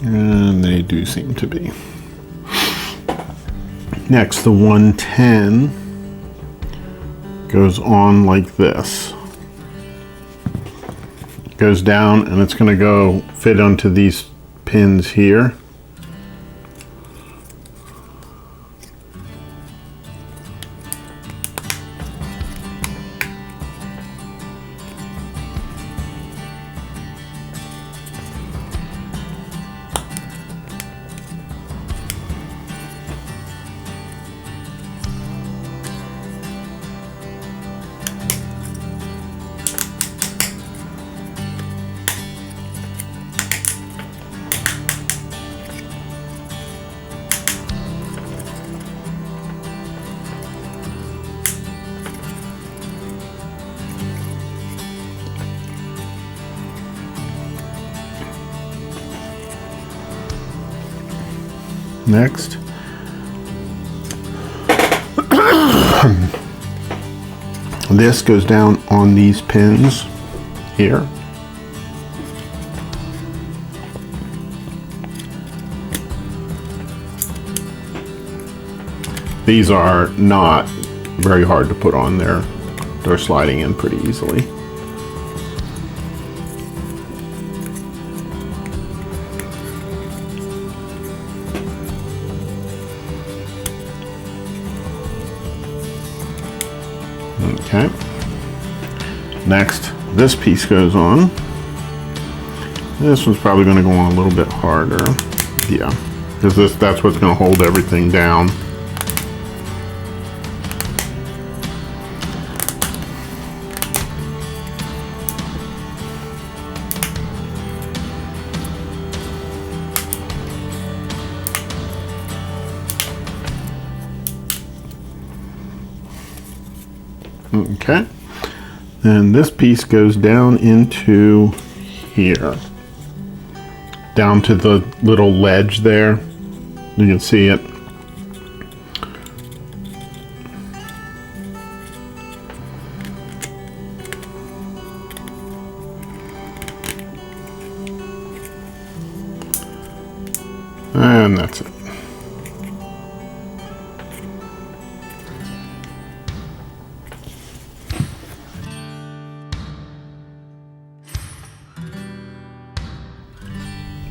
And they do seem to be. Next, the 110 goes on like this. Goes down, and it's going to go fit onto these pins here. Next, this goes down on these pins here. These are not very hard to put on there. They're sliding in pretty easily. Okay. Next, this piece goes on. This one's probably going to go on a little bit harder. Yeah, because that's what's going to hold everything down. Okay, then this piece goes down into here, down to the little ledge there. You can see it. And that's it.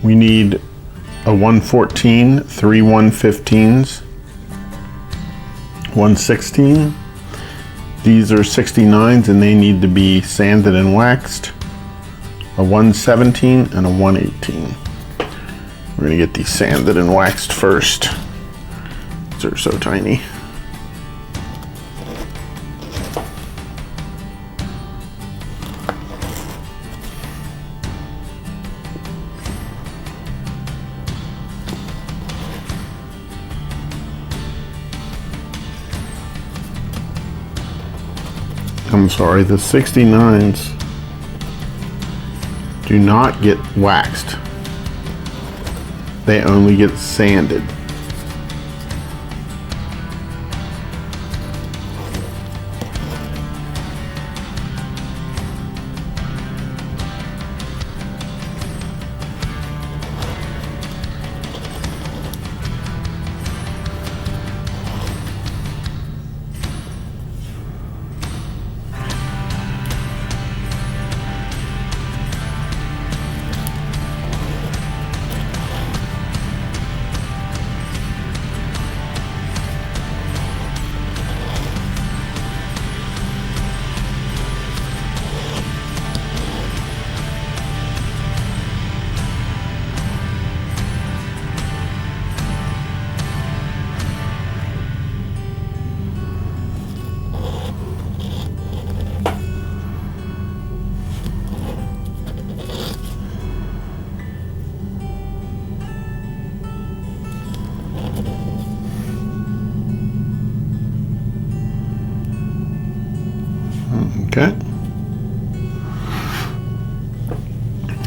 We need a 114, 3 115s, 116. These are 69s and they need to be sanded and waxed. A 117 and a 118. We're gonna get these sanded and waxed first. They're so tiny. I'm sorry, the 69s do not get waxed. They only get sanded.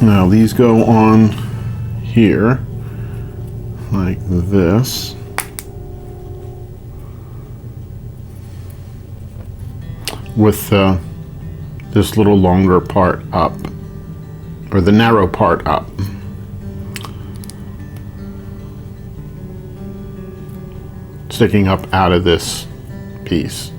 Now these go on here like this. With this little longer part up, or the narrow part up. Sticking up out of this piece.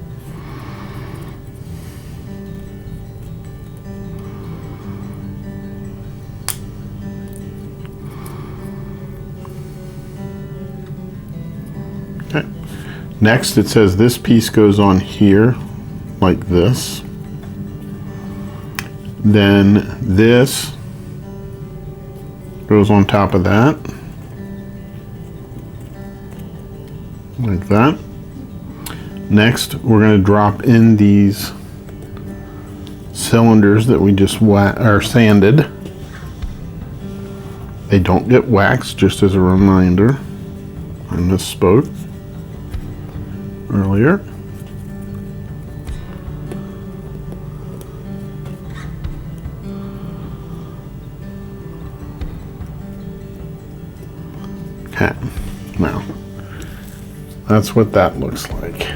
Okay. Next, it says this piece goes on here like this. Then this goes on top of that, like that. Next, we're going to drop in these cylinders that we just sanded. They don't get waxed, just as a reminder. I misspoke earlier. Okay, now that's what that looks like.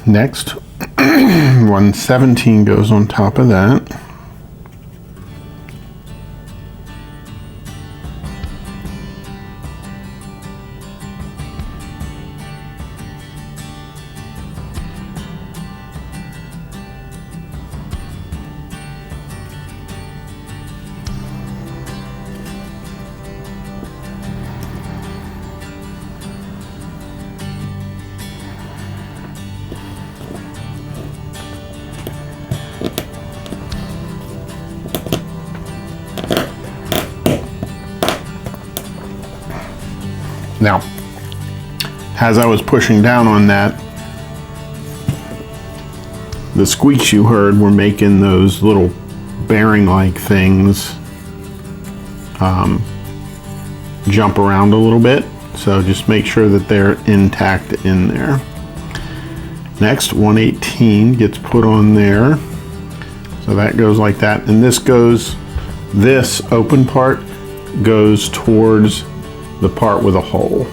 Next, 117 goes on top of that. Now, as I was pushing down on that, the squeaks you heard were making those little bearing-like things jump around a little bit. So just make sure that they're intact in there. Next, 118 gets put on there. So that goes like that. And this open part goes towards the part with a hole.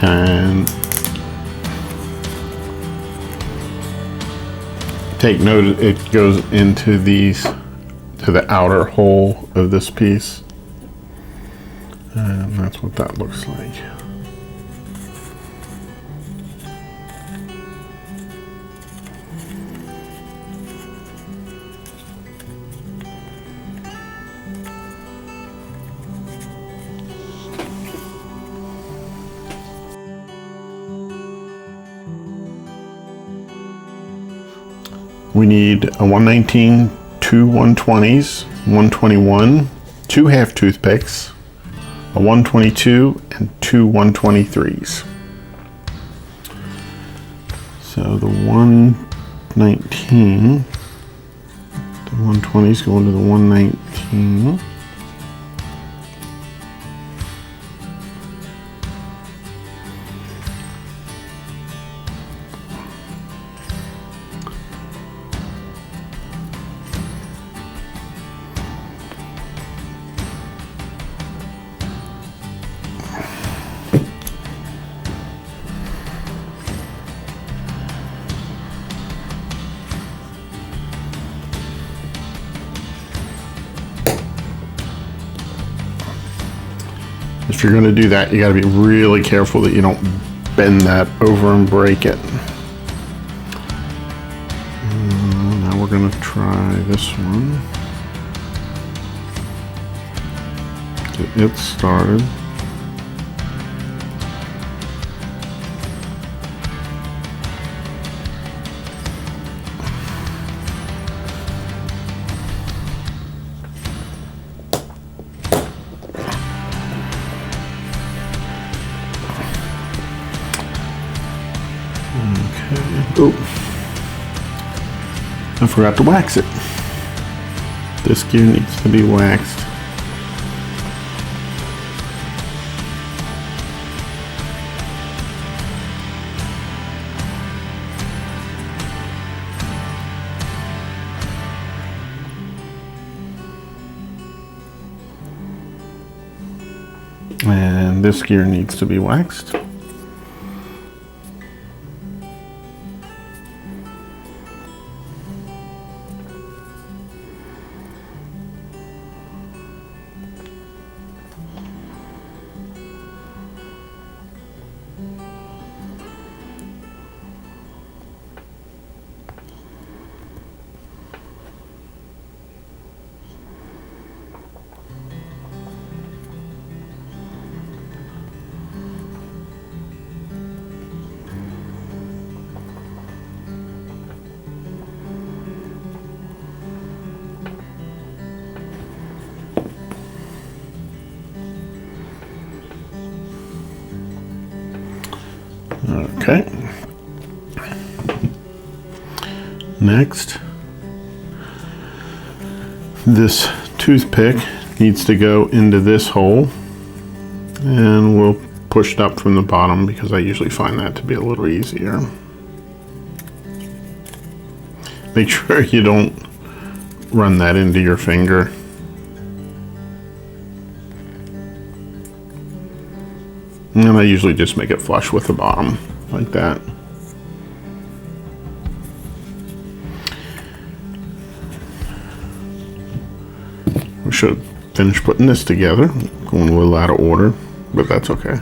And take note, it goes into to the outer hole of this piece. And that's what that looks like. We need a 119, two 120s, 121, two half toothpicks, a 122, and two 123s. So the 119, the 120s go into the 119. If you're going to do that, you got to be really careful that you don't bend that over and break it. Now we're going to try this one. Get it started. I forgot to wax it. This gear needs to be waxed. And this gear needs to be waxed. Okay. Next, this toothpick needs to go into this hole, and we'll push it up from the bottom because I usually find that to be a little easier. Make sure you don't run that into your finger. And I usually just make it flush with the bottom, like that. We should have finished putting this together. Going a little out of order, but that's okay.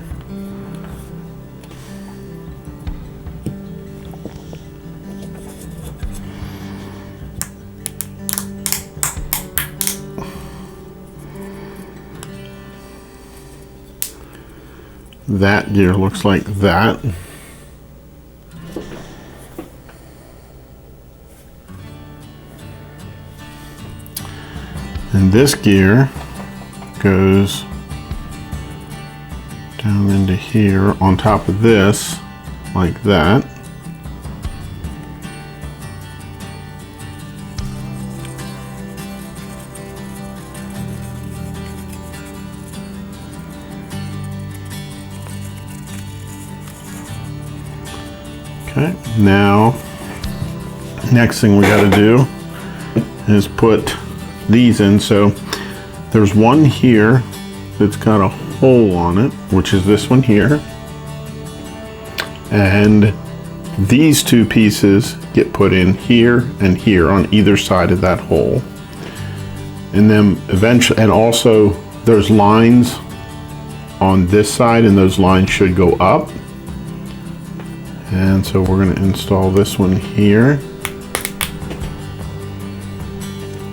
That gear looks like that. And this gear goes down into here on top of this, like that. Okay, now next thing we got to do is put these in. So there's one here that's got a hole on it, which is this one here, and these two pieces get put in here and here on either side of that hole. And then eventually, and also there's lines on this side, and those lines should go up. And so we're going to install this one here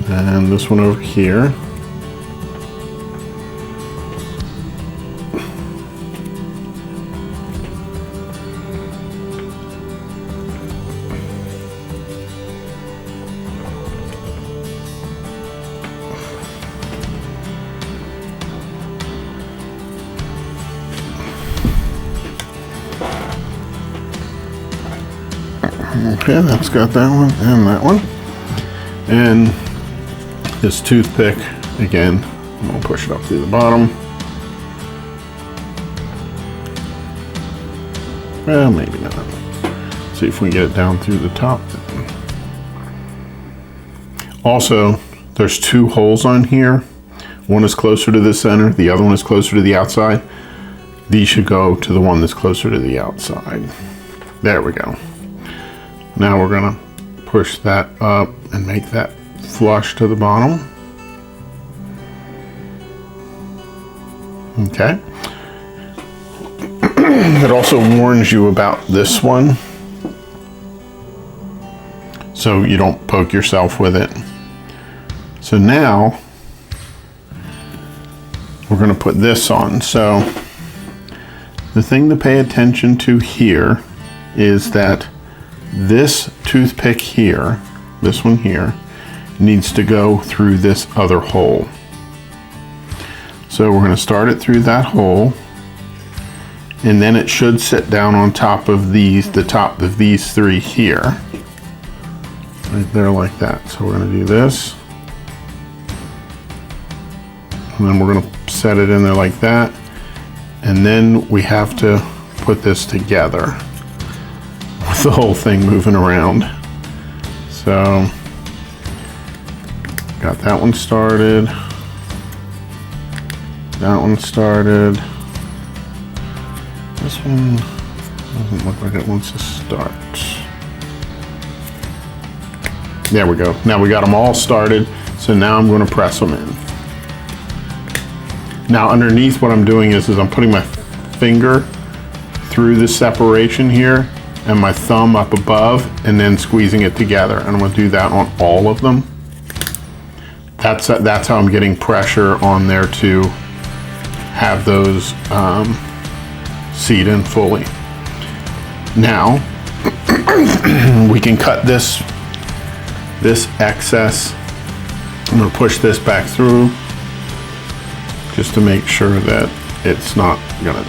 and this one over here. Okay, that's got that one and that one. And this toothpick, again, we'll push it up through the bottom. Well, maybe not. See if we can get it down through the top. Also, there's two holes on here. One is closer to the center, the other one is closer to the outside. These should go to the one that's closer to the outside. There we go. Now we're gonna push that up and make that flush to the bottom. Okay. It also warns you about this one, so you don't poke yourself with it. So now we're gonna put this on. So the thing to pay attention to here is that this toothpick here, this one here, needs to go through this other hole. So we're going to start it through that hole, and then it should sit down on top of these, the top of these three here, right there like that. So we're going to do this. And then we're going to set it in there like that. And then we have to put this together with the whole thing moving around. So got that one started. That one started. This one doesn't look like it wants to start. There we go. Now we got them all started. So now I'm going to press them in. Now underneath what I'm doing is I'm putting my finger through the separation here and my thumb up above and then squeezing it together. And I'm going to do that on all of them. That's how I'm getting pressure on there to have those seat in fully. Now we can cut this excess. I'm going to push this back through just to make sure that it's not going to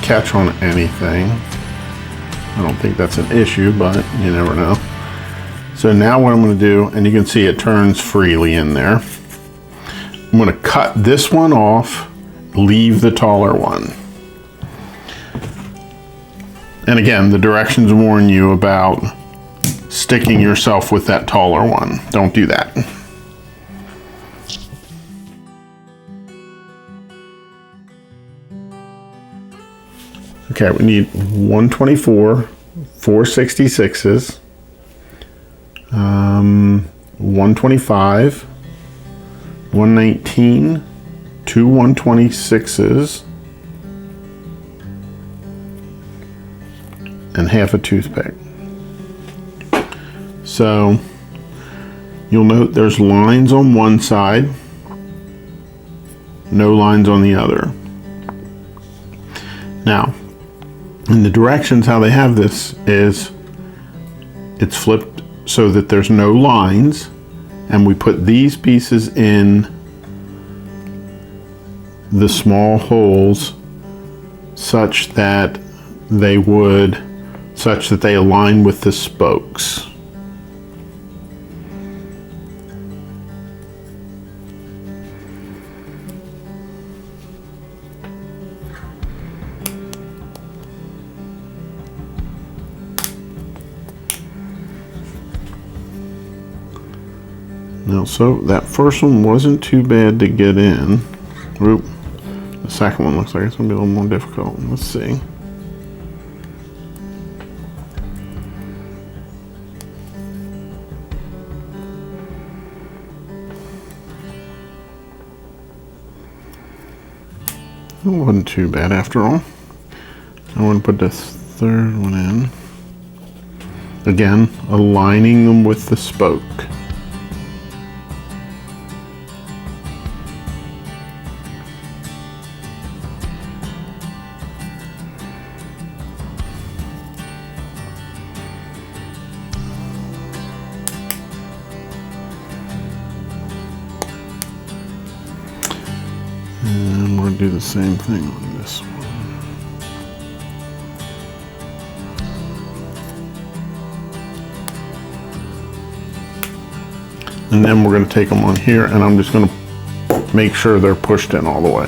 catch on anything. I don't think that's an issue, but you never know. So now what I'm going to do, and you can see it turns freely in there. I'm going to cut this one off, leave the taller one. And again, the directions warn you about sticking yourself with that taller one. Don't do that. Okay, we need 124, 466s, 125, 119, two 126s, and half a toothpick. So you'll note there's lines on one side, no lines on the other. Now, in the directions, how they have this is it's flipped so that there's no lines, and we put these pieces in the small holes such that they align with the spokes. Now, so that first one wasn't too bad to get in. Oop. The second one looks like it's going to be a little more difficult. Let's see. It wasn't too bad after all. I want to put the third one in. Again, aligning them with the spoke. And we're going to do the same thing on this one. And then we're going to take them on here, and I'm just going to make sure they're pushed in all the way.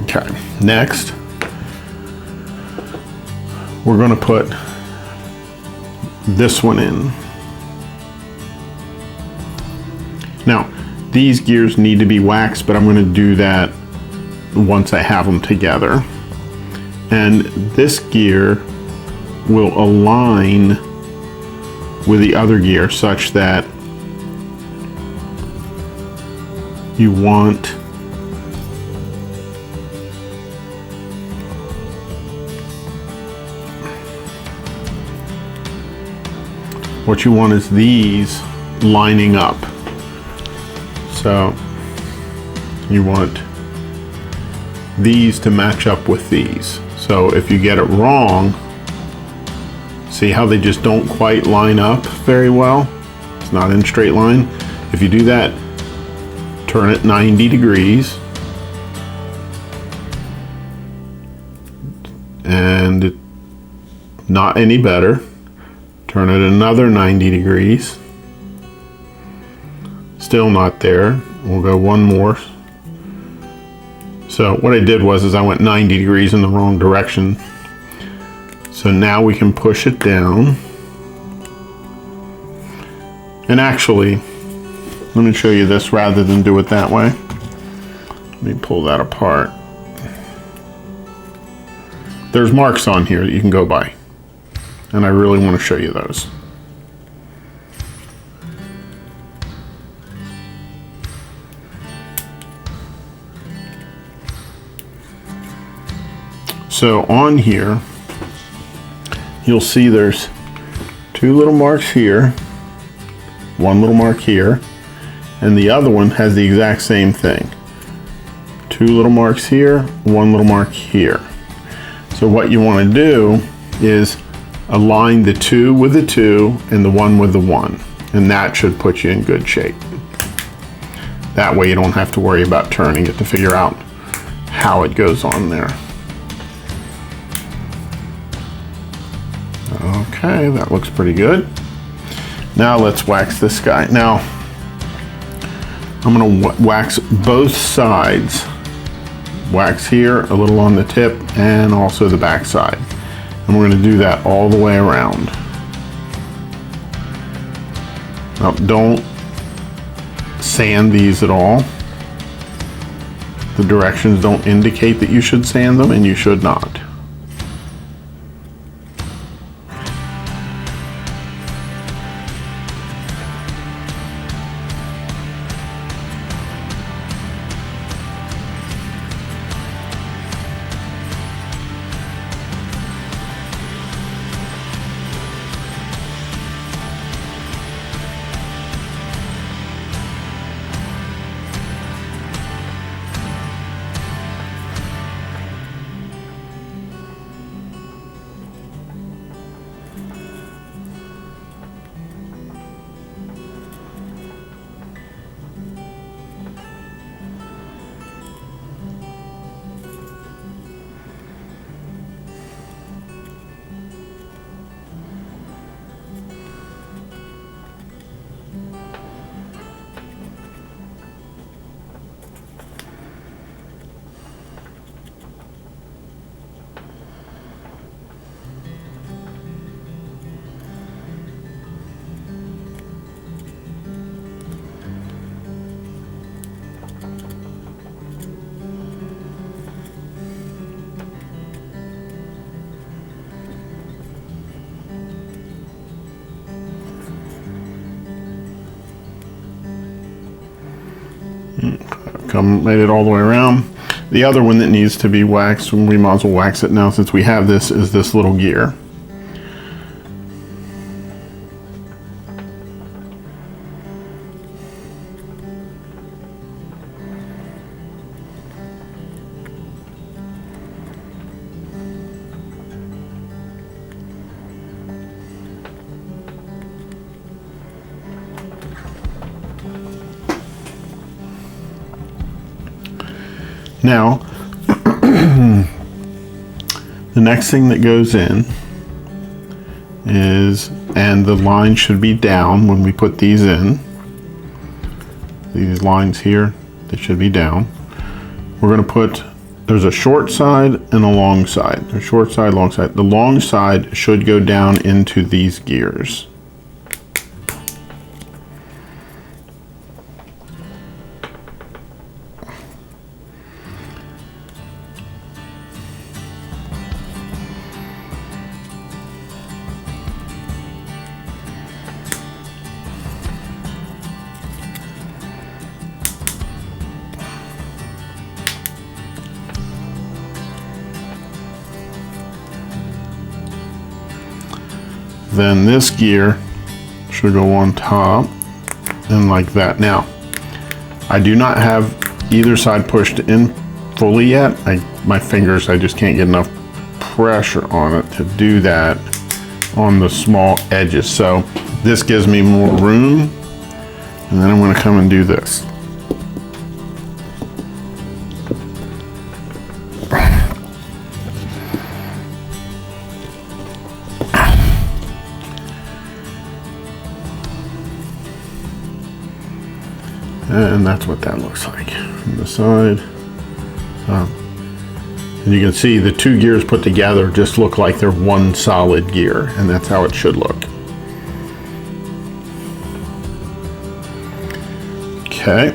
Okay, next, we're going to put this one in. Now, these gears need to be waxed, but I'm going to do that once I have them together. And this gear will align with the other gear such that you want is these lining up. So you want these to match up with these. So if you get it wrong, see how they just don't quite line up very well? It's not in a straight line. If you do that, turn it 90 degrees and it, not any better. Turn it another 90 degrees. Still not there. We'll go one more. So what I did was I went 90 degrees in the wrong direction. So now we can push it down. And actually, let me show you this rather than do it that way. Let me pull that apart. There's marks on here that you can go by, and I really want to show you those. So on here, you'll see there's two little marks here, one little mark here, and the other one has the exact same thing. Two little marks here, one little mark here. So what you want to do is align the 2 with the 2 and the 1 with the 1, and that should put you in good shape. That way you don't have to worry about turning it to figure out how it goes on there. Okay, that looks pretty good. Now let's wax this guy. Now I'm going to wax both sides. Wax here, a little on the tip, and also the back side. And we're going to do that all the way around. Now don't sand these at all. The directions don't indicate that you should sand them, and you should not. Made it all the way around. The other one that needs to be waxed, we might as well wax it now since we have this, is this little gear. Now, the next thing that goes in is, and the line should be down when we put these in. These lines here, they should be down. We're going to put, there's a short side and a long side. There's short side, long side. The long side should go down into these gears. Then this gear should go on top and like that. Now, I do not have either side pushed in fully yet. My fingers, I just can't get enough pressure on it to do that on the small edges. So this gives me more room, and then I'm going to come and do this. And that's what that looks like from the side. And you can see the two gears put together just look like they're one solid gear, and that's how it should look. Okay,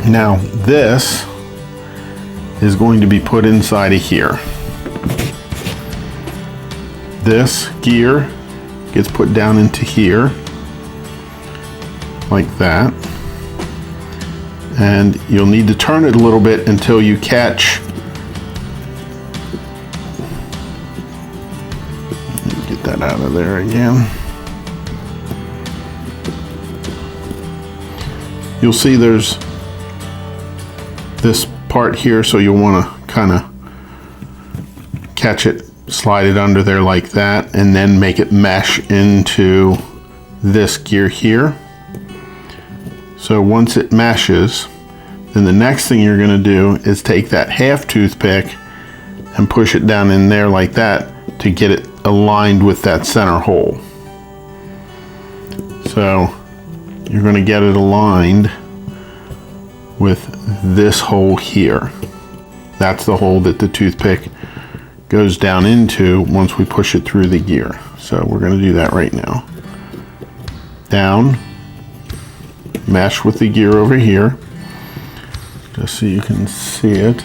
now this is going to be put inside of here. This gear gets put down into here, like that. And you'll need to turn it a little bit until you catch. Get that out of there again. You'll see there's this part here, so you'll want to kind of catch it, slide it under there like that, and then make it mesh into this gear here. So once it meshes, then the next thing you're going to do is take that half toothpick and push it down in there like that to get it aligned with that center hole. So you're going to get it aligned with this hole here. That's the hole that the toothpick goes down into once we push it through the gear. So we're going to do that right now. Down, mesh with the gear over here, just so you can see it.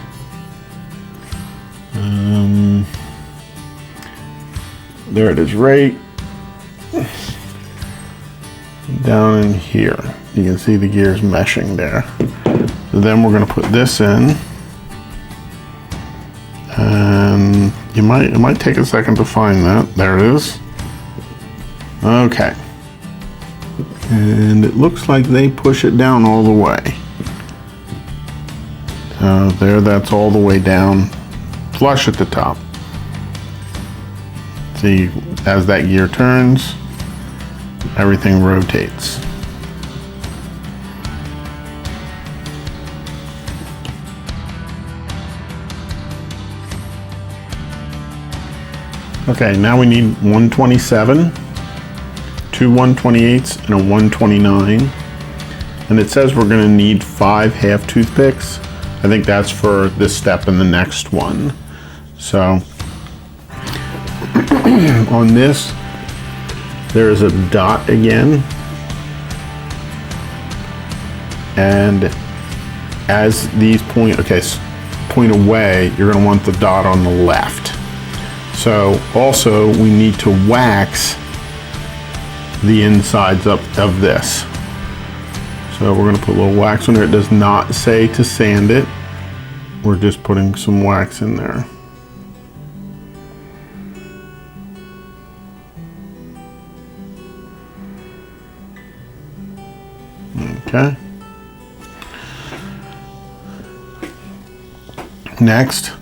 There it is, right down in here. You can see the gears meshing there. So then we're going to put this in, and it might take a second to find that. There it is. Okay. And it looks like they push it down all the way. There, that's all the way down, flush at the top. See, as that gear turns, everything rotates. Okay, now we need 127. Two 128s and a 129, and it says we're going to need 5 half toothpicks. I think that's for this step and the next one. So on this, there is a dot again, and as these point away, you're going to want the dot on the left. So also we need to wax the insides up of this. So we're going to put a little wax on there. It does not say to sand it. We're just putting some wax in there. Okay. Next,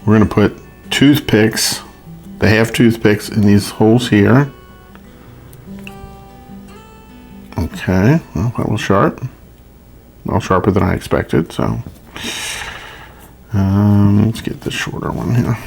we're going to put toothpicks, the half toothpicks in these holes here. Okay, well, that was sharp. Well, sharper than I expected, so let's get the shorter one here.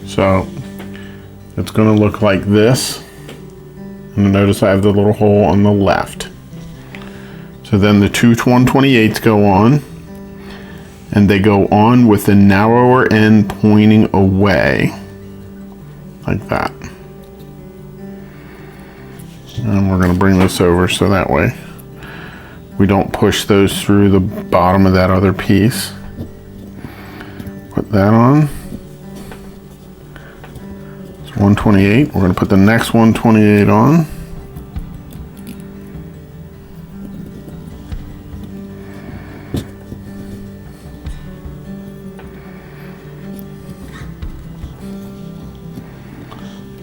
So it's going to look like this. And notice I have the little hole on the left. So then the two 128s go on, and they go on with the narrower end pointing away, like that. And we're going to bring this over so that way we don't push those through the bottom of that other piece. Put that on. 128. We're going to put the next 128 on.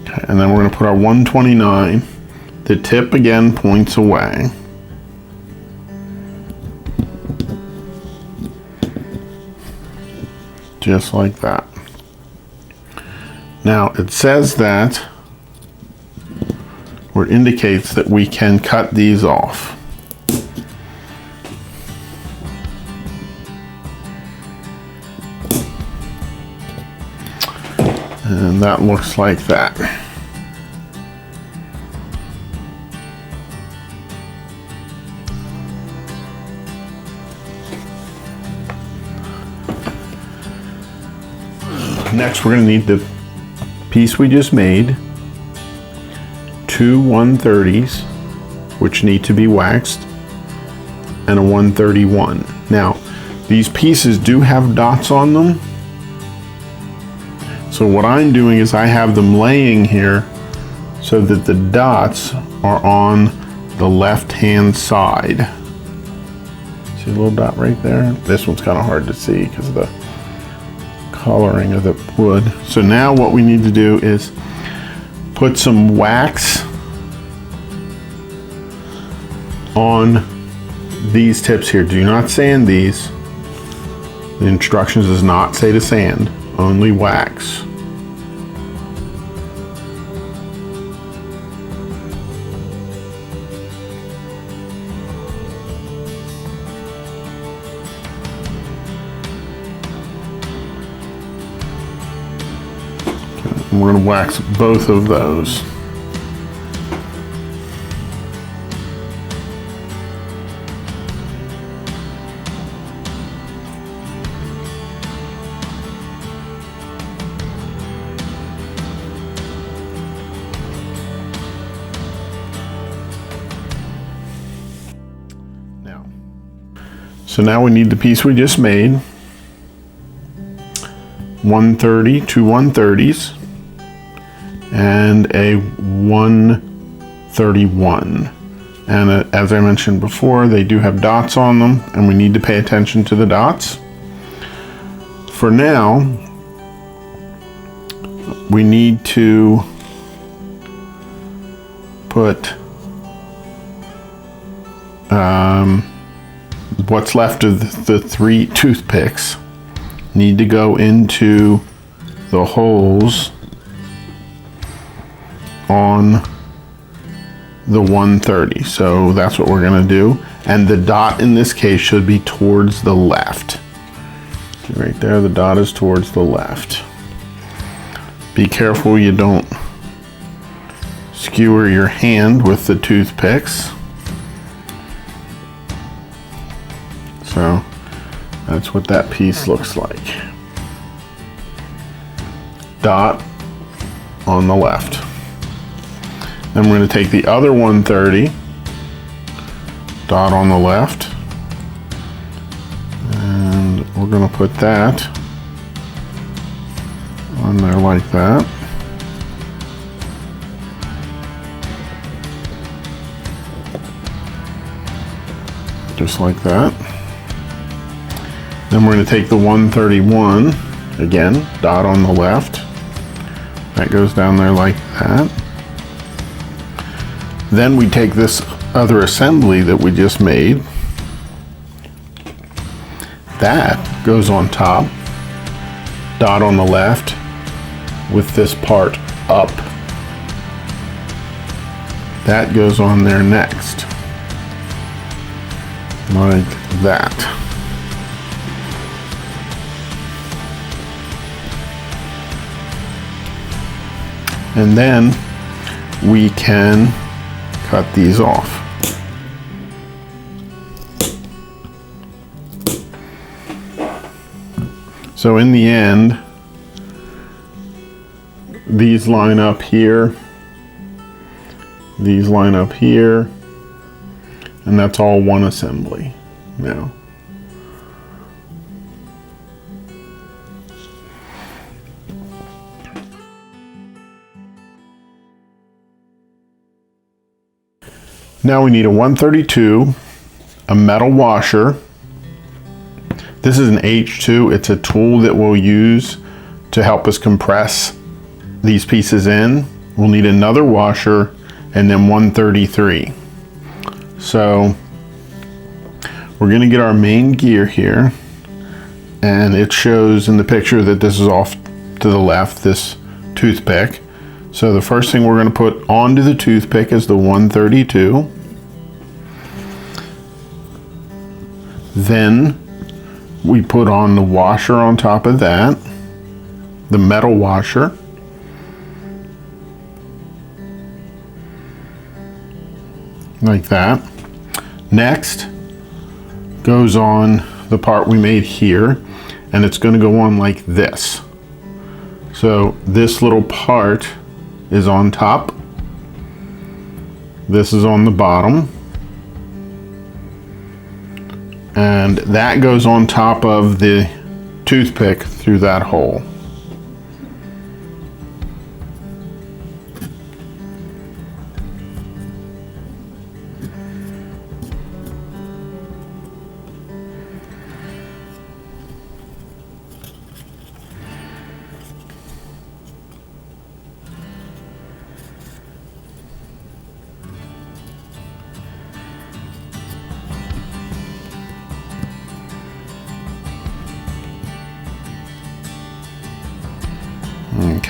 Okay, and then we're going to put our 129. The tip again points away. Just like that. Now it says that where it indicates that we can cut these off. And that looks like that. Next, we're going to need the piece we just made, 2 130s, which need to be waxed, and a 131. Now, these pieces do have dots on them. So what I'm doing is I have them laying here so that the dots are on the left-hand side. See a little dot right there? This one's kind of hard to see because of the coloring of the wood. So now what we need to do is put some wax on these tips here. Do not sand these. The instructions does not say to sand, only wax. And we're going to wax both of those. So now we need the piece we just made, 130, 2 130s, and a 131. And as I mentioned before, they do have dots on them, and we need to pay attention to the dots. For now, we need to put what's left of the 3 toothpicks need to go into the holes on the 130. So that's what we're going to do. And the dot in this case should be towards the left. See right there, the dot is towards the left. Be careful you don't skewer your hand with the toothpicks. So that's what that piece looks like. Dot on the left. Then we're going to take the other 130, dot on the left, and we're going to put that on there like that. Just like that. Then we're going to take the 131, again, dot on the left. That goes down there like that. Then we take this other assembly that we just made. That goes on top, dot on the left, with this part up. That goes on there next, like that. And then we can cut these off. So in the end, these line up here, these line up here, and that's all one assembly now. Now we need a 132, a metal washer. This is an H2. It's a tool that we'll use to help us compress these pieces in. We'll need another washer and then 133. So we're going to get our main gear here, and it shows in the picture that this is off to the left, this toothpick. So the first thing we're going to put onto the toothpick is the 132. Then we put on the washer on top of that, the metal washer. Like that. Next goes on the part we made here, and it's going to go on like this. So this little part is on top. This is on the bottom. And that goes on top of the toothpick through that hole.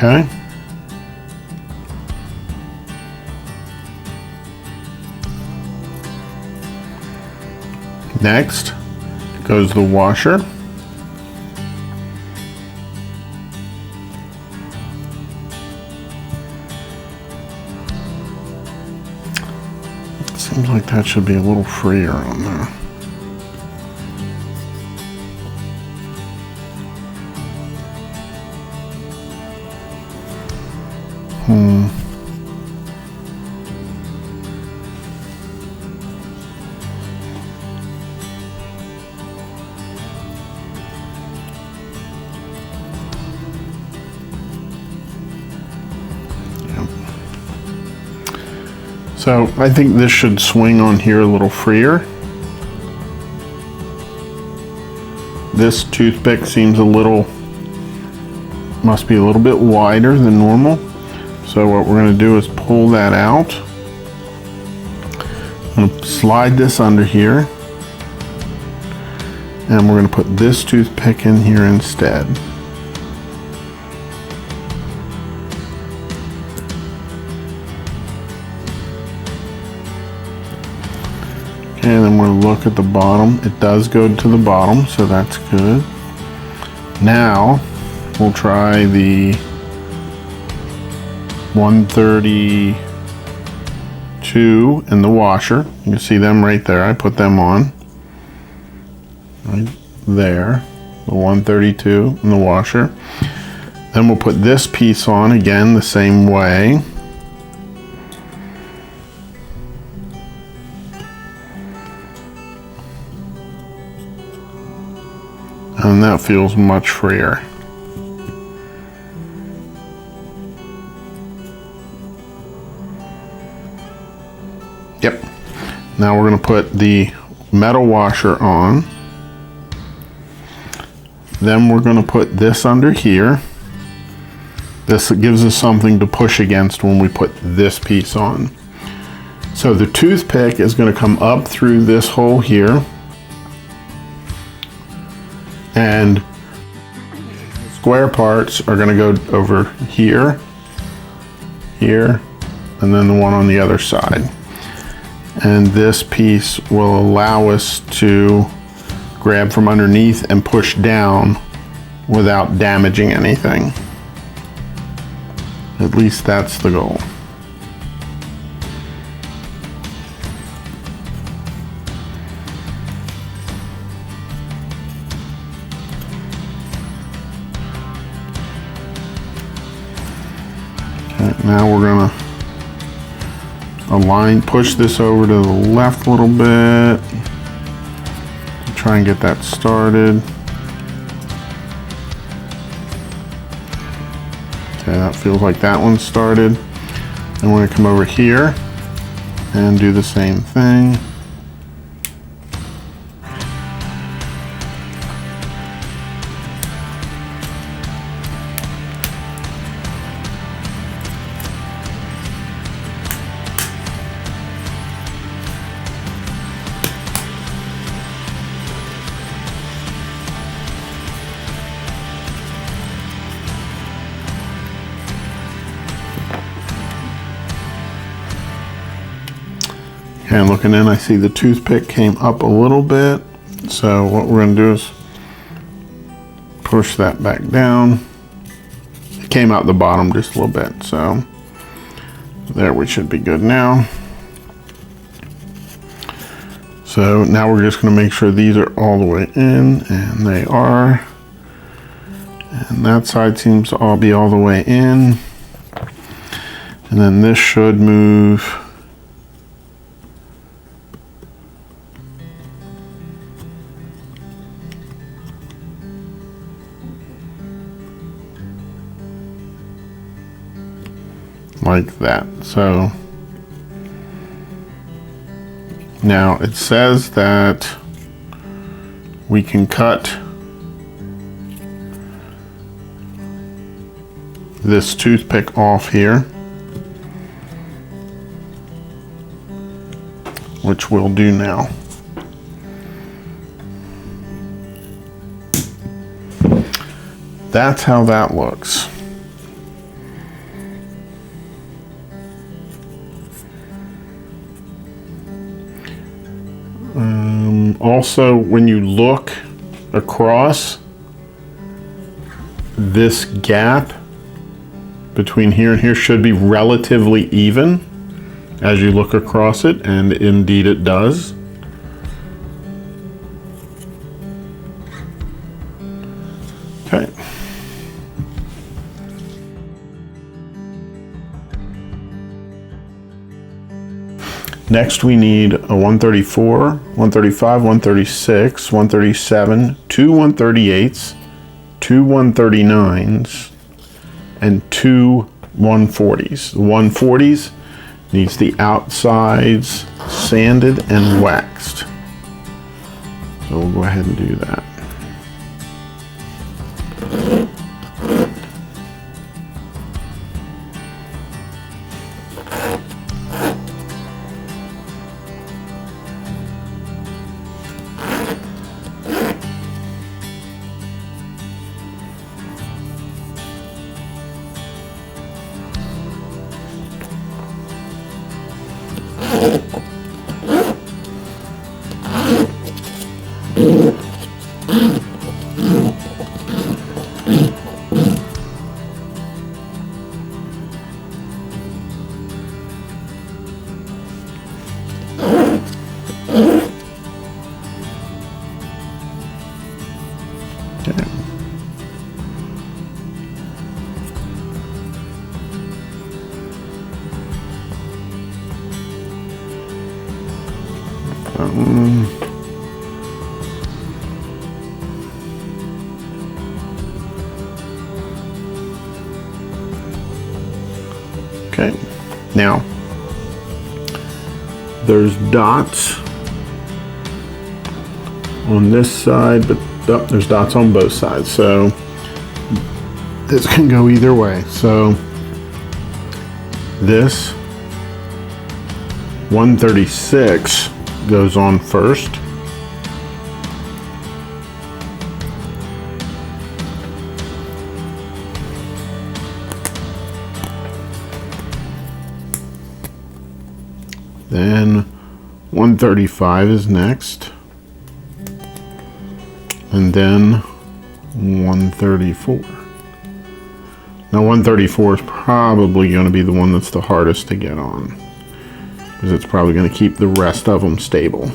Okay. Next goes the washer. Seems like that should be a little freer on there. So I think this should swing on here a little freer. This toothpick seems must be a little bit wider than normal. So what we're going to do is pull that out. I'm going to slide this under here. And we're going to put this toothpick in here instead. And then we'll look at the bottom. It does go to the bottom, so that's good. Now we'll try the 132 in the washer. You can see them right there. I put them on right there, the 132 in the washer. Then we'll put this piece on again the same way. And that feels much freer. Yep. Now we're going to put the metal washer on. Then we're going to put this under here. This gives us something to push against when we put this piece on. So the toothpick is going to come up through this hole here. And square parts are going to go over here, here, and then the one on the other side. And this piece will allow us to grab from underneath and push down without damaging anything. At least that's the goal. Now we're gonna push this over to the left a little bit. Try and get that started. Okay, that feels like that one started. And we're gonna come over here and do the same thing. Okay, I'm looking in, I see the toothpick came up a little bit. So what we're gonna do is push that back down. It came out the bottom just a little bit, so there, we should be good now. So now we're just gonna make sure these are all the way in, and they are. And that side seems to all be all the way in. And then this should move like that. So now it says that we can cut this toothpick off here, which we'll do now. That's how that looks. Also, when you look across, this gap between here and here should be relatively even as you look across it, and indeed it does. Okay. Next we need a 134, 135, 136, 137, two 138s, two 139s, and two 140s. The 140s needs the outsides sanded and waxed. So we'll go ahead and do that. Okay, now there's dots on this side, but there's dots on both sides, so this can go either way. So this 136 goes on first. Then 135 is next, and then 134. Now 134 is probably going to be the one that's the hardest to get on, because it's probably going to keep the rest of them stable.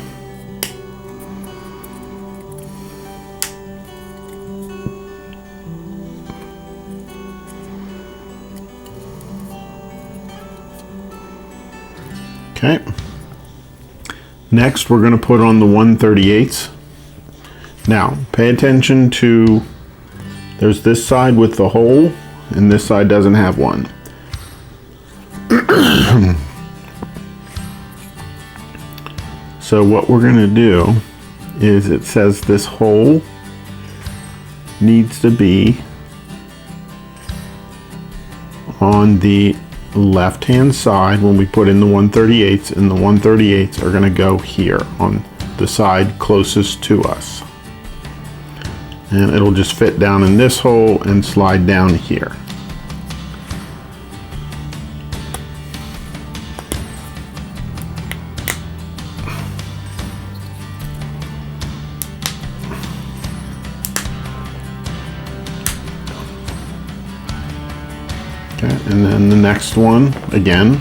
Okay. Next, we're going to put on the 138s. Now, pay attention to, there's this side with the hole, and this side doesn't have one. So what we're going to do is, it says this hole needs to be on the left-hand side when we put in the 138s, and the 138s are going to go here on the side closest to us. And it'll just fit down in this hole and slide down here. Okay, and then the next one, again,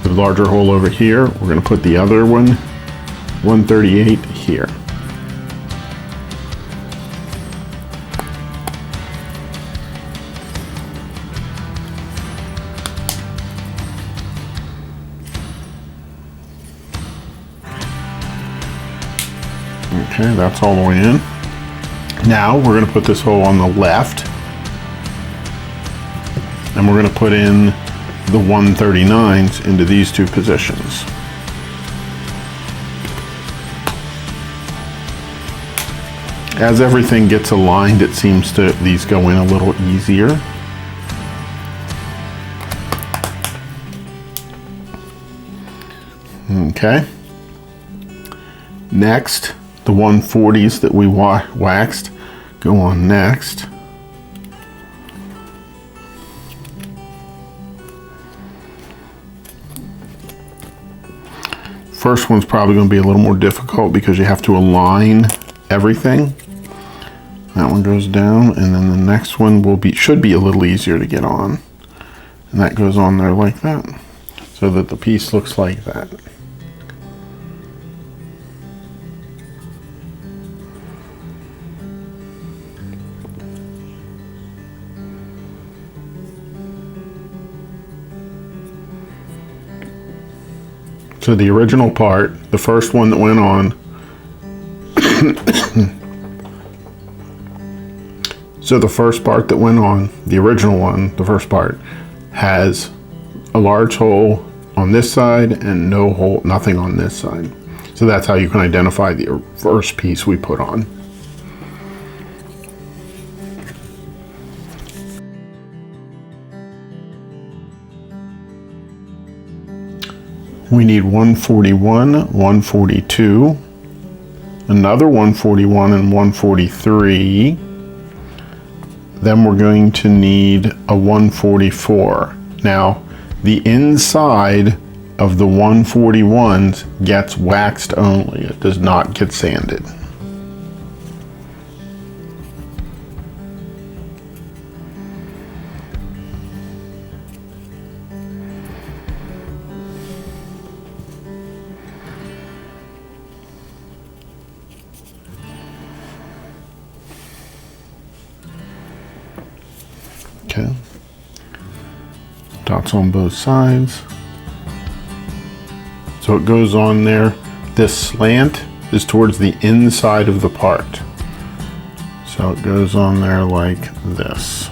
the larger hole over here, we're going to put the other one, 138 here. Okay, that's all the way in. Now we're going to put this hole on the left, and we're going to put in the 139s into these two positions. As everything gets aligned, it seems to these go in a little easier. Okay. Next, the 140s that we waxed go on next. First one's probably going to be a little more difficult because you have to align everything. That one goes down, and then the next one should be a little easier to get on. And that goes on there like that, so that the piece looks like that. So the original part, the first one that went on, so the first part that went on, the original one, the first part, has a large hole on this side and no hole, nothing on this side. So that's how you can identify the first piece we put on. We need 141, 142, another 141 and 143. Then we're going to need a 144. Now, the inside of the 141s gets waxed only. It does not get sanded. Okay. Dots on both sides. So it goes on there. This slant is towards the inside of the part. So it goes on there like this.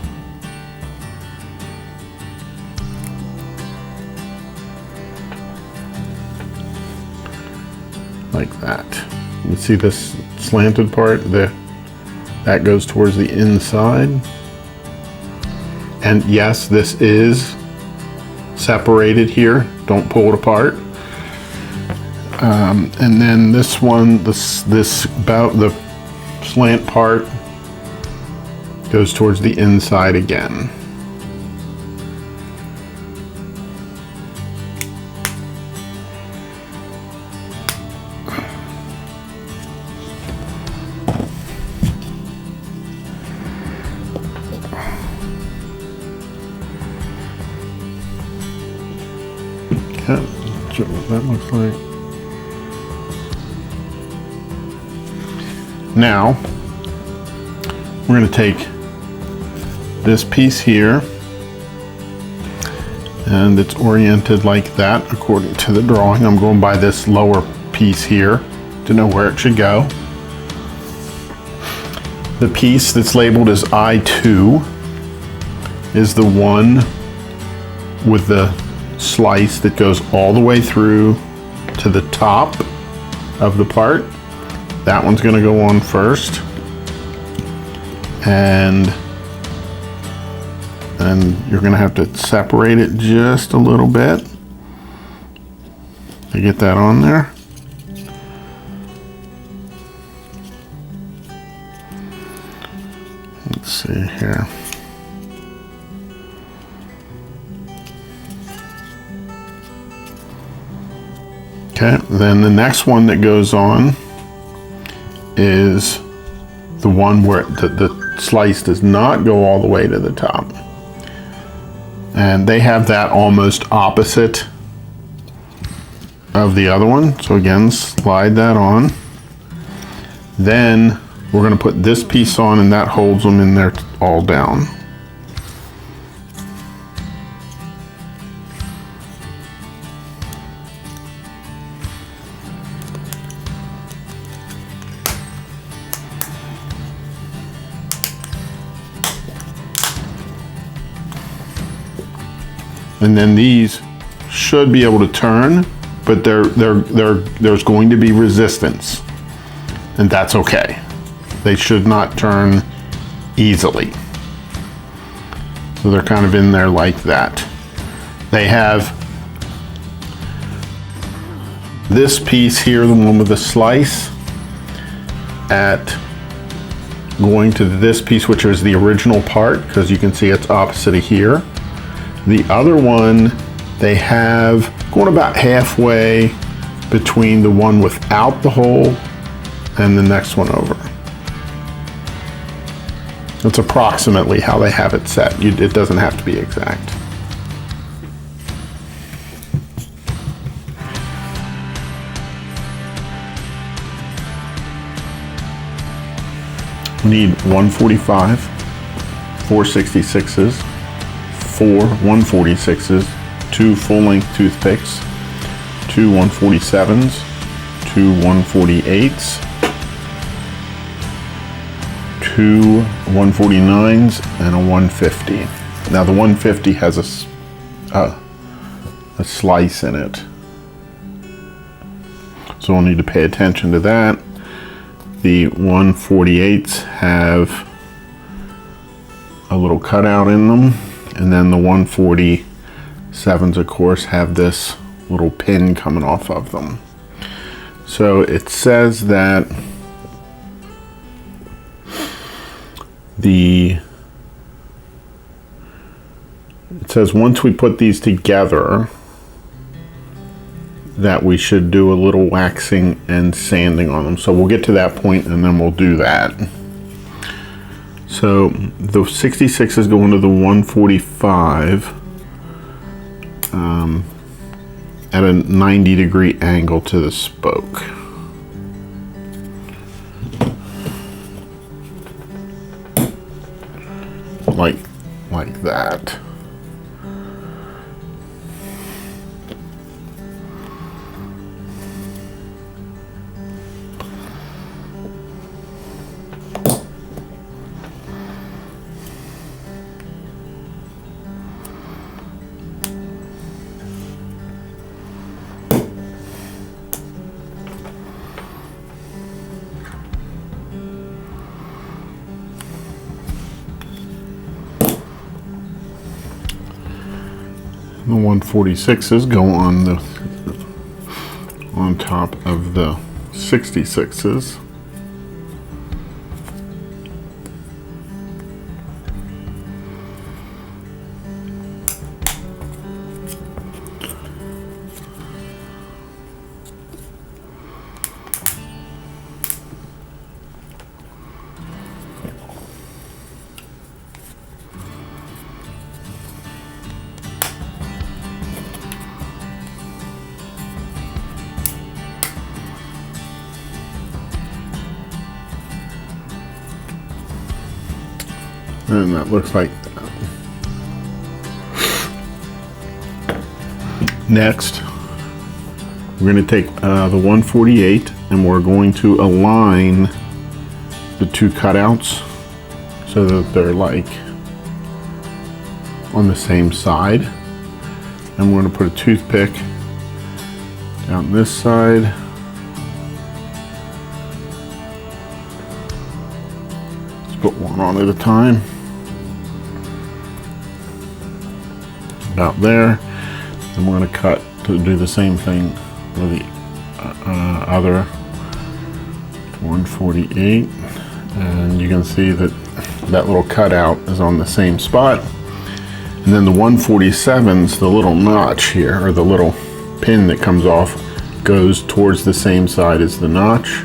Like that. You see this slanted part? That goes towards the inside. And yes, this is separated here. Don't pull it apart. And then this one, this about the slant part goes towards the inside again. Okay, that's what that looks like. Now, we're going to take this piece here, and it's oriented like that according to the drawing. I'm going by this lower piece here to know where it should go. The piece that's labeled as I2 is the one with the slice that goes all the way through to the top of the part. That one's going to go on first, and you're going to have to separate it just a little bit to get that on there. Let's see here. Okay, then the next one that goes on is the one where the slice does not go all the way to the top. And they have that almost opposite of the other one. So again, slide that on. Then we're going to put this piece on, and that holds them in there all down. And then these should be able to turn, but there's going to be resistance, and that's okay. They should not turn easily. So they're kind of in there like that. They have this piece here, the one with the slice, at going to this piece, which is the original part, because you can see it's opposite of here. The other one, they have going about halfway between the one without the hole and the next one over. That's approximately how they have it set. It doesn't have to be exact. We need 145, 4 66s, 4 146s, 2 full-length toothpicks, 2 147s, 2 148s, 2 149s, and a 150. Now the 150 has a slice in it, so we'll need to pay attention to that. The 148s have a little cutout in them, and then the 147s, of course, have this little pin coming off of them. So it says that once we put these together, that we should do a little waxing and sanding on them. So we'll get to that point and then we'll do that. So the 66 is going to the 145 at a 90-degree angle to the spoke. Like that. The 146s go on top of the 66s. And that looks like that. Next, we're going to take the 148 and we're going to align the two cutouts so that they're like on the same side. And we're going to put a toothpick down this side. Let's put one on at a time. About there. And we're going to cut to do the same thing with the other 148, and you can see that that little cutout is on the same spot. And then the 147's, the little notch here, or the little pin that comes off, goes towards the same side as the notch.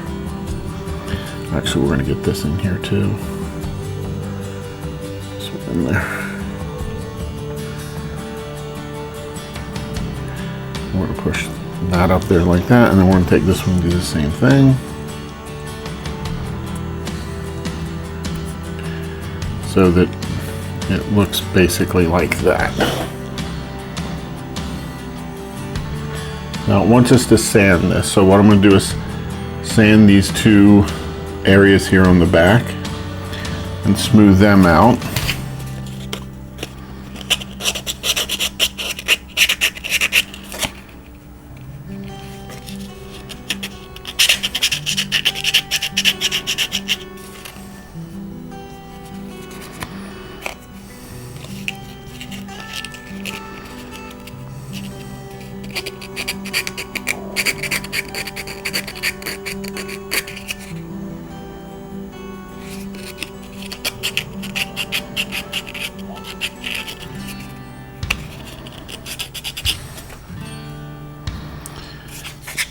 Actually, we're going to get this in here too. So in there. we're going to push that up there like that, and then we're going to take this one and do the same thing. So that it looks basically like that. Now it wants us to sand this, so what I'm going to do is sand these two areas here on the back and smooth them out.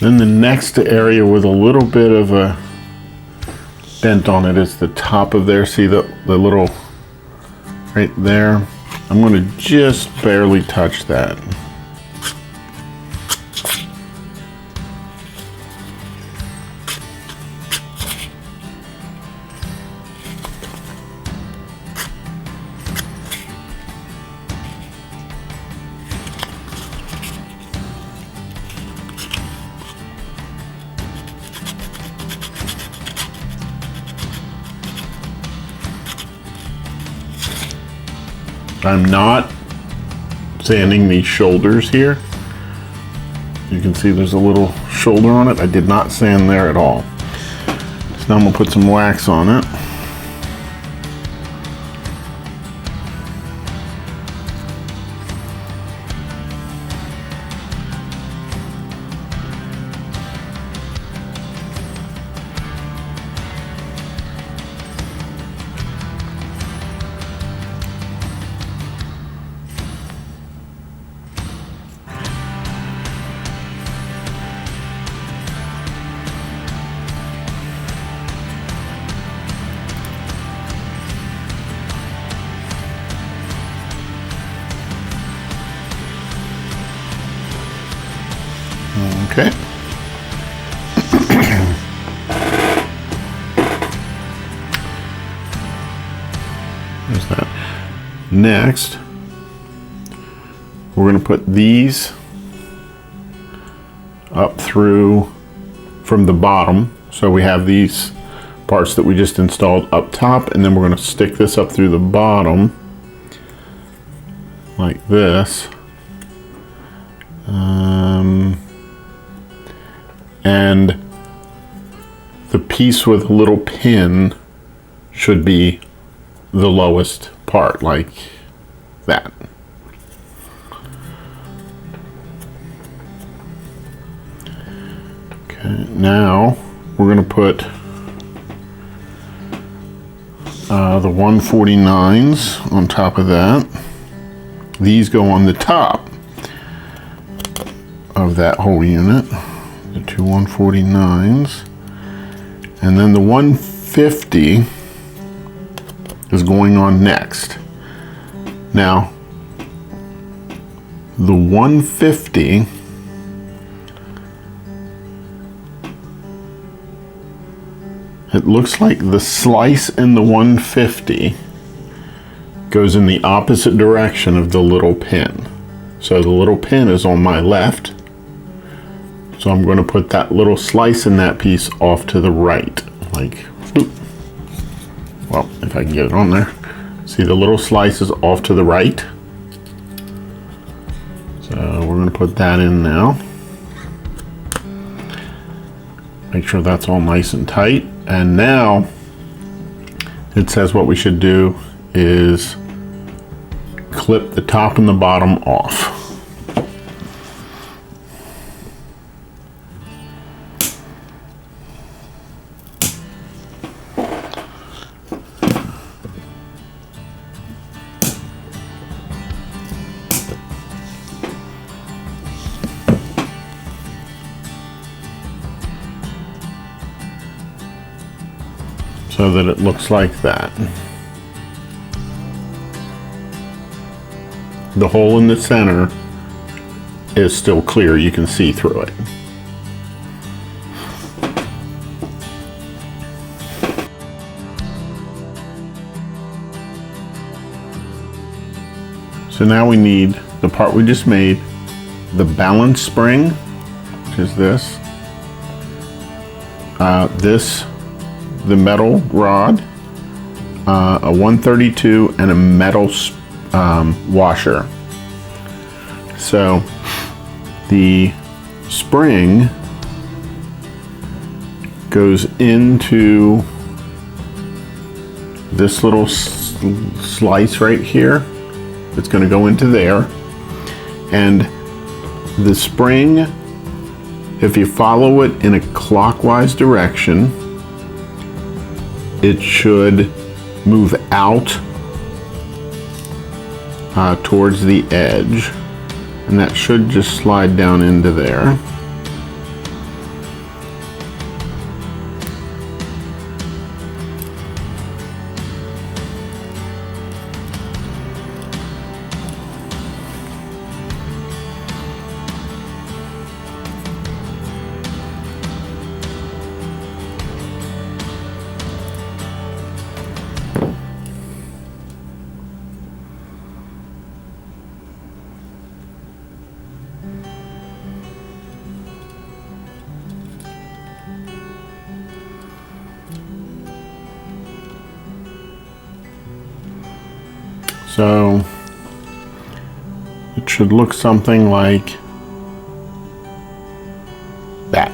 Then the next area with a little bit of a dent on it is the top of there. See the little right there? I'm going to just barely touch that. I'm not sanding these shoulders here. You can see there's a little shoulder on it. I did not sand there at all. So now I'm going to put some wax on it. Okay. There's that. Next, we're going to put these up through from the bottom. So we have these parts that we just installed up top, and then we're going to stick this up through the bottom like this. And the piece with a little pin should be the lowest part, like that. Okay, now we're going to put the 149s on top of that. These go on the top of that whole unit. The two 149s, and then the 150 is going on next. Now the 150 it looks like the slice in the 150 goes in the opposite direction of the little pin. So the little pin is on my left. So I'm going to put that little slice in that piece off to the right, like, whoop. Well, if I can get it on there. See, the little slice is off to the right. So we're going to put that in now. Make sure that's all nice and tight. And now it says what we should do is clip the top and the bottom off. So that it looks like that. The hole in the center is still clear. You can see through it. So now we need the part we just made, the balance spring, which is this, the metal rod, a 132, and a metal washer. So the spring goes into this little slice right here. It's going to go into there, and the spring, if you follow it in a clockwise direction, it should move out towards the edge, and that should just slide down into there. So it should look something like that.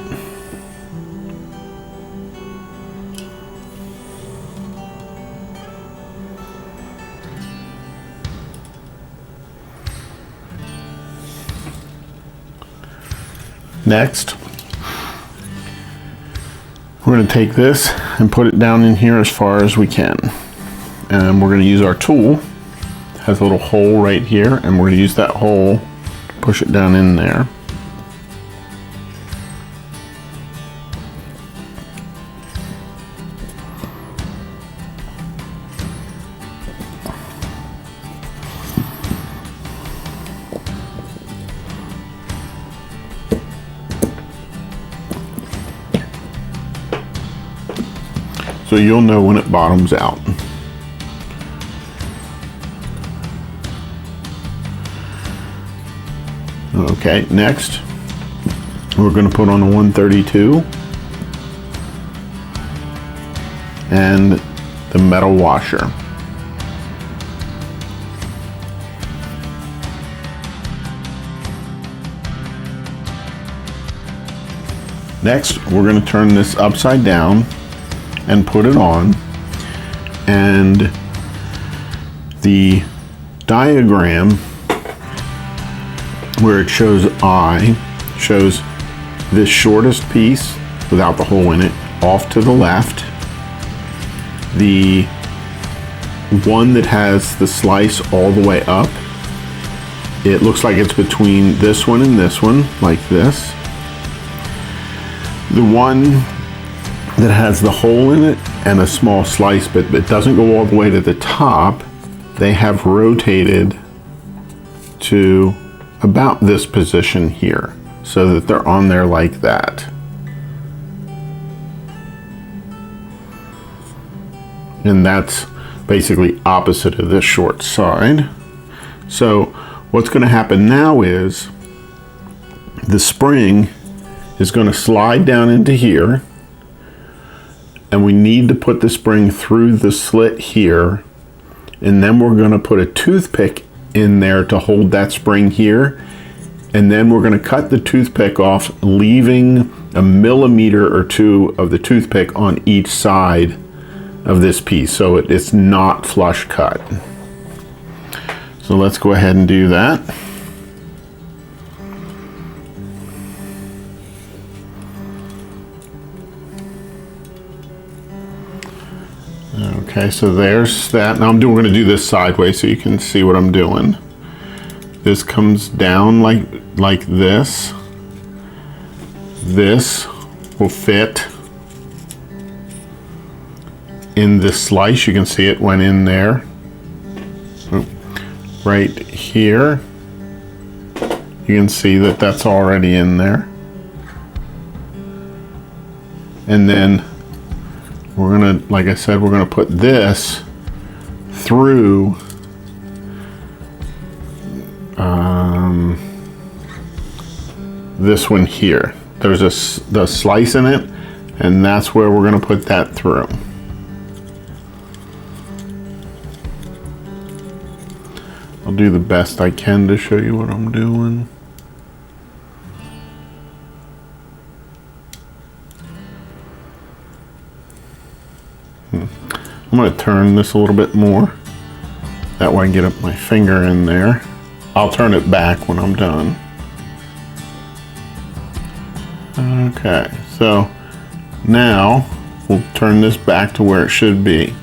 Next, we're going to take this and put it down in here as far as we can. And we're going to use our tool. It has a little hole right here, and we're going to use that hole to push it down in there. So you'll know when it bottoms out. Okay, next we're going to put on a 132 and the metal washer. Next, we're going to turn this upside down and put it on, and the diagram where it shows I shows this shortest piece without the hole in it off to the left. The one that has the slice all the way up, it looks like it's between this one and this one, like this. The one that has the hole in it and a small slice, but it doesn't go all the way to the top, they have rotated to about this position here so that they're on there like that. And that's basically opposite of this short side. So what's going to happen now is the spring is going to slide down into here, and we need to put the spring through the slit here, and then we're going to put a toothpick in there to hold that spring here, and then we're going to cut the toothpick off, leaving a millimeter or two of the toothpick on each side of this piece so it's not flush cut. So let's go ahead and do that. Okay, so there's that. Now we're going to do this sideways so you can see what I'm doing. This comes down like this. This will fit in this slice. You can see it went in there. Right here. You can see that that's already in there. And then we're gonna, like I said, we're gonna put this through this one here. There's the slice in it, and that's where we're gonna put that through. I'll do the best I can to show you what I'm doing. I'm gonna turn this a little bit more. That way I can get up my finger in there. I'll turn it back when I'm done. Okay, so now we'll turn this back to where it should be.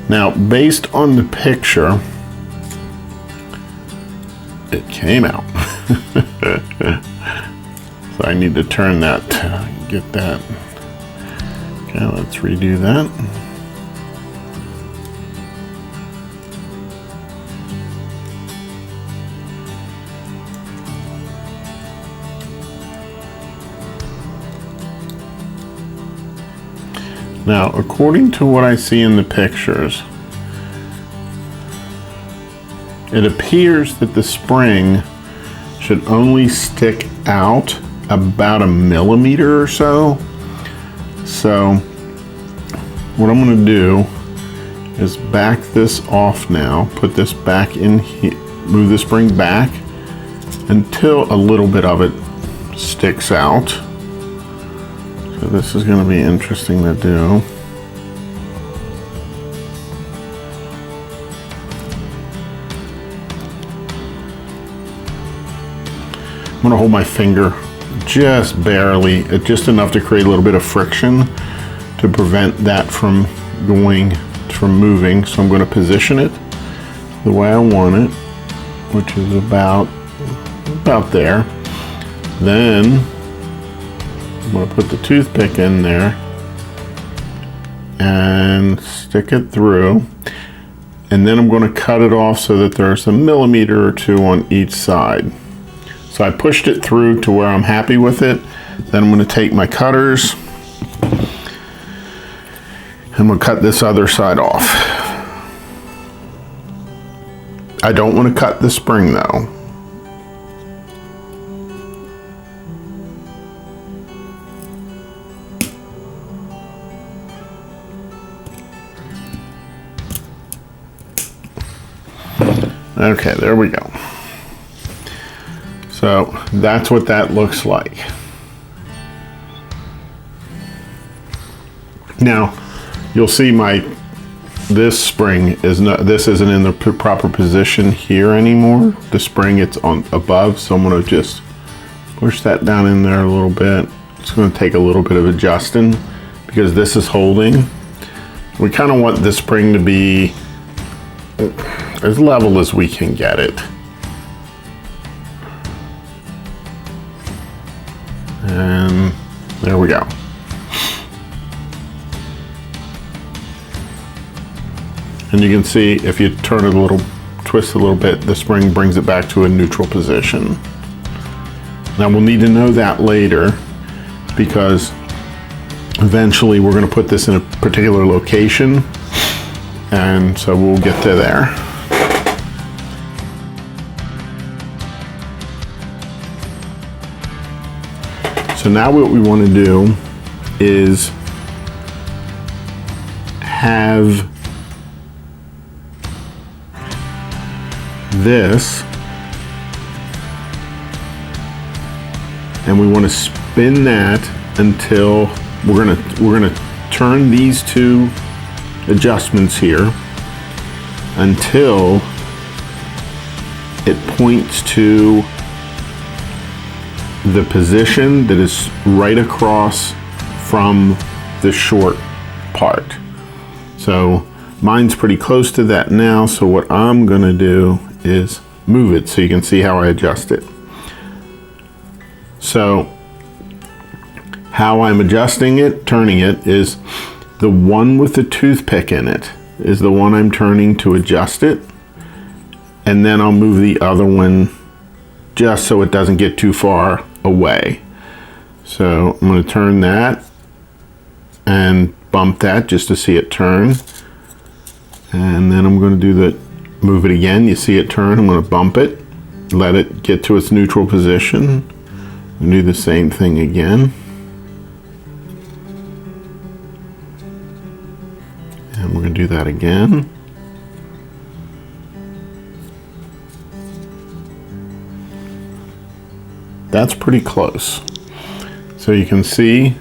Now, based on the picture, it came out. So I need to turn that, get that. Okay, let's redo that. Now, according to what I see in the pictures, it appears that the spring should only stick out about 1 millimeter or so. So what I'm going to do is back this off now, put this back in here, move the spring back until a little bit of it sticks out. So this is going to be interesting to do. I'm going to hold my finger just barely, just enough to create a little bit of friction to prevent that from moving. So I'm going to position it the way I want it, which is about there. Then I'm going to put the toothpick in there and stick it through. And then I'm going to cut it off so that there's 1 millimeter or 2 on each side. So I pushed it through to where I'm happy with it. Then I'm going to take my cutters and we'll cut this other side off. I don't want to cut the spring though. Okay, there we go. So that's what that looks like. Now you'll see this spring is not, this isn't in the proper position here anymore. The spring, it's on above, so I'm going to just push that down in there a little bit. It's going to take a little bit of adjusting because this is holding. We kind of want the spring to be as level as we can get it. And there we go. And you can see if you turn it a little, twist a little bit, the spring brings it back to a neutral position. Now we'll need to know that later because eventually we're going to put this in a particular location, and so we'll get to there. So now what we want to do is have this, and we want to spin that until we're gonna turn these two adjustments here until it points to the position that is right across from the short part. So mine's pretty close to that now, so what I'm gonna do is move it so you can see how I adjust it. So how I'm adjusting it, turning it, is the one with the toothpick in it is the one I'm turning to adjust it, and then I'll move the other one just so it doesn't get too far away. So I'm going to turn that and bump that just to see it turn. And then I'm going to move it again. You see it turn. I'm going to bump it, let it get to its neutral position, and do the same thing again. And we're going to do that again. That's pretty close. So you can see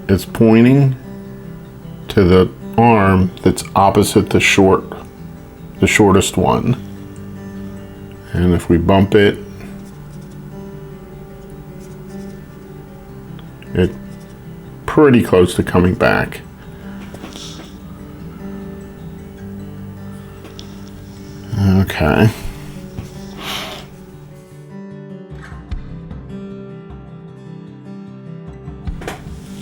it's pointing to the arm that's opposite the shortest one. And if we bump it, it's pretty close to coming back. Okay.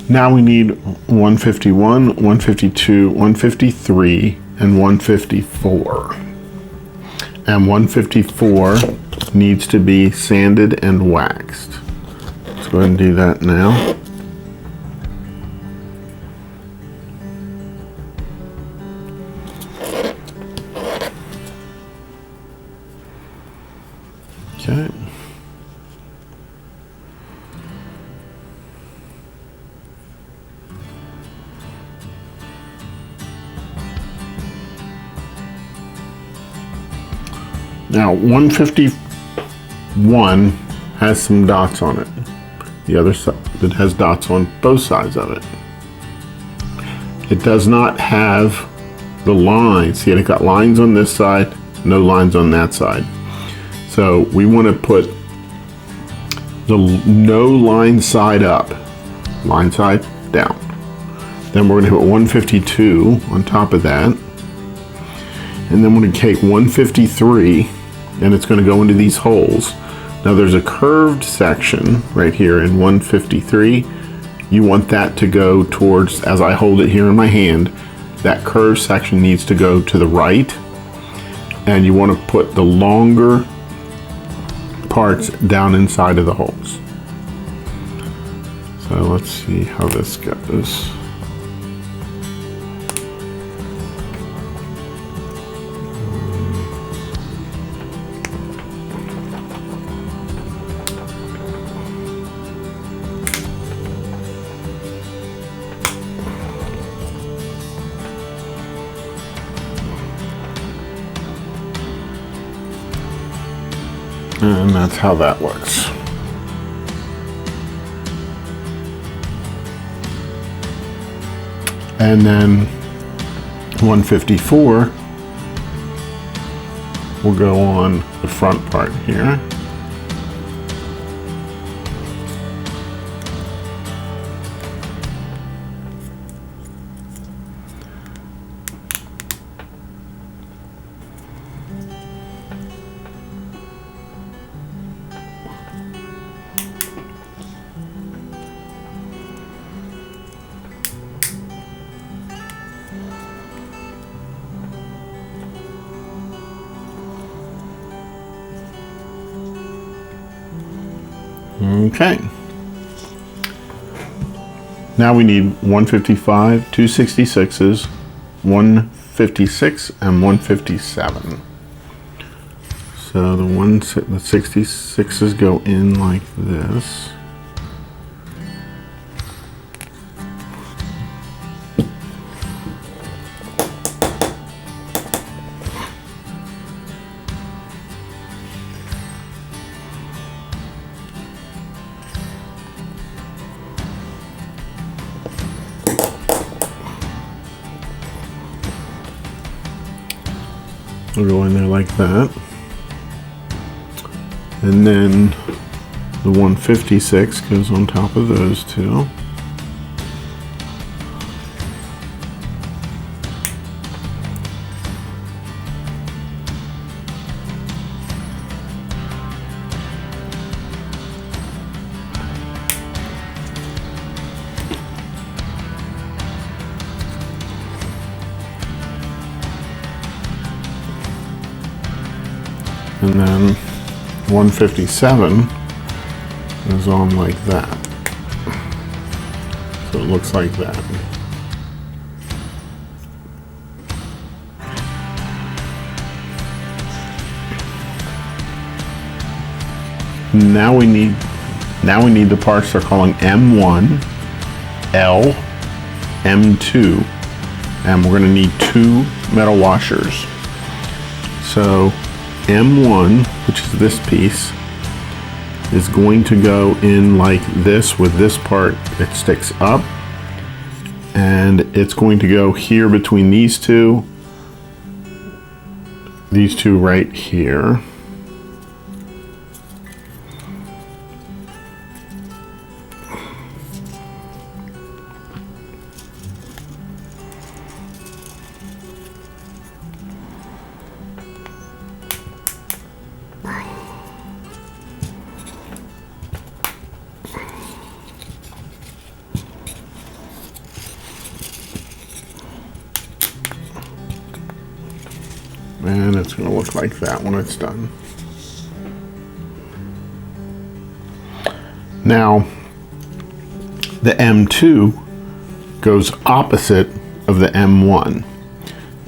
Now we need 151, 152, 153, and 154. And 154 needs to be sanded and waxed. Let's go ahead and do that now. Okay. Now 151 has some dots on it. The other side, it has dots on both sides of it. It does not have the lines. See, it got lines on this side, no lines on that side. So we want to put the no line side up, line side down. Then we're going to put 152 on top of that. And then we're going to take 153 and it's going to go into these holes. Now there's a curved section right here in 153. You want that to go towards, as I hold it here in my hand, that curved section needs to go to the right. And you want to put the longer parts down inside of the holes. So let's see how this goes. And that's how that looks. And then 154 will go on the front part here. Okay. Now we need 155, 266s, 156, and 157. So the 66s go in like this. We'll go in there like that. And then the 156 goes on top of those two. And then 157 is on like that. So it looks like that. Now we need the parts they're calling M1, L, M2, and we're going to need 2 metal washers. So M1, which is this piece, is going to go in like this with this part. It sticks up, and it's going to go here between these two right here. And it's going to look like that when it's done. Now, the M2 goes opposite of the M1.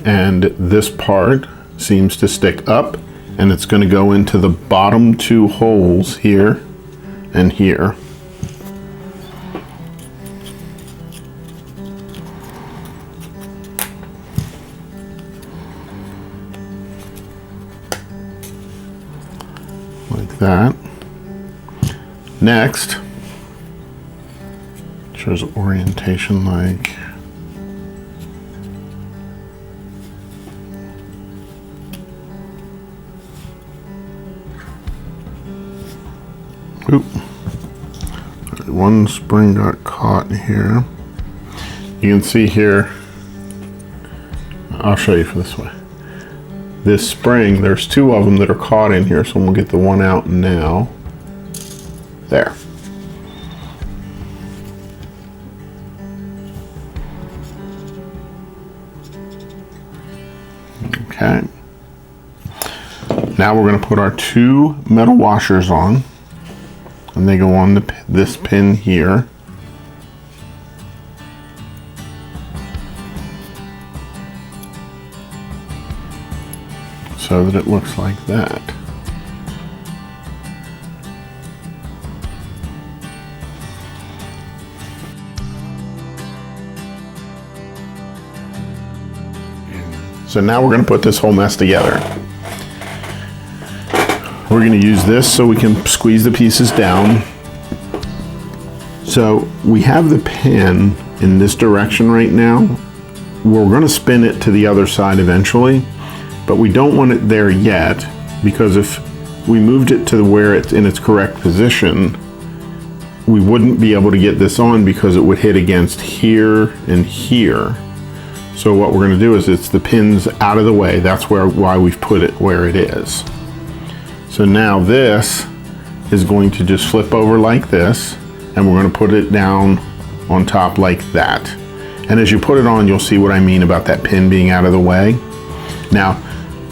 And this part seems to stick up, and it's going to go into the bottom 2 holes here and here. Like that. Next, shows orientation like one spring got caught here. You can see here, I'll show you from this way. This spring, there's 2 of them that are caught in here, so we'll get the one out now. There. Okay. Now we're going to put our 2 metal washers on, and they go on this pin here. So that it looks like that. So now we're going to put this whole mess together. We're going to use this so we can squeeze the pieces down. So we have the pin in this direction right now. We're going to spin it to the other side eventually, but we don't want it there yet, because if we moved it to where it's in its correct position, we wouldn't be able to get this on because it would hit against here and here. So what we're going to do is, it's the pins out of the way. That's why we've put it where it is. So now this is going to just flip over like this, and we're going to put it down on top like that. And as you put it on, you'll see what I mean about that pin being out of the way. Now,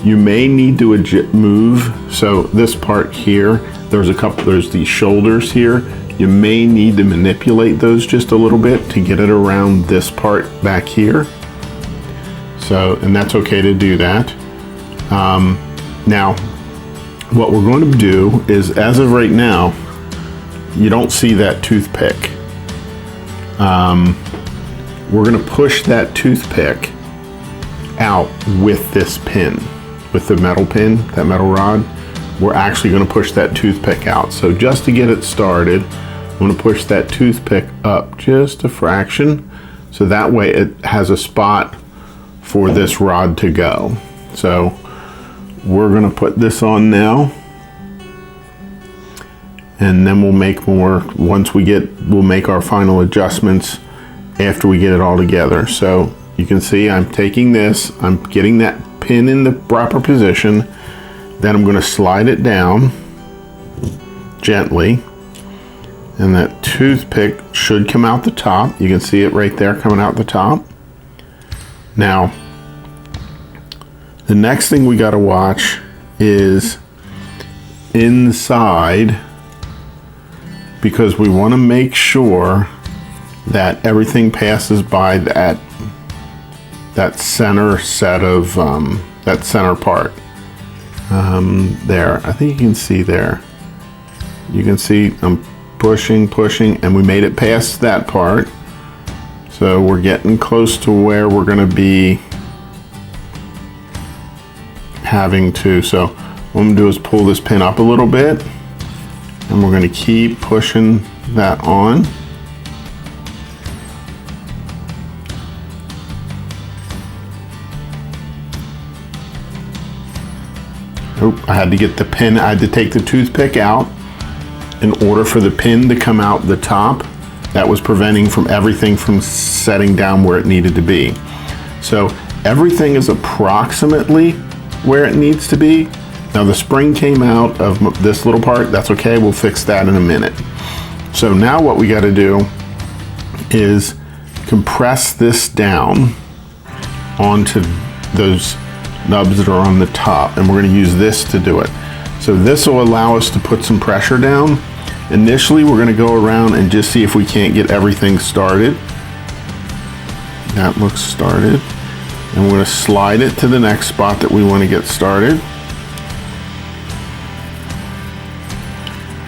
you may need to move. So this part here, there's these shoulders here. You may need to manipulate those just a little bit to get it around this part back here. So, and that's okay to do that. Now, what we're going to do is, as of right now, you don't see that toothpick. We're going to push that toothpick out with this pin, with the metal pin, that metal rod. We're actually going to push that toothpick out. So just to get it started, I'm going to push that toothpick up just a fraction, so that way it has a spot for this rod to go. So we're going to put this on now, and then we'll make more we'll make our final adjustments after we get it all together. So you can see I'm taking this, I'm getting that pin in the proper position, then I'm going to slide it down gently, and that toothpick should come out the top. You can see it right there coming out the top. Now, the next thing we got to watch is inside because we want to make sure that everything passes by that center set of that center part. There, I think you can see there. You can see I'm pushing, and we made it past that part. So we're getting close to where we're going to be having to. So what I'm going to do is pull this pin up a little bit, and we're going to keep pushing that on. I had to get the pin, I had to take the toothpick out in order for the pin to come out the top. That was preventing from everything from setting down where it needed to be. So everything is approximately where it needs to be. Now the spring came out of this little part, that's okay, we'll fix that in a minute. So now what we gotta do is compress this down onto those nubs that are on the top, and we're going to use this to do it. So this will allow us to put some pressure down. Initially we're going to go around and just see if we can't get everything started. That looks started, and we're going to slide it to the next spot that we want to get started,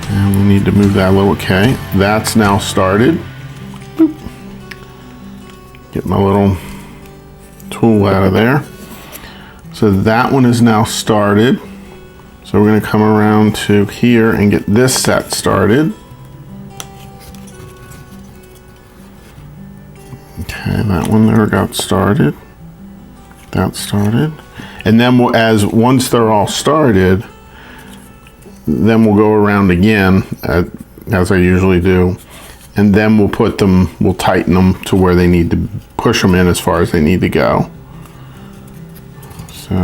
and we need to move that a little. Okay, that's now started. Boop. Get my little tool out of there. So that one is now started. So we're going to come around to here and get this set started. Okay, that one there got started. That started. And then once they're all started, then we'll go around again, as I usually do. And then we'll tighten them to where they need to push them in as far as they need to go. So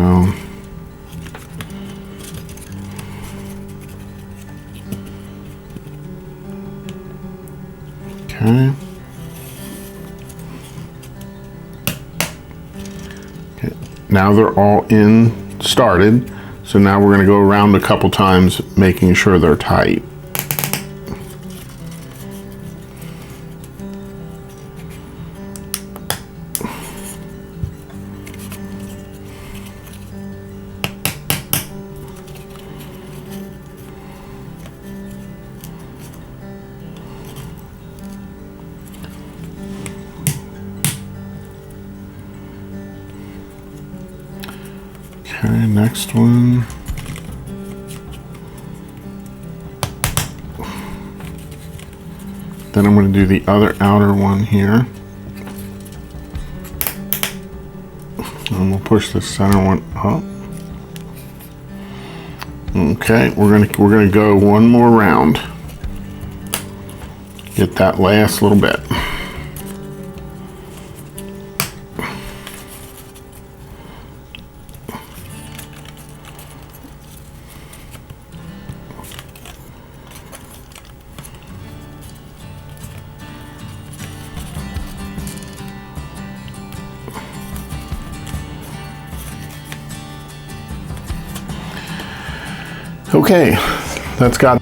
okay. Okay. Now they're all started. So now we're going to go around a couple times, making sure they're tight. Okay, next one. Then I'm going to do the other outer one here. And we'll push the center one up. Okay, we're gonna go one more round. Get that last little bit. Okay, that's got.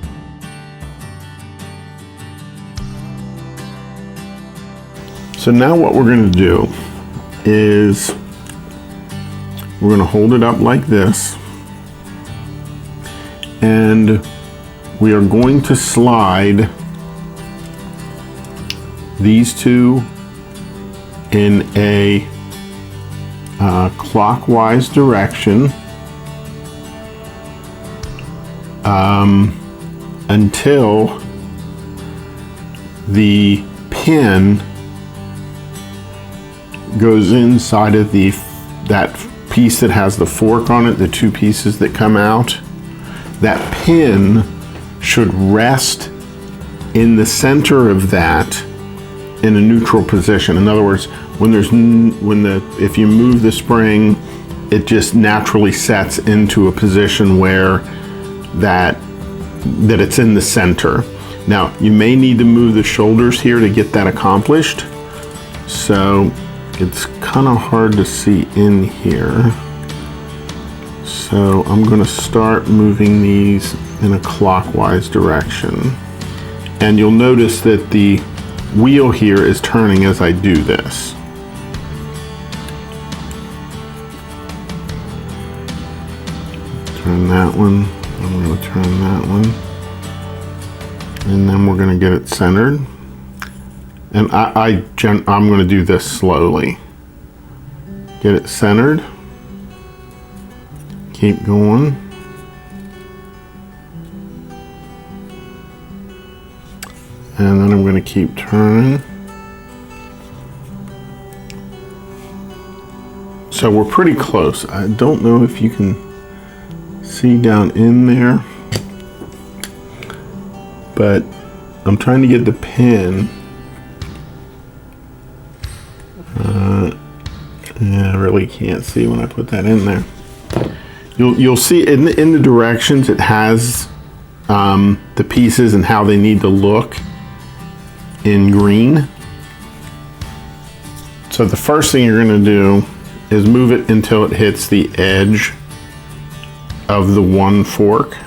So now what we're going to do is we're going to hold it up like this, and we are going to slide these two in a clockwise direction until the pin goes inside of that piece that has the fork on it, the two pieces that come out. That pin should rest in the center of that in a neutral position. In other words, if you move the spring, it just naturally sets into a position where that it's in the center. Now, you may need to move the shoulders here to get that accomplished. So it's kind of hard to see in here. So I'm going to start moving these in a clockwise direction. And you'll notice that the wheel here is turning as I do this. Turn that one. I'm going to turn that one. And then we're going to get it centered. And I'm going to do this slowly. Get it centered. Keep going. And then I'm going to keep turning. So we're pretty close. I don't know if you can see down in there, but I'm trying to get the pin. Yeah, I really can't see when I put that in there. You'll see in the directions it has the pieces and how they need to look in green. So the first thing you're going to do is move it until it hits the edge of the one fork.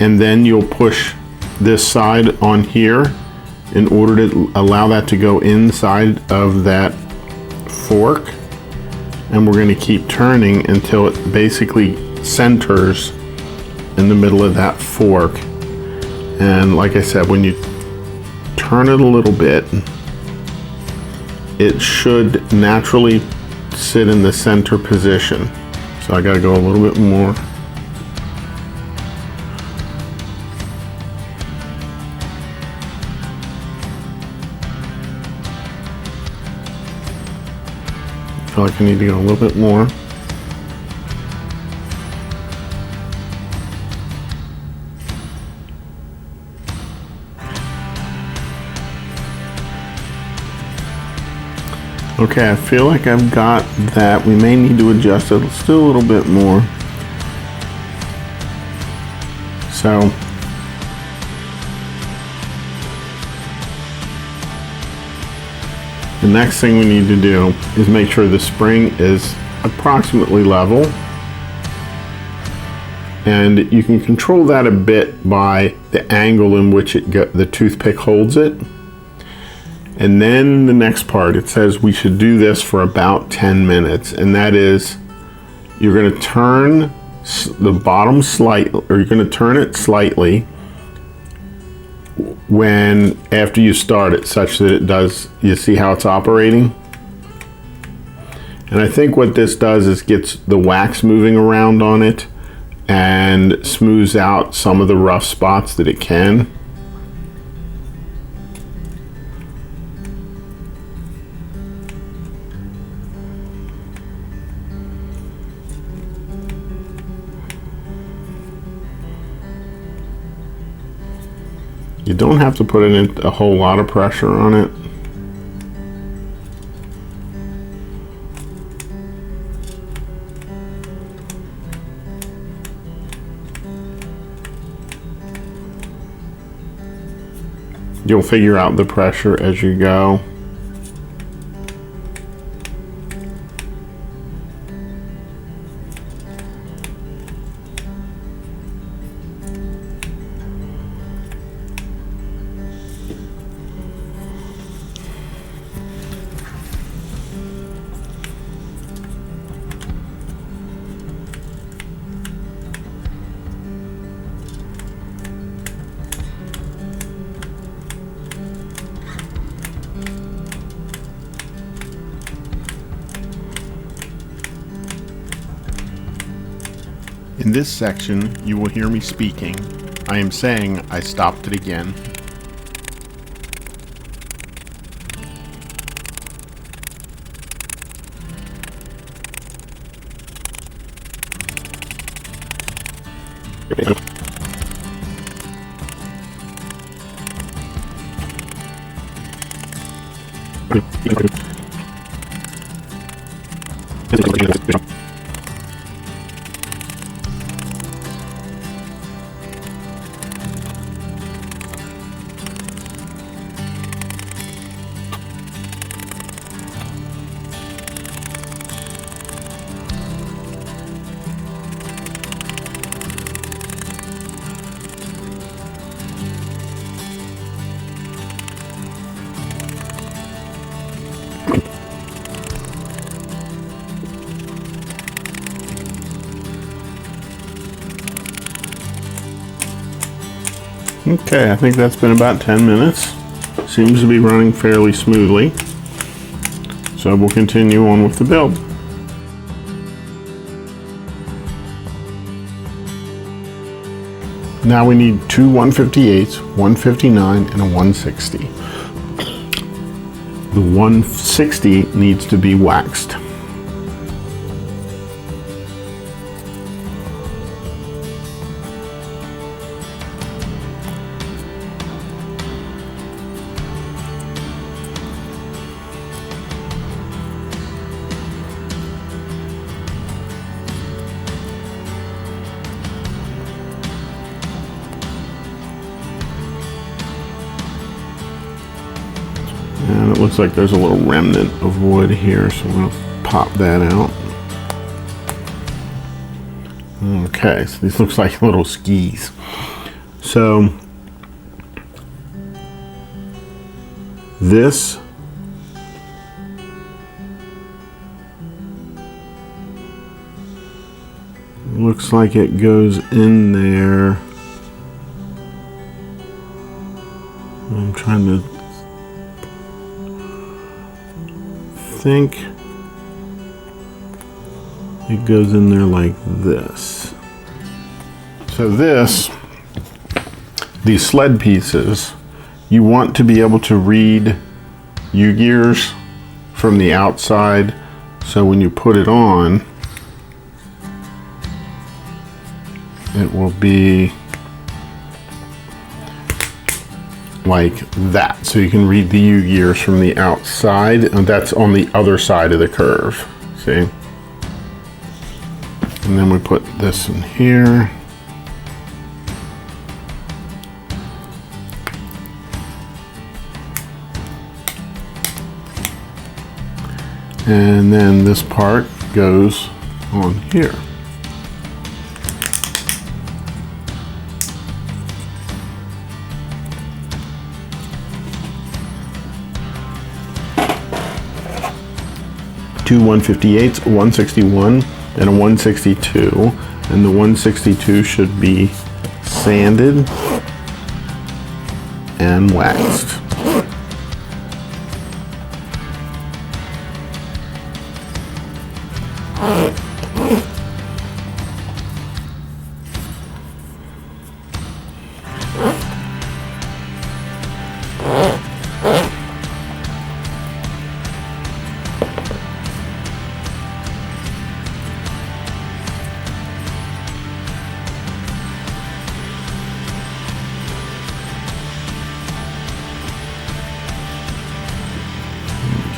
And then you'll push this side on here in order to allow that to go inside of that fork. And we're going to keep turning until it basically centers in the middle of that fork. And like I said, when you turn it a little bit, it should naturally sit in the center position. So I got to go a little bit more. I feel like I need to go a little bit more. Okay, I feel like I've got that. We may need to adjust it still a little bit more. So, the next thing we need to do is make sure the spring is approximately level. And you can control that a bit by the angle in which the toothpick holds it. And then the next part, it says we should do this for about 10 minutes. And that is, you're going to turn the bottom slightly, or you're going to turn it slightly after you start it, such that it does, you see how it's operating? And I think what this does is gets the wax moving around on it and smooths out some of the rough spots that it can. You don't have to put in a whole lot of pressure on it. You'll figure out the pressure as you go. In this section, you will hear me speaking. I am saying I stopped it again. Okay, I think that's been about 10 minutes. Seems to be running fairly smoothly. So we'll continue on with the build. Now we need two 158s, 159, and a 160. The 160 needs to be waxed. And it looks like there's a little remnant of wood here, so I'm going to pop that out. Okay, so these looks like little skis. So this looks like it goes in there. I'm trying to think it goes in there like this. So these sled pieces, you want to be able to read UGEARS from the outside, so when you put it on, it will be like that, so you can read the UGEARS from the outside, and that's on the other side of the curve, see? And then we put this in here. And then this part goes on here. Two 158s, a 161, and a 162. And the 162 should be sanded and waxed.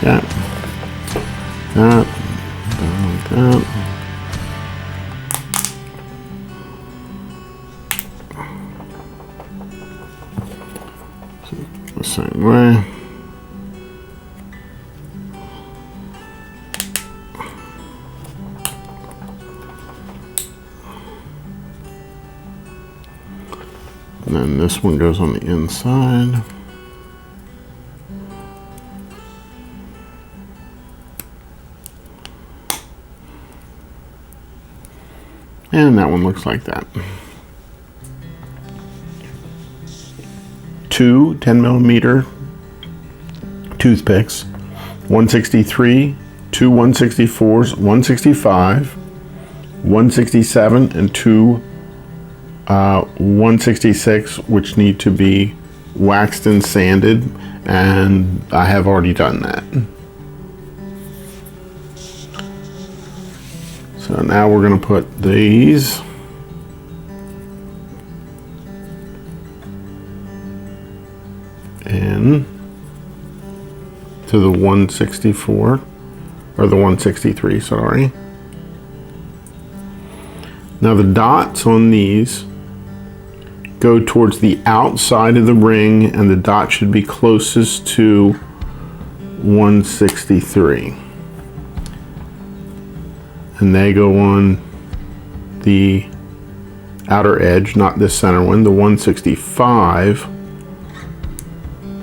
That, that, that. The same way. And then this one goes on the inside. And that one looks like that. Two 10mm toothpicks, 163, two 164s, 165, 167, and two 166, which need to be waxed and sanded, and I have already done that. So now we're going to put these in to the 164, or the 163, sorry. Now the dots on these go towards the outside of the ring, and the dot should be closest to 163. And they go on the outer edge, not this center one. The 165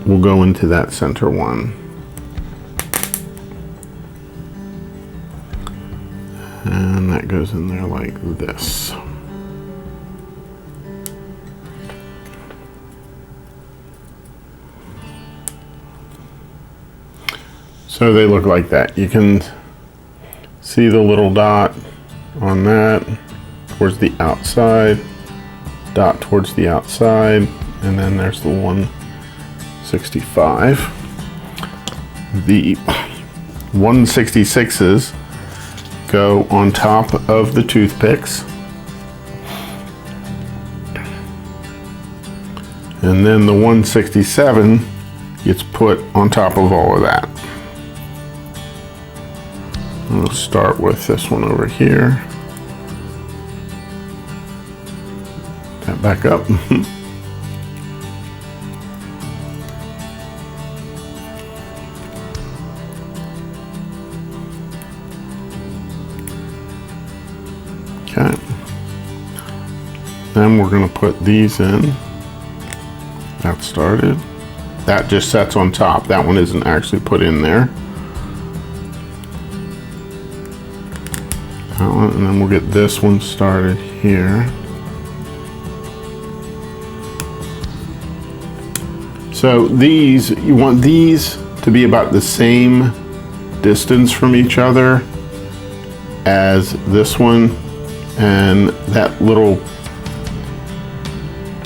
will go into that center one. And that goes in there like this. So they look like that. You can see the little dot on that towards the outside, dot towards the outside, and then there's the 165. The 166s go on top of the toothpicks, and then the 167 gets put on top of all of that. We'll start with this one over here. That back up. Okay. Then we're going to put these in. That started. That just sets on top. That one isn't actually put in there. That one, and then we'll get this one started here. So these, you want these to be about the same distance from each other as this one, and that little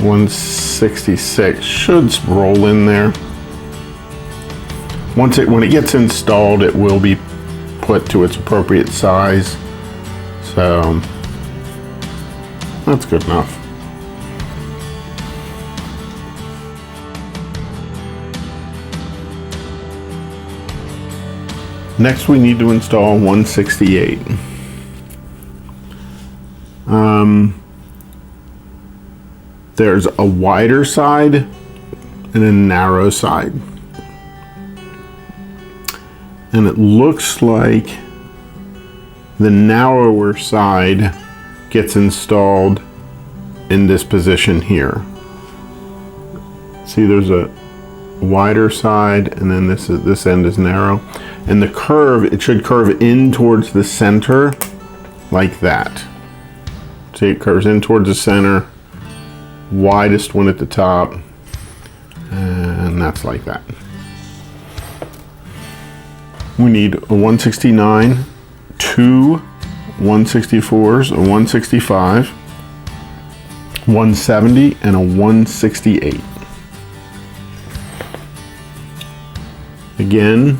166 should roll in there. When it gets installed, it will be put to its appropriate size. So that's good enough. Next, we need to install 168. There's a wider side and a narrow side. And it looks like the narrower side gets installed in this position here. See, there's a wider side, and then this end is narrow. And the curve, it should curve in towards the center like that. See, it curves in towards the center, widest one at the top, and that's like that. We need a 169, two 164s, a 165, 170, and a 168. Again,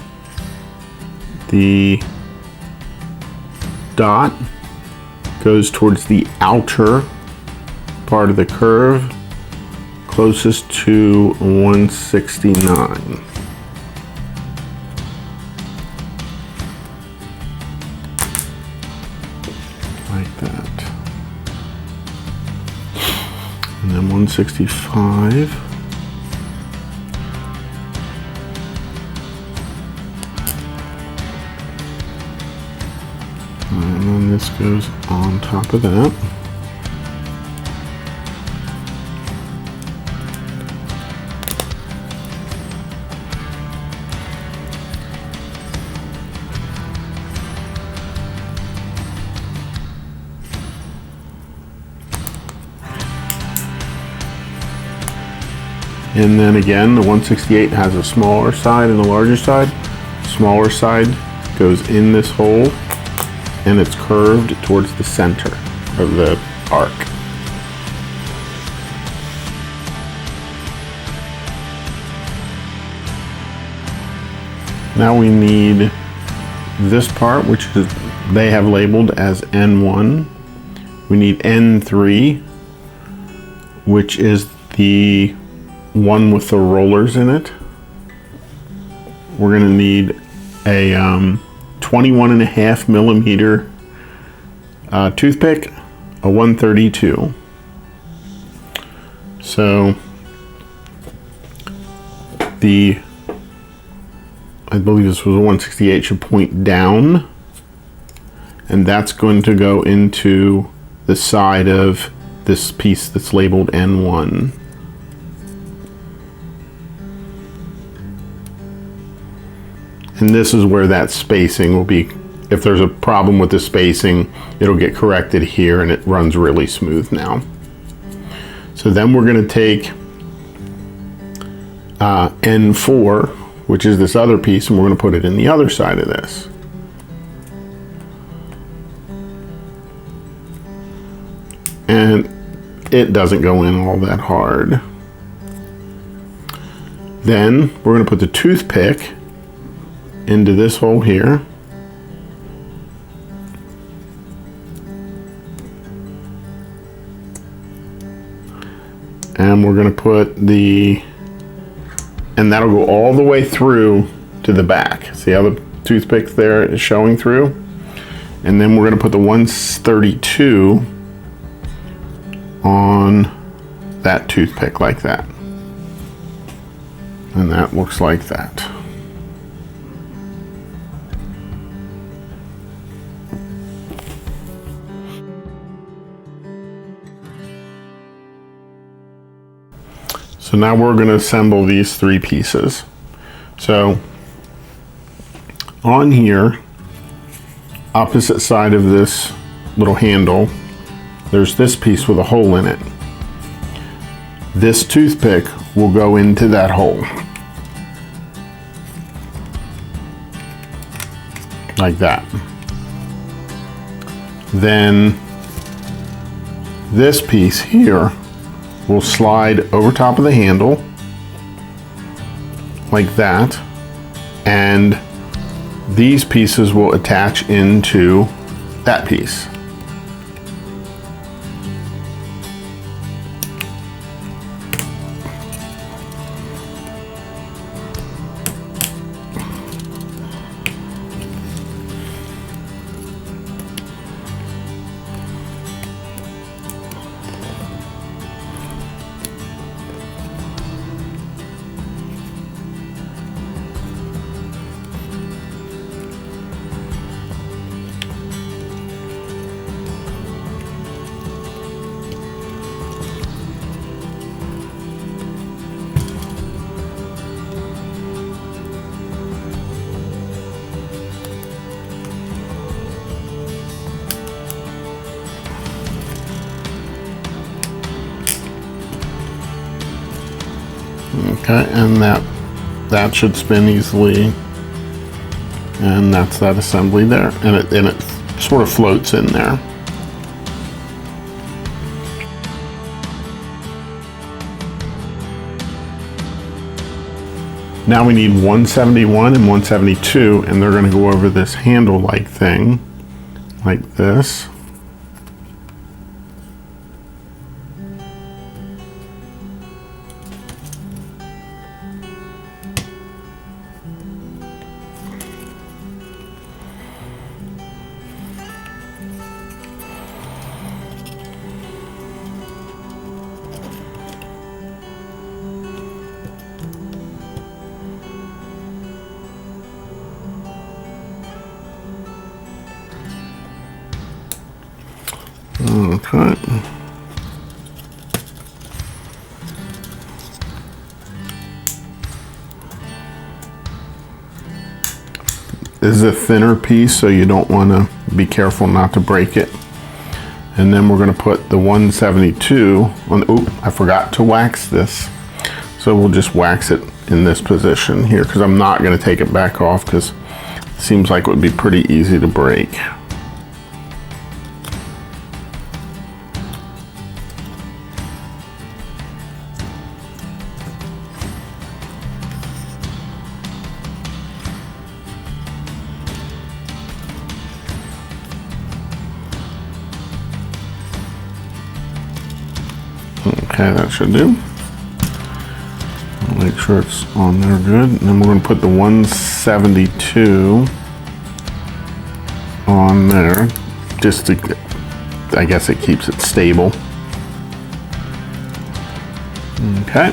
the dot goes towards the outer part of the curve, closest to 169. Like that. And then 165. And then this goes on top of that. And then again, the 168 has a smaller side and a larger side. Smaller side goes in this hole, and it's curved towards the center of the arc. Now we need this part, which is they have labeled as N1. We need N3, which is the one with the rollers in it. We're going to need a 21.5 millimeter toothpick, a 132. So I believe this was a 168, should point down, and that's going to go into the side of this piece that's labeled N1. And this is where that spacing will be. If there's a problem with the spacing, it'll get corrected here, and it runs really smooth now. So then we're going to take N4, which is this other piece, and we're going to put it in the other side of this. And it doesn't go in all that hard. Then we're going to put the toothpick into this hole here. And we're going to put and that'll go all the way through to the back. See how the toothpick there is showing through? And then we're going to put the 132 on that toothpick like that. And that looks like that. So now we're going to assemble these three pieces. So on here, opposite side of this little handle, there's this piece with a hole in it. This toothpick will go into that hole. Like that. Then this piece here will slide over top of the handle like that, and these pieces will attach into that piece. Okay, and that should spin easily, and that's that assembly there, and it sort of floats in there. Now we need 171 and 172, and they're going to go over this handle-like thing, like this. Okay. This is a thinner piece, so you don't want to be careful not to break it. And then we're going to put the 172 on. Oop, I forgot to wax this. So we'll just wax it in this position here, because I'm not going to take it back off, because it seems like it would be pretty easy to break. Okay, that should do. I'll make sure it's on there good. And then we're going to put the 172 on there, just to, I guess it keeps it stable. Okay.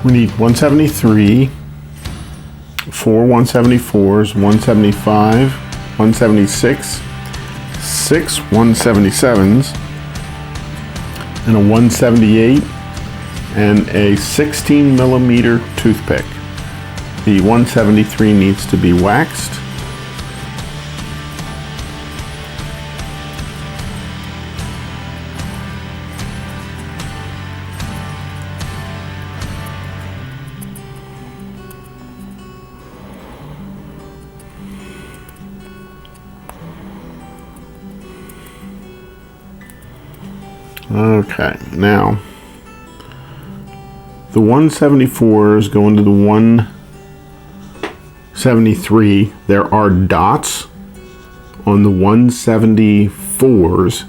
We need 173, 4 174s, 175, 176, 6 177s, and a 178, and a 16 millimeter toothpick. The 173 needs to be waxed. Okay, now the 174s go into the 173. There are dots on the 174s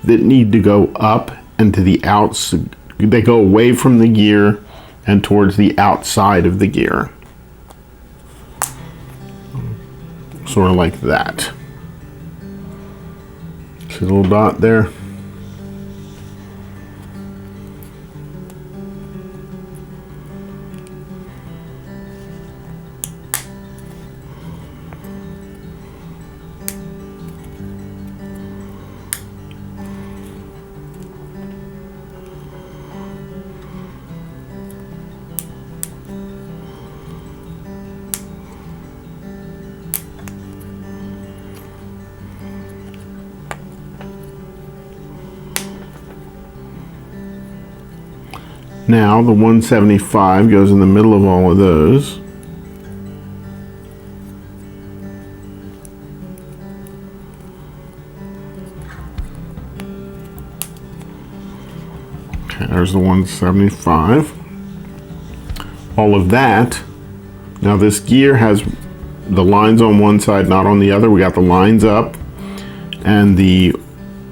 that need to go up and to the outside. They go away from the gear and towards the outside of the gear. Sort of like that. See the little dot there? Now the 175 goes in the middle of all of those. Okay, there's the 175. All of that. Now this gear has the lines on one side, not on the other. We got the lines up, and the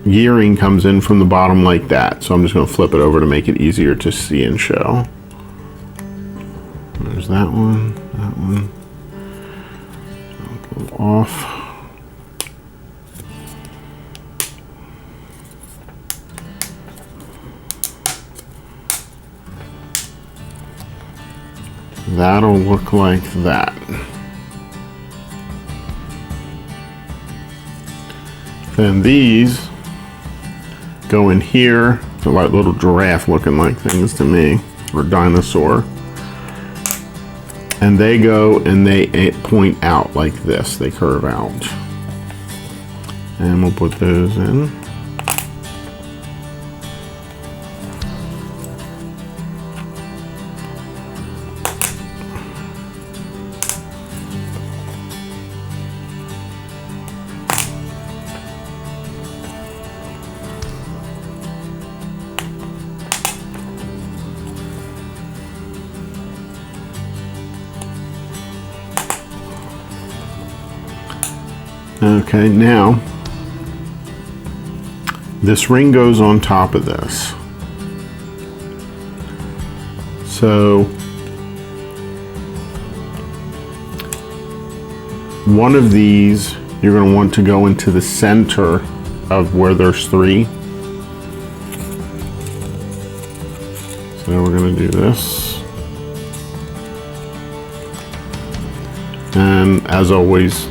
gearing comes in from the bottom like that. So I'm just going to flip it over to make it easier to see and show. There's that one, that one. I'll pull it off. That'll look like that. Then these go in here. They're like little giraffe looking like things to me, or dinosaur. And they go and they point out like this. They curve out. And we'll put those in. Okay, now this ring goes on top of this. So one of these you're going to want to go into the center of where there's three. So we're going to do this. And as always,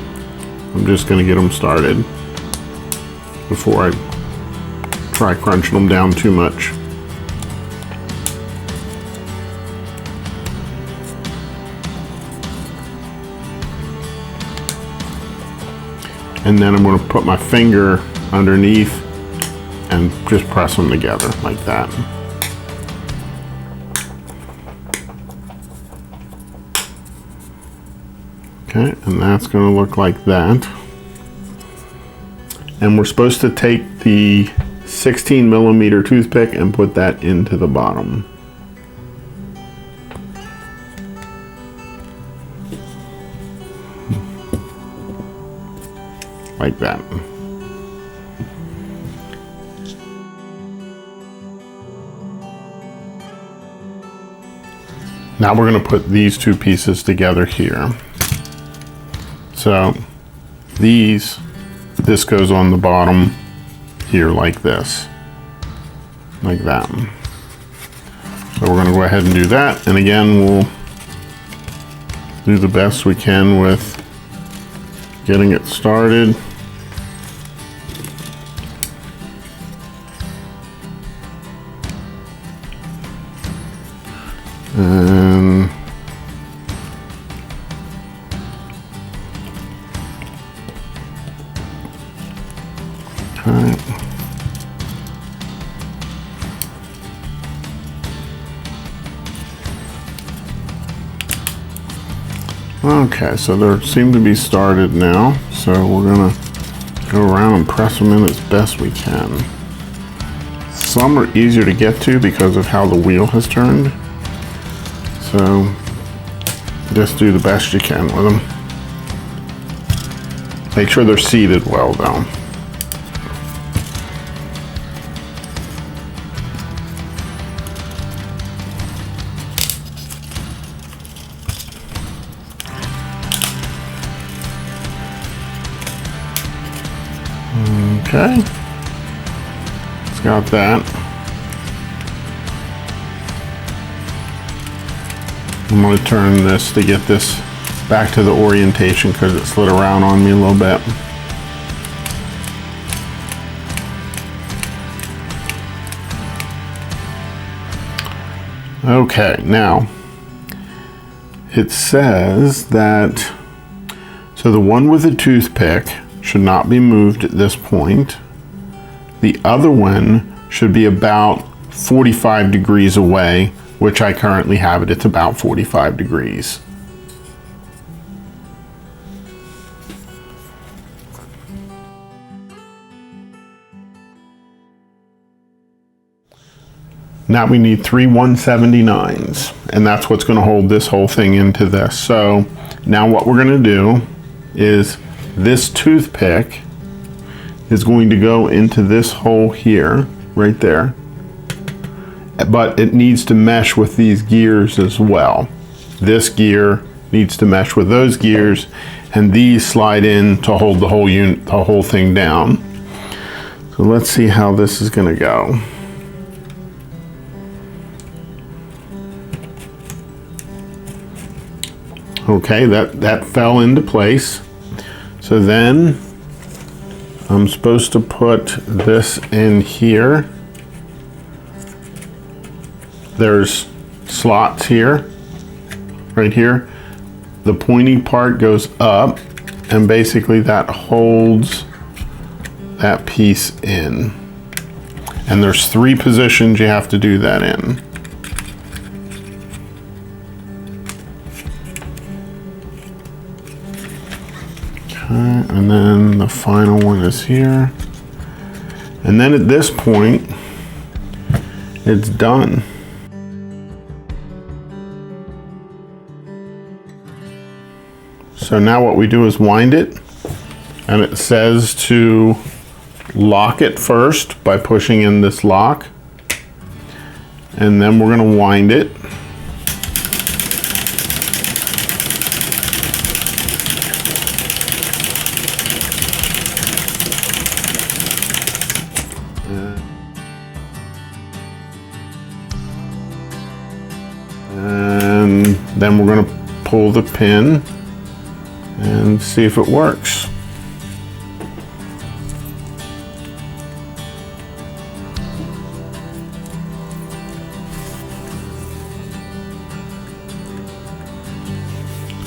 I'm just going to get them started before I try crunching them down too much. And then I'm going to put my finger underneath and just press them together like that. Okay, and that's going to look like that. And we're supposed to take the 16 millimeter toothpick and put that into the bottom. Like that. Now we're going to put these two pieces together here. So this goes on the bottom here like this, like that. So we're going to go ahead and do that. And again, we'll do the best we can with getting it started. And okay, so they seem to be started now. So we're gonna go around and press them in as best we can. some are easier to get to because of how the wheel has turned. So just do the best you can with them. Make sure they're seated well though. Okay, it's got that. I'm going to turn this to get this back to the orientation because it slid around on me a little bit. Okay, now it says that, so the one with the toothpick should not be moved at this point. The other one should be about 45 degrees away, which I currently have it. It's about 45 degrees. Now we need 3 179s, and that's what's going to hold this whole thing into this. So now what we're going to do is this toothpick is going to go into this hole here, right there, but it needs to mesh with these gears as well. This gear needs to mesh with those gears, and these slide in to hold the whole unit, the whole thing down. So let's see how this is going to go. Okay, that fell into place. So then I'm supposed to put this in here. There's slots here, right here. The pointy part goes up, and basically that holds that piece in. And there's 3 positions you have to do that in. And then the final one is here. And then at this point, it's done. So now what we do is wind it, and it says to lock it first by pushing in this lock. And then we're going to wind it. And then we're going to pull the pin and see if it works.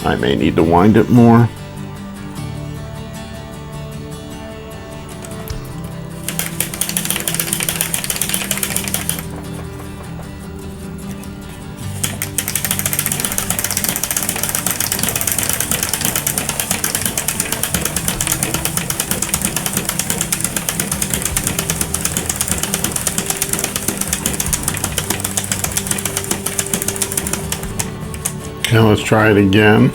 I may need to wind it more. Okay, let's try it again.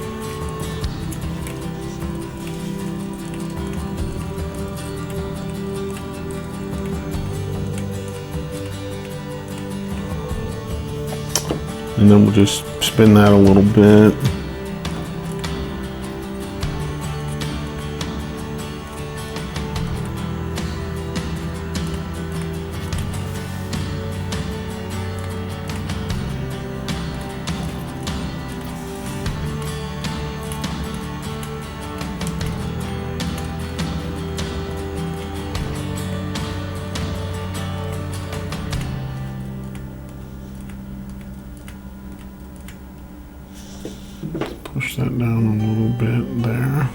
And then we'll just spin that a little bit. Push that down a little bit there.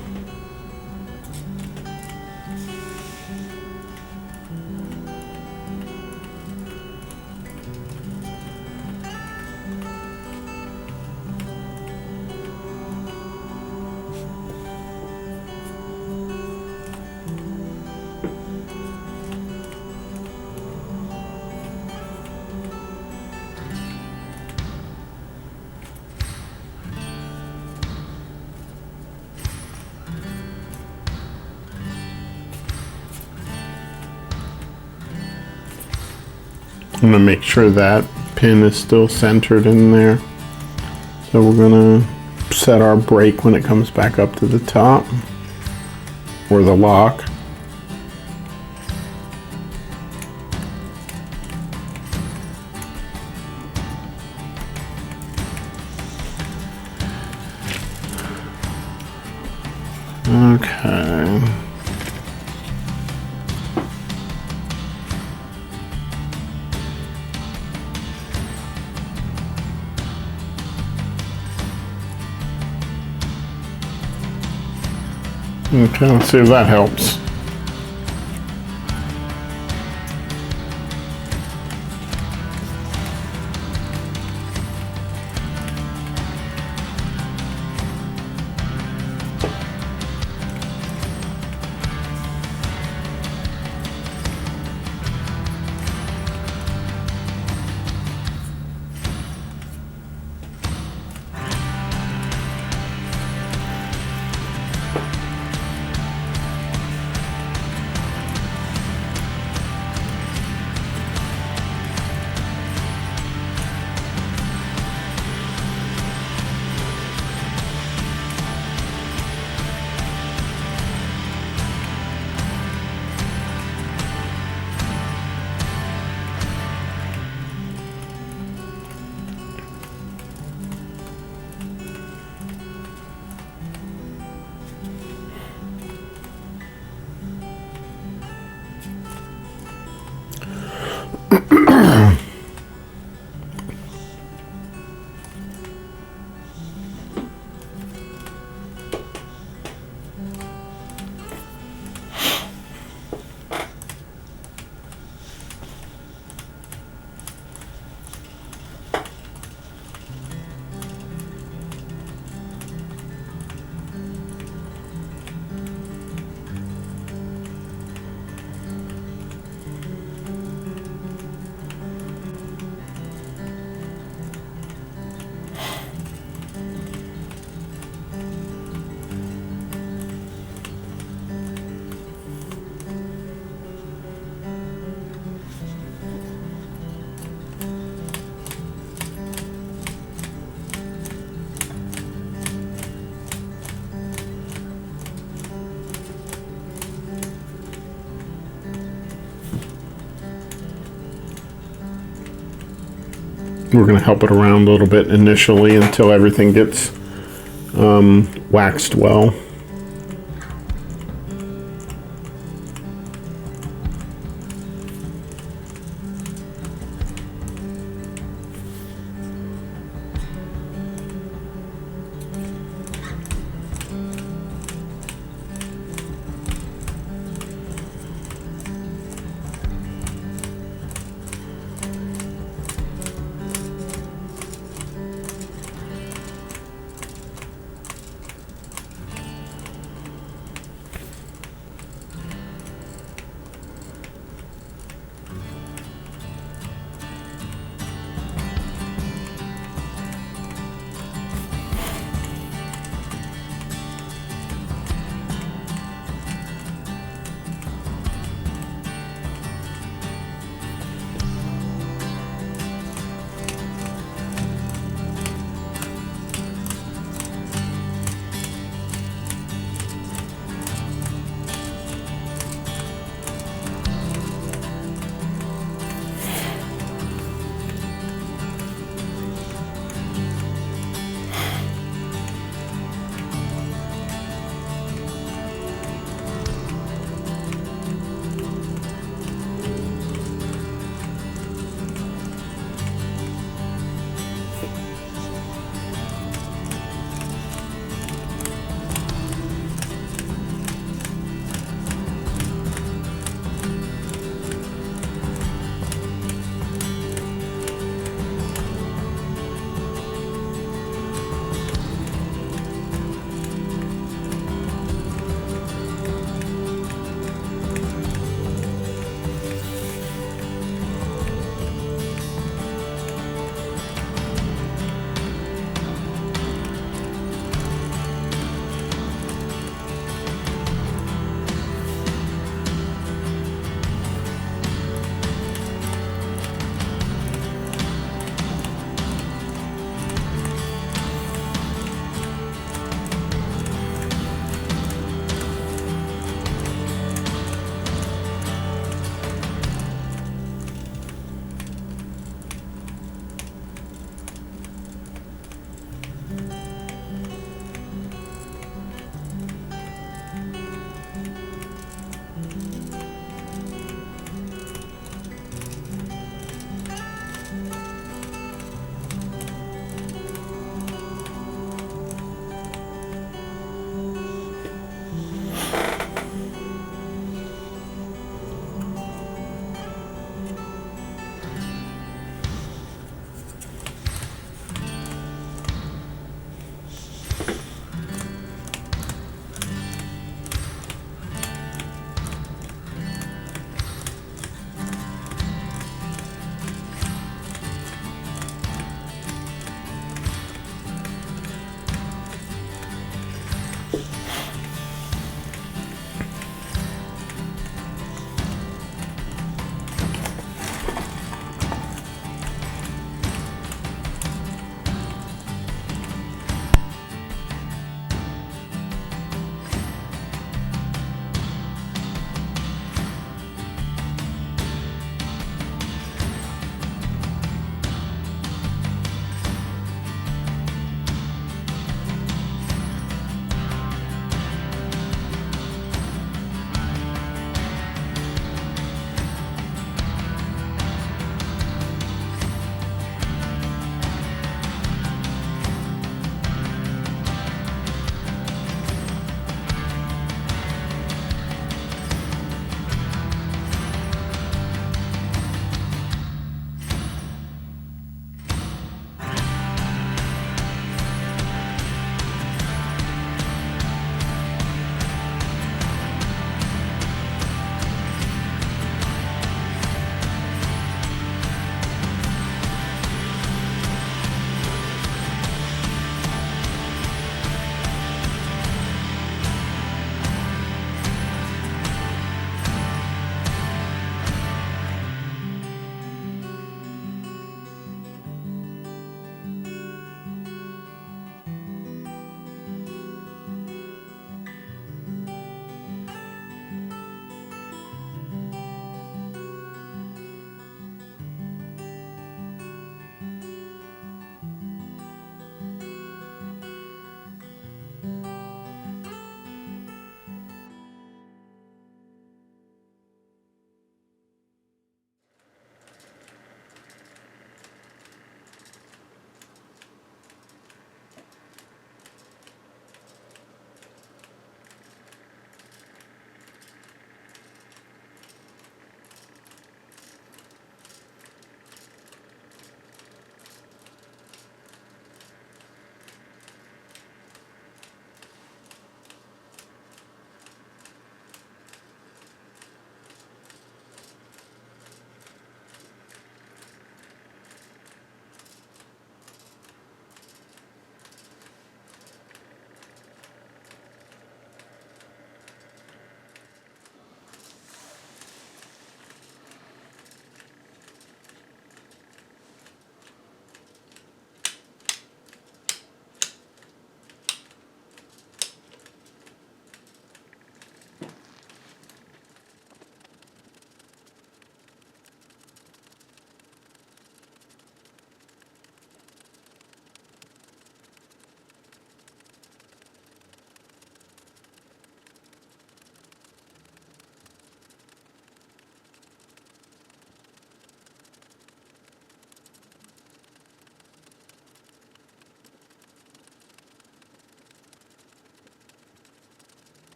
I'm gonna make sure that pin is still centered in there. So we're gonna set our brake when it comes back up to the top, or the lock. Okay. Okay, let's see if that helps. We're going to help it around a little bit initially until everything gets waxed well.